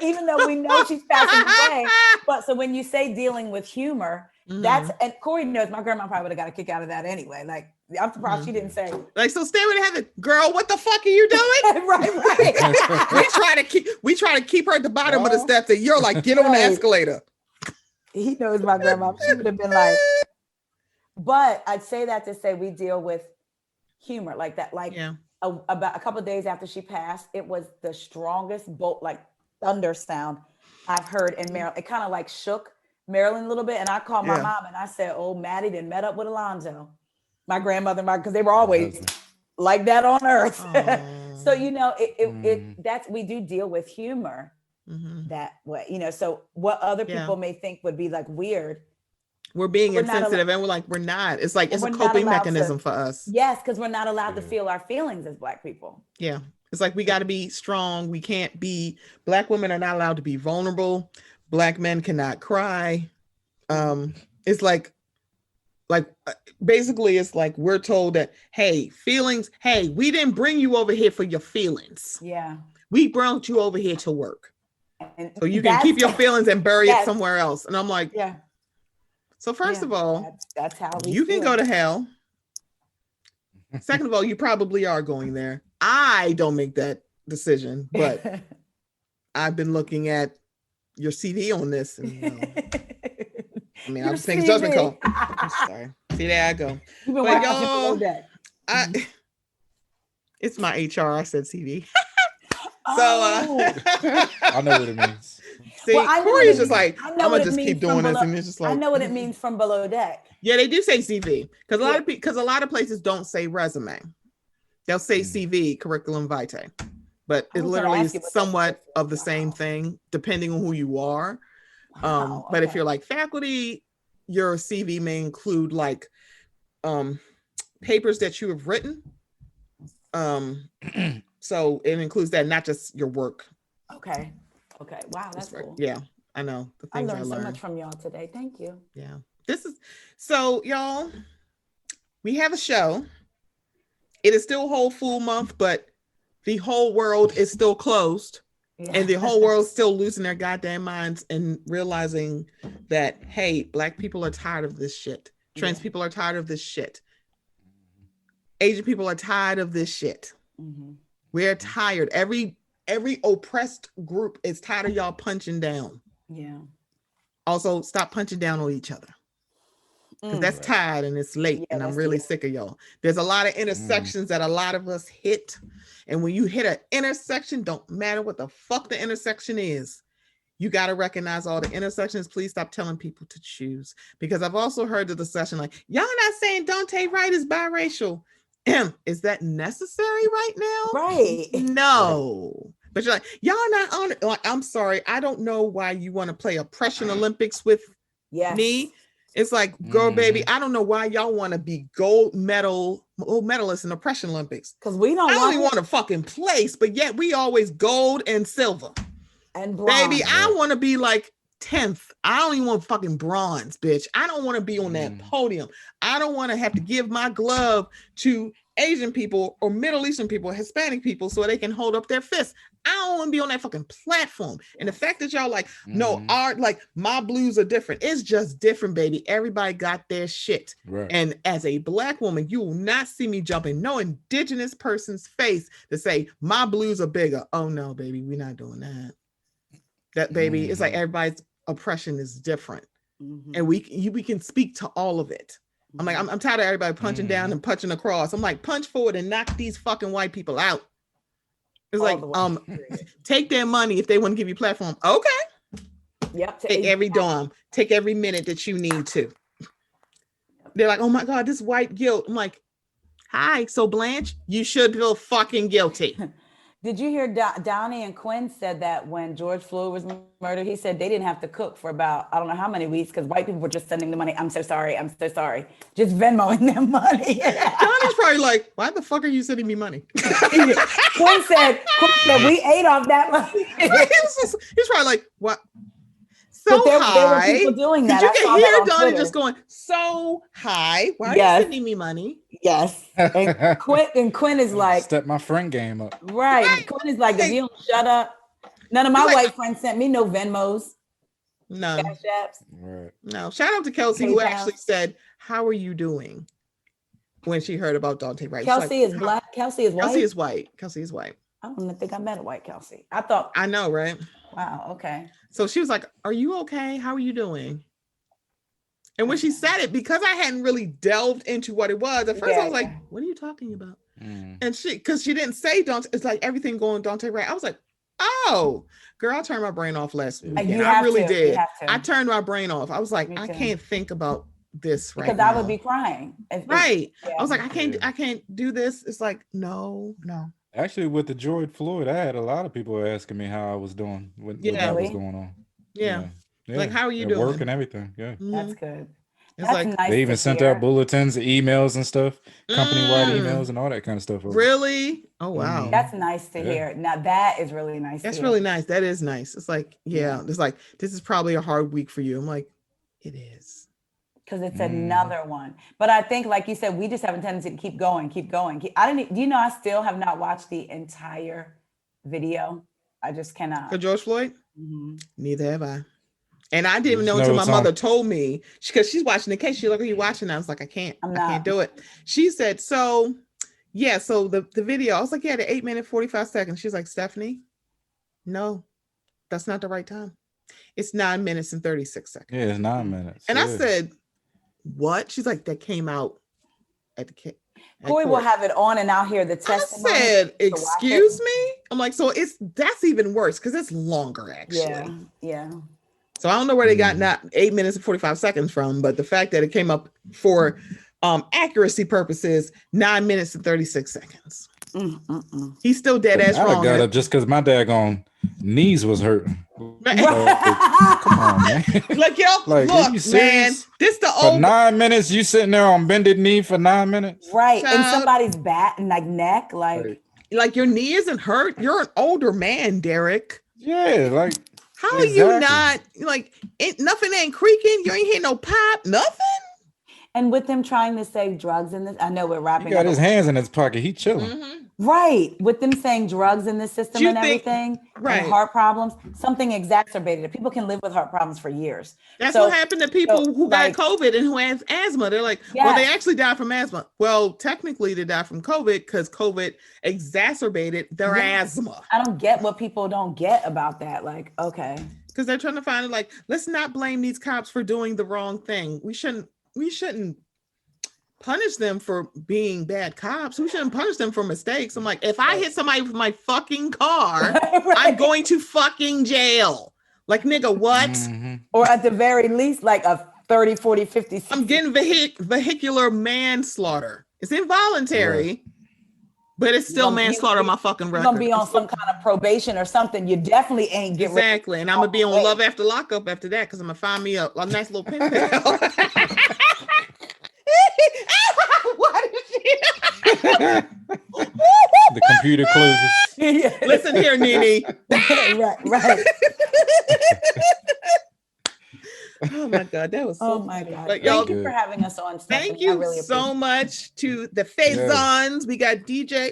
[SPEAKER 3] even though we know she's passing away. But so when you say dealing with humor, that's, and Cory knows my grandma probably would have got a kick out of that anyway. Like, I'm surprised she didn't say,
[SPEAKER 2] like, so stairway to heaven, girl, what the fuck are you doing?
[SPEAKER 3] right.
[SPEAKER 2] we try to keep her at the bottom of the steps, and you're like, get on the escalator.
[SPEAKER 3] He knows my grandma. She would have been like, but I'd say that to say we deal with humor like that. Like about a couple of days after she passed, it was the strongest bolt, like thunder sound I've heard in Maryland. It kind of like shook Maryland a little bit. And I called my mom and I said, "Oh, Maddie done met up with Alonzo." My grandmother, because they were always like that on earth. So, you know, that's, we do deal with humor that way, you know, so what other people may think would be like weird.
[SPEAKER 2] We're being insensitive and we're like, we're not. It's like, it's a coping mechanism for us.
[SPEAKER 3] Yes, because we're not allowed to feel our feelings as Black people.
[SPEAKER 2] Yeah. It's like, we got to be strong. We can't be, Black women are not allowed to be vulnerable. Black men cannot cry. It's like basically it's like we're told that, hey, feelings, hey, we didn't bring you over here for your feelings.
[SPEAKER 3] Yeah.
[SPEAKER 2] We brought you over here to work. And so you can keep your feelings and bury it somewhere else. And I'm like,
[SPEAKER 3] yeah.
[SPEAKER 2] So first of all,
[SPEAKER 3] that's how
[SPEAKER 2] you can go to hell. Second of all, you probably are going there. I don't make that decision, but I've been looking at your CV on this. And, I mean, I'm just making a judgment call. I'm sorry. See, there I go. But y'all, it's my HR. I said CV.
[SPEAKER 4] I know what it means.
[SPEAKER 2] See, Cory's just like, I'm gonna just keep doing this, and it's just like,
[SPEAKER 3] I know what it means from below deck.
[SPEAKER 2] Yeah, they do say CV because a lot of places don't say resume. They'll say CV, curriculum vitae, but it literally is somewhat of the same thing depending on who you are. But if you're like faculty, your CV may include like papers that you have written. So it includes that, not just your work.
[SPEAKER 3] Okay. Wow, that's cool.
[SPEAKER 2] Yeah, I know. The things I learned
[SPEAKER 3] so much from y'all today. Thank you.
[SPEAKER 2] Yeah. So y'all, we have a show. It is still Whole Food Month, but the whole world is still closed. Yeah. And the whole world's still losing their goddamn minds and realizing that, hey, Black people are tired of this shit. Trans people are tired of this shit. Asian people are tired of this shit. Mm-hmm. We're tired. Every oppressed group is tired of y'all punching down.
[SPEAKER 3] Yeah.
[SPEAKER 2] Also, stop punching down on each other. because that's tired and it's late and I'm really sick of y'all. There's a lot of intersections that a lot of us hit. And when you hit an intersection, don't matter what the fuck the intersection is, you got to recognize all the intersections. Please stop telling people to choose. Because I've also heard the discussion like, y'all not saying Dante Wright is biracial. Is that necessary right now?
[SPEAKER 3] Right.
[SPEAKER 2] No. But you're like, y'all not on it. Like, I'm sorry. I don't know why you want to play oppression Olympics with me. It's like, girl, baby, I don't know why y'all want to be gold medalists in oppression Olympics.
[SPEAKER 3] Because we don't
[SPEAKER 2] I don't even want a fucking place, but yet we always gold and silver.
[SPEAKER 3] And bronze.
[SPEAKER 2] Baby, I want to be like 10th. I don't even want fucking bronze, bitch. I don't want to be on that podium. I don't want to have to give my glove to Asian people or Middle Eastern people, Hispanic people, so they can hold up their fists. I don't want to be on that fucking platform. And the fact that y'all like, no, art, like my blues are different. It's just different, baby. Everybody got their shit.
[SPEAKER 4] Right.
[SPEAKER 2] And as a Black woman, you will not see me jumping no indigenous person's face to say my blues are bigger. Oh no, baby, we're not doing that. That baby, it's like everybody's oppression is different. And we can speak to all of it. I'm like, I'm tired of everybody punching down and punching across. I'm like, punch forward and knock these fucking white people out. It's all like, take their money if they want to give you platform. Okay.
[SPEAKER 3] Yep.
[SPEAKER 2] Take every dime. Take every minute that you need to. They're like, oh my God, this white guilt. I'm like, hi. So Blanche, you should feel fucking guilty.
[SPEAKER 3] Did you hear Downey and Quinn said that when George Floyd was murdered, he said they didn't have to cook for about, I don't know how many weeks because white people were just sending the money. I'm so sorry. I'm so sorry. Just Venmoing them money.
[SPEAKER 2] Johnny's probably like, why the fuck are you sending me money?
[SPEAKER 3] Quinn said, we ate off that money.
[SPEAKER 2] He's probably like, what? So
[SPEAKER 3] but there
[SPEAKER 2] high.
[SPEAKER 3] Were people doing that.
[SPEAKER 2] You can hear Donnie just going, so high. Why are you sending me money?
[SPEAKER 3] Yes. And Quinn is like,
[SPEAKER 4] step my friend game up.
[SPEAKER 3] Right. Quinn is like, if you don't shut up. None of my white friends sent me no Venmos.
[SPEAKER 2] No.
[SPEAKER 3] Cash apps.
[SPEAKER 4] Right.
[SPEAKER 2] No. Shout out to Kelsey, who actually said, how are you doing? When she heard about Dante Wright.
[SPEAKER 3] Kelsey is Black. Kelsey is white.
[SPEAKER 2] Kelsey is white. Kelsey is white.
[SPEAKER 3] I don't think I met a white Kelsey.
[SPEAKER 2] I know, right?
[SPEAKER 3] Wow. Okay.
[SPEAKER 2] So she was like, are you okay? How are you doing? And when she said it, because I hadn't really delved into what it was, at first I was like, what are you talking about? And because she didn't say Dante, it's like everything going Dante Wright. I was like, oh, girl, I turned my brain off last weekend. I really did. I turned my brain off. I was like, I can't think about this right now.
[SPEAKER 3] Because I would be crying.
[SPEAKER 2] Right. I was like, I can't do this. It's like, no.
[SPEAKER 4] Actually, with the George Floyd, I had a lot of people asking me how I was doing when that was going on.
[SPEAKER 2] Yeah. Like, how are you doing?
[SPEAKER 4] Work and everything. Yeah.
[SPEAKER 3] That's good.
[SPEAKER 2] It's like
[SPEAKER 3] nice
[SPEAKER 4] they even sent out bulletins, emails and stuff, company-wide emails and all that kind of stuff.
[SPEAKER 2] Really? Oh, wow.
[SPEAKER 3] That's nice to hear. Now that is really nice.
[SPEAKER 2] That's really nice. That is nice. It's like, it's like, this is probably a hard week for you. I'm like, it is.
[SPEAKER 3] Because it's another one. But I think, like you said, we just have a tendency to keep going. Do you know, I still have not watched the entire video. I just cannot.
[SPEAKER 2] For George Floyd? Neither have I. And I didn't even know until my mother told me, because she's watching the case. She's like, are you watching? I was like, I can't do it. She said, so the video, I was like, the 8 minute, 45 seconds. She's like, Stephanie, no, that's not the right time. It's 9 minutes and 36 seconds.
[SPEAKER 4] Yeah, it's 9 minutes.
[SPEAKER 2] And I said, what? She's like, that came out at the case.
[SPEAKER 3] Cory will have it on and I'll hear the testimony.
[SPEAKER 2] I said, excuse me? I'm like, so that's even worse because it's longer actually.
[SPEAKER 3] Yeah.
[SPEAKER 2] So I don't know where they got not 8 minutes and 45 seconds from, but the fact that it came up for accuracy purposes, 9 minutes and 36 seconds. He's still dead ass wrong.
[SPEAKER 4] I got up just because my daggone knees was hurting. Come on, man.
[SPEAKER 2] Like, look, man, this the old.
[SPEAKER 4] For 9 minutes, you sitting there on bended knee for 9 minutes?
[SPEAKER 3] Right. And somebody's back and like neck,
[SPEAKER 2] like your knee isn't hurt. You're an older man, Derek.
[SPEAKER 4] Yeah, like.
[SPEAKER 2] How are you not like nothing ain't creaking? You ain't hear no pop, nothing.
[SPEAKER 3] And with them trying to say drugs in this, I know we're wrapping.
[SPEAKER 4] He got his hands in his pocket. He chilling.
[SPEAKER 3] Right. With them saying drugs in the system and everything,
[SPEAKER 2] right?
[SPEAKER 3] And heart problems, something exacerbated it. People can live with heart problems for years.
[SPEAKER 2] That's what happened to people who got COVID and who have asthma. They're like, well, they actually died from asthma. Well, technically they died from COVID because COVID exacerbated their asthma.
[SPEAKER 3] I don't get what people don't get about that. Like, okay.
[SPEAKER 2] Because they're trying to find it like, let's not blame these cops for doing the wrong thing. We shouldn't punish them for being bad cops. We shouldn't punish them for mistakes. I'm like, if I hit somebody with my fucking car, right. I'm going to fucking jail. Like, nigga, what?
[SPEAKER 3] Mm-hmm. Or at the very least, like a 30, 40, 50, 60.
[SPEAKER 2] I'm getting vehicular manslaughter. It's involuntary, right. But it's still manslaughter on my fucking record.
[SPEAKER 3] You're gonna be on some kind of probation or something. You definitely ain't getting
[SPEAKER 2] exactly. And I'm gonna be on love after lockup after that, because I'm gonna find me a nice little pen pal.
[SPEAKER 4] What is she? The computer closes.
[SPEAKER 2] Listen here, Nene.
[SPEAKER 3] right.
[SPEAKER 2] Oh my God, that was so
[SPEAKER 3] my God.
[SPEAKER 2] But
[SPEAKER 3] thank you for having us on. Stephanie.
[SPEAKER 2] Thank you really so much to the Faisons. We got DJ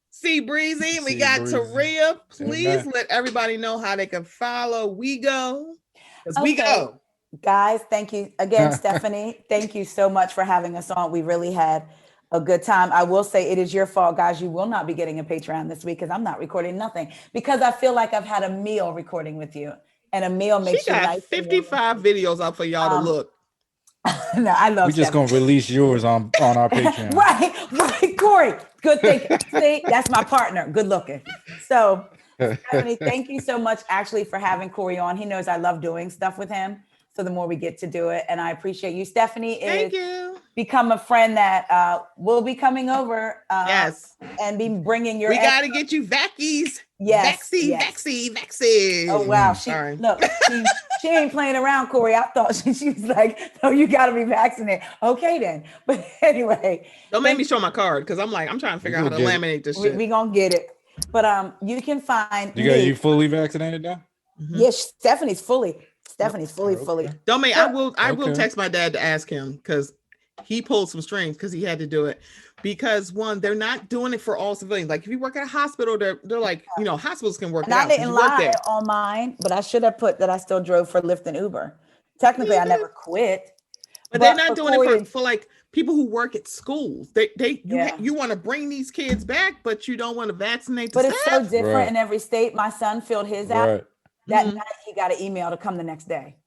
[SPEAKER 2] C Breezy. We got Taria. Please let everybody know how they can follow WEIGO. Because we go.
[SPEAKER 3] Guys, thank you again, Stephanie. Thank you so much for having us on. We really had a good time. I will say it is your fault, guys. You will not be getting a Patreon this week because I'm not recording nothing, because I feel like I've had a meal recording with you, and a meal makes you nice.
[SPEAKER 2] 55 videos out for y'all to look.
[SPEAKER 3] No, I love.
[SPEAKER 4] We're just gonna release yours on our Patreon.
[SPEAKER 3] right, Cory. Good thinking. See, that's my partner. Good looking. So, Stephanie, thank you so much, actually, for having Cory on. He knows I love doing stuff with him. So the more we get to do it, and I appreciate you. Stephanie is become a friend that will be coming over.
[SPEAKER 2] Yes,
[SPEAKER 3] and be bringing your.
[SPEAKER 2] We got to get you vaccies.
[SPEAKER 3] Yes,
[SPEAKER 2] vaccine.
[SPEAKER 3] Oh wow, she ain't playing around, Cory. I thought she was like, no, you got to be vaccinated. Okay then, but anyway,
[SPEAKER 2] don't make me show my card, because I'm trying to figure out how to laminate this shit.
[SPEAKER 3] We gonna get it, but you can find.
[SPEAKER 4] You fully vaccinated now?
[SPEAKER 3] Mm-hmm. Yes, Stephanie's fully. fully.
[SPEAKER 2] Don't make. I will text my dad to ask him, because he pulled some strings, because he had to do it. Because one, they're not doing it for all civilians. Like if you work at a hospital, they're like, hospitals can work it out.
[SPEAKER 3] I didn't lie on mine, but I should have put that I still drove for Lyft and Uber. Technically, I never quit.
[SPEAKER 2] But they're not doing it for like people who work at schools. You want to bring these kids back, but you don't want to vaccinate the staff.
[SPEAKER 3] It's so different in every state. My son filled his out. That night he got an email to come the next day.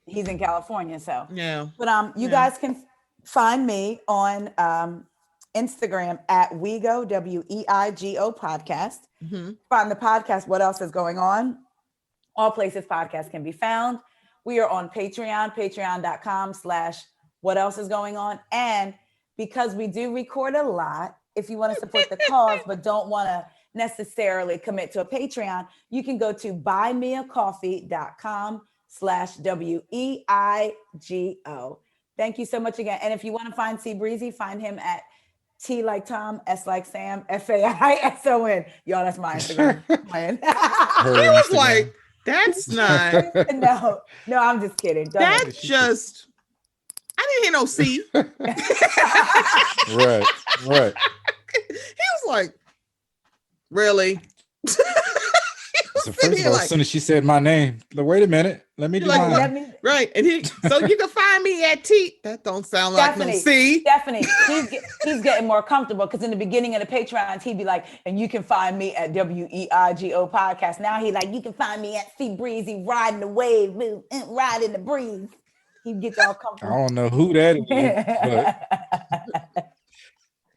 [SPEAKER 3] He's in California, so
[SPEAKER 2] yeah.
[SPEAKER 3] But you guys can find me on Instagram at WEIGO, WEIGO podcast. Mm-hmm. Find the podcast. What else is going on? All places podcasts can be found. We are on Patreon, patreon.com/what else is going on. And because we do record a lot, if you want to support the cause but don't want to necessarily commit to a Patreon, you can go to buymeacoffee.com/WEIGO. Thank you so much again. And if you want to find C Breezy, find him at T like Tom, S like Sam, FAISON. Y'all, that's my Instagram.
[SPEAKER 2] He was like, that's not.
[SPEAKER 3] No, I'm just kidding.
[SPEAKER 2] That's just. I didn't hear no C.
[SPEAKER 4] Right.
[SPEAKER 2] He was like, really?
[SPEAKER 4] So first of all, as soon as she said my name, like, wait a minute, let me do mine.
[SPEAKER 2] Right, and so you can find me at T. That don't sound like no C.
[SPEAKER 3] Stephanie, he's getting more comfortable, because in the beginning of the Patreons, he'd be like, and you can find me at WEIGO podcast. Now he like, you can find me at C Breezy, riding the wave, riding the breeze. He gets all comfortable.
[SPEAKER 4] I don't know who that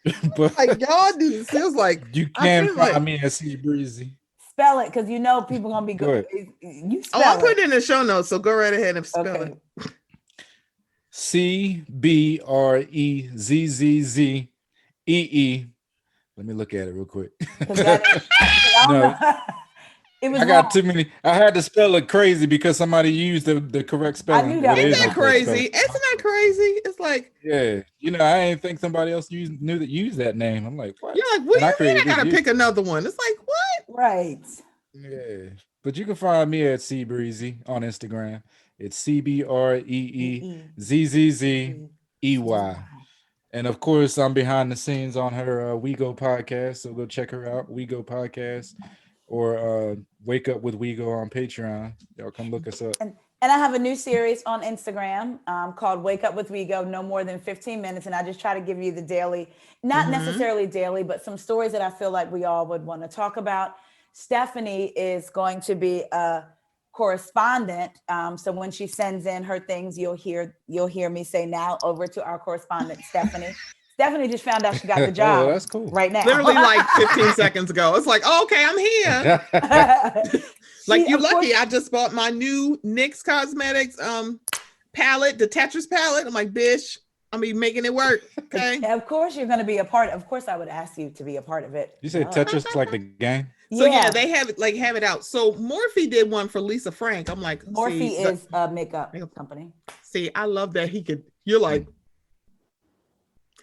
[SPEAKER 4] is, but
[SPEAKER 2] like y'all do. It feels like
[SPEAKER 4] you can find me at C Breezy.
[SPEAKER 3] Spell it, because people gonna be good. You spell
[SPEAKER 2] I'll put it in the show notes, so go right ahead and spell it.
[SPEAKER 4] CBREZZEE. Let me look at it real quick.
[SPEAKER 3] I
[SPEAKER 4] got too many. I had to spell it crazy because somebody used the correct spelling.
[SPEAKER 2] I knew that. Isn't that crazy? Isn't that crazy? It's like,
[SPEAKER 4] yeah, I didn't think somebody else used that name. I'm like, what?
[SPEAKER 2] You're like, what do you mean I gotta pick another one? It's like, what?
[SPEAKER 3] Right.
[SPEAKER 4] Yeah, but you can find me at C Breezy on Instagram. It's CBREEZZZEY. And of course, I'm behind the scenes on her WEIGO podcast, so go check her out, WEIGO podcast, or Wake Up with WEIGO on Patreon. Y'all come look us up.
[SPEAKER 3] And I have a new series on Instagram called Wake Up with WEIGO, no more than 15 minutes. And I just try to give you the daily, not necessarily daily, but some stories that I feel like we all would want to talk about. Stephanie is going to be a correspondent. So when she sends in her things, you'll hear me say, now over to our correspondent, Stephanie. Stephanie just found out she got the job.
[SPEAKER 4] Oh, that's cool.
[SPEAKER 3] Right now.
[SPEAKER 2] Literally like 15 seconds ago. It's like, oh, okay, I'm here. Like, you lucky. I just bought my new NYX Cosmetics palette, the Tetris palette. I'm like, bitch, I'm be making it work. Okay.
[SPEAKER 3] Of course you're going to be a part. Of course I would ask you to be a part of it.
[SPEAKER 4] You said Tetris like the game?
[SPEAKER 2] So yeah, they have it out. So Morphe did one for Lisa Frank. I'm like,
[SPEAKER 3] Morphe is a makeup company.
[SPEAKER 2] See, I love that you're like,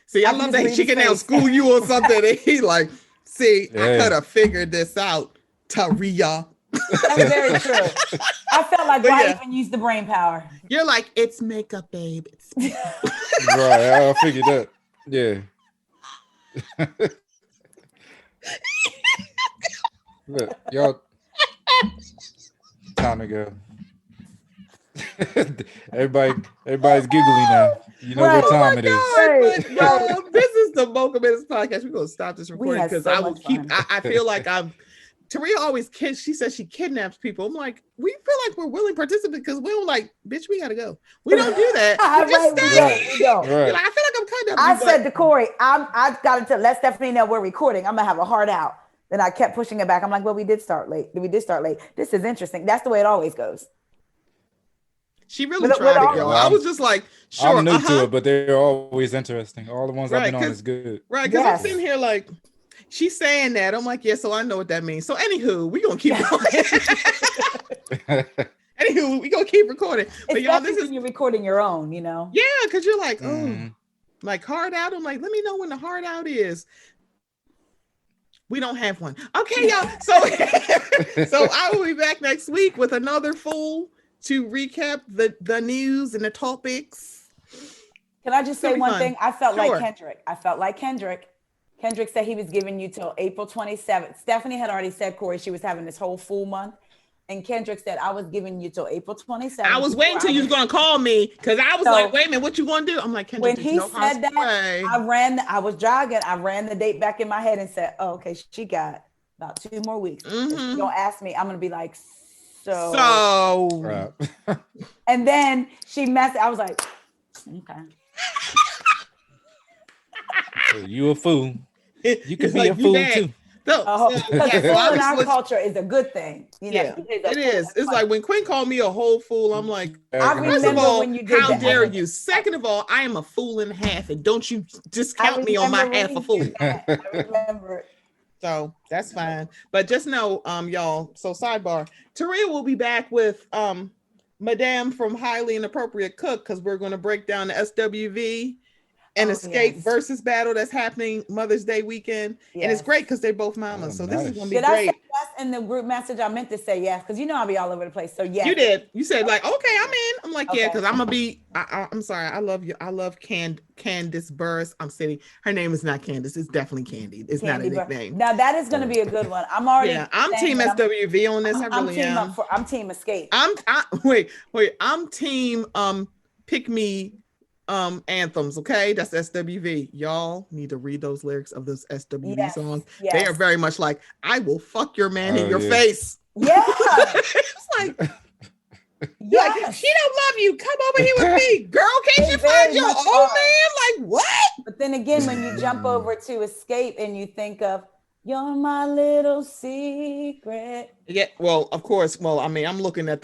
[SPEAKER 2] see, I love that she can now school you or something. And he like, see, I could have figured this out, Taria.
[SPEAKER 3] That's very true. I felt like, why even use the brain power?
[SPEAKER 2] You're like, it's makeup, babe. It's makeup.
[SPEAKER 4] Right, I figured that. Yeah. Look, y'all, time to go. Everybody's giggly now. You know what time it is.
[SPEAKER 2] But, this is the Mocha Minutes podcast. We're gonna stop this recording because I will keep. I feel like Taria always she says she kidnaps people. I'm like, we feel like we're willing participants because we don't like, bitch, we gotta go. We don't do that. We just stay.
[SPEAKER 3] We don't.
[SPEAKER 2] Right. Like, I feel like I'm kind of.
[SPEAKER 3] I said to Cory, I got to let Stephanie know we're recording. I'm gonna have a heart out. Then I kept pushing it back. I'm like, well, we did start late. This is interesting. That's the way it always goes.
[SPEAKER 2] She really tried it, y'all. I was just like, sure.
[SPEAKER 4] I'm new to it, but they're always interesting. All the ones I've been on is good.
[SPEAKER 2] Right, because I'm sitting here like, she's saying that. I'm like, yeah, so I know what that means. So anywho, we're going to keep going. Anywho, we're going to keep recording. But y'all, this is...
[SPEAKER 3] when you're recording your own, you know?
[SPEAKER 2] Yeah, because you're like, like hard out. I'm like, let me know when the hard out is. We don't have one. Okay, y'all. So I will be back next week with another fool to recap the news and the topics.
[SPEAKER 3] Can I just say one thing? I felt like Kendrick. Kendrick said he was giving you till April 27th. Stephanie had already said, Cory, she was having this whole full month. And Kendrick said, I was giving you till April 27th.
[SPEAKER 2] I was waiting till you was going to call me because I was like, wait a minute, what you going to do? I'm like, Kendrick,
[SPEAKER 3] when he said that, I was jogging. I ran the date back in my head and said, oh, okay, she got about 2 more weeks. If she don't ask me, I'm going to be like, so.
[SPEAKER 4] Right.
[SPEAKER 3] And then she messed. I was like, okay.
[SPEAKER 4] You a fool. You could be a fool too.
[SPEAKER 3] Because in our culture is a good thing. You know,
[SPEAKER 2] it is. It's like when Quinn called me a whole fool, I'm like,
[SPEAKER 3] first of all, when you did
[SPEAKER 2] how dare you? Second of all, I am a fool and a half, and don't you discount me on my half a fool.
[SPEAKER 3] I remember it.
[SPEAKER 2] So that's fine. But just know, y'all, so sidebar, Taria will be back with Madame from Highly Inappropriate Cook because we're going to break down the SWV and Escape versus battle that's happening Mother's Day weekend. And it's great because they're both mamas. So this is going to be great.
[SPEAKER 3] I say yes in the group message? I meant to say yes because you know I'll be all over the place. So yes.
[SPEAKER 2] You did. You said like, okay, I'm in. I'm like, yeah, because I'm going to be, I'm sorry. I love you. I love Candace Burris. I'm sitting. Her name is not Candace. It's definitely Candy. It's not a nickname.
[SPEAKER 3] Now that is going to be a good one. I'm already. Yeah,
[SPEAKER 2] I'm team SWV on this. I really am.
[SPEAKER 3] I'm team Escape.
[SPEAKER 2] Wait. I'm team Pick Me anthems. Okay, that's SWV. Y'all need to read those lyrics of those SWV songs. They are very much like, I will fuck your man in your face.
[SPEAKER 3] Yeah.
[SPEAKER 2] It's like, like, she don't love you, come over here with me, girl. Can't you find your old man? Like, what?
[SPEAKER 3] But then again, when you jump over to Escape and you think of you're my little secret.
[SPEAKER 2] Yeah, well, of course. Well, I mean, I'm looking at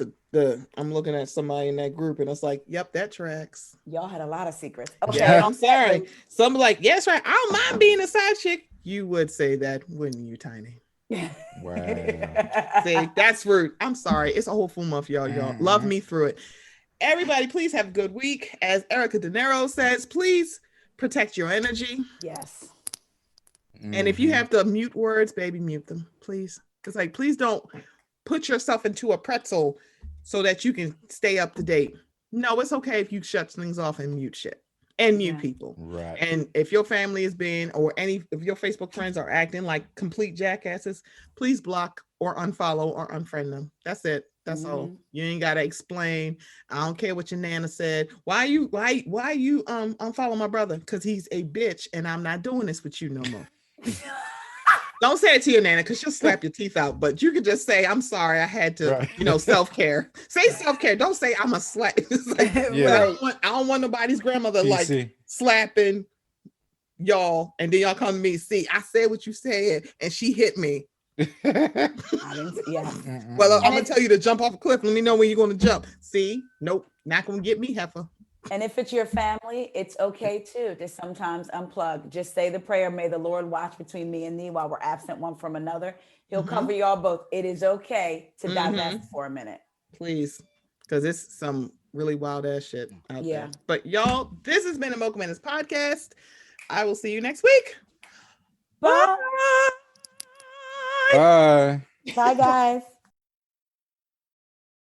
[SPEAKER 2] I'm looking at somebody in that group and it's like, yep, that tracks.
[SPEAKER 3] Y'all had a lot of secrets. Okay,
[SPEAKER 2] yeah, I'm sorry. Some like, yes, right. I don't mind being a side chick. You would say that, wouldn't you, Tiny?
[SPEAKER 4] Wow.
[SPEAKER 2] See, that's rude. I'm sorry. It's a whole full month, y'all. Y'all love me through it. Everybody, please have a good week. As Erica De Niro says, please protect your energy.
[SPEAKER 3] Yes.
[SPEAKER 2] And if you have to mute words, baby, mute them, please. Because like, please don't put yourself into a pretzel so that you can stay up to date. No, it's okay if you shut things off and mute shit and mute people.
[SPEAKER 4] Right.
[SPEAKER 2] And if your family is being, or if your Facebook friends are acting like complete jackasses, please block or unfollow or unfriend them. That's it. That's all. You ain't gotta explain. I don't care what your nana said. Why you unfollow my brother? Because he's a bitch and I'm not doing this with you no more. Don't say it to your nana because she'll slap your teeth out. But you could just say, "I'm sorry, I had to."
[SPEAKER 4] Right.
[SPEAKER 2] Self-care. Say self-care. Don't say I'm a slap. Like,
[SPEAKER 4] Yeah.
[SPEAKER 2] I don't want nobody's grandmother
[SPEAKER 4] PC.
[SPEAKER 2] like slapping y'all, and then y'all come to me. See, I said what you said, and she hit me.
[SPEAKER 3] Yeah.
[SPEAKER 2] Well, I'm gonna tell you to jump off a cliff. Let me know when you're gonna jump. See, nope, not gonna get me, heifer.
[SPEAKER 3] And if it's your family, it's okay too to sometimes unplug. Just say the prayer, may the Lord watch between me and thee while we're absent one from another. He'll cover y'all both. It is okay to divest for a minute.
[SPEAKER 2] Please, because it's some really wild ass shit out there. But y'all, this has been a Mocha Minutes podcast. I will see you next week.
[SPEAKER 3] Bye.
[SPEAKER 4] Bye.
[SPEAKER 3] Bye, guys.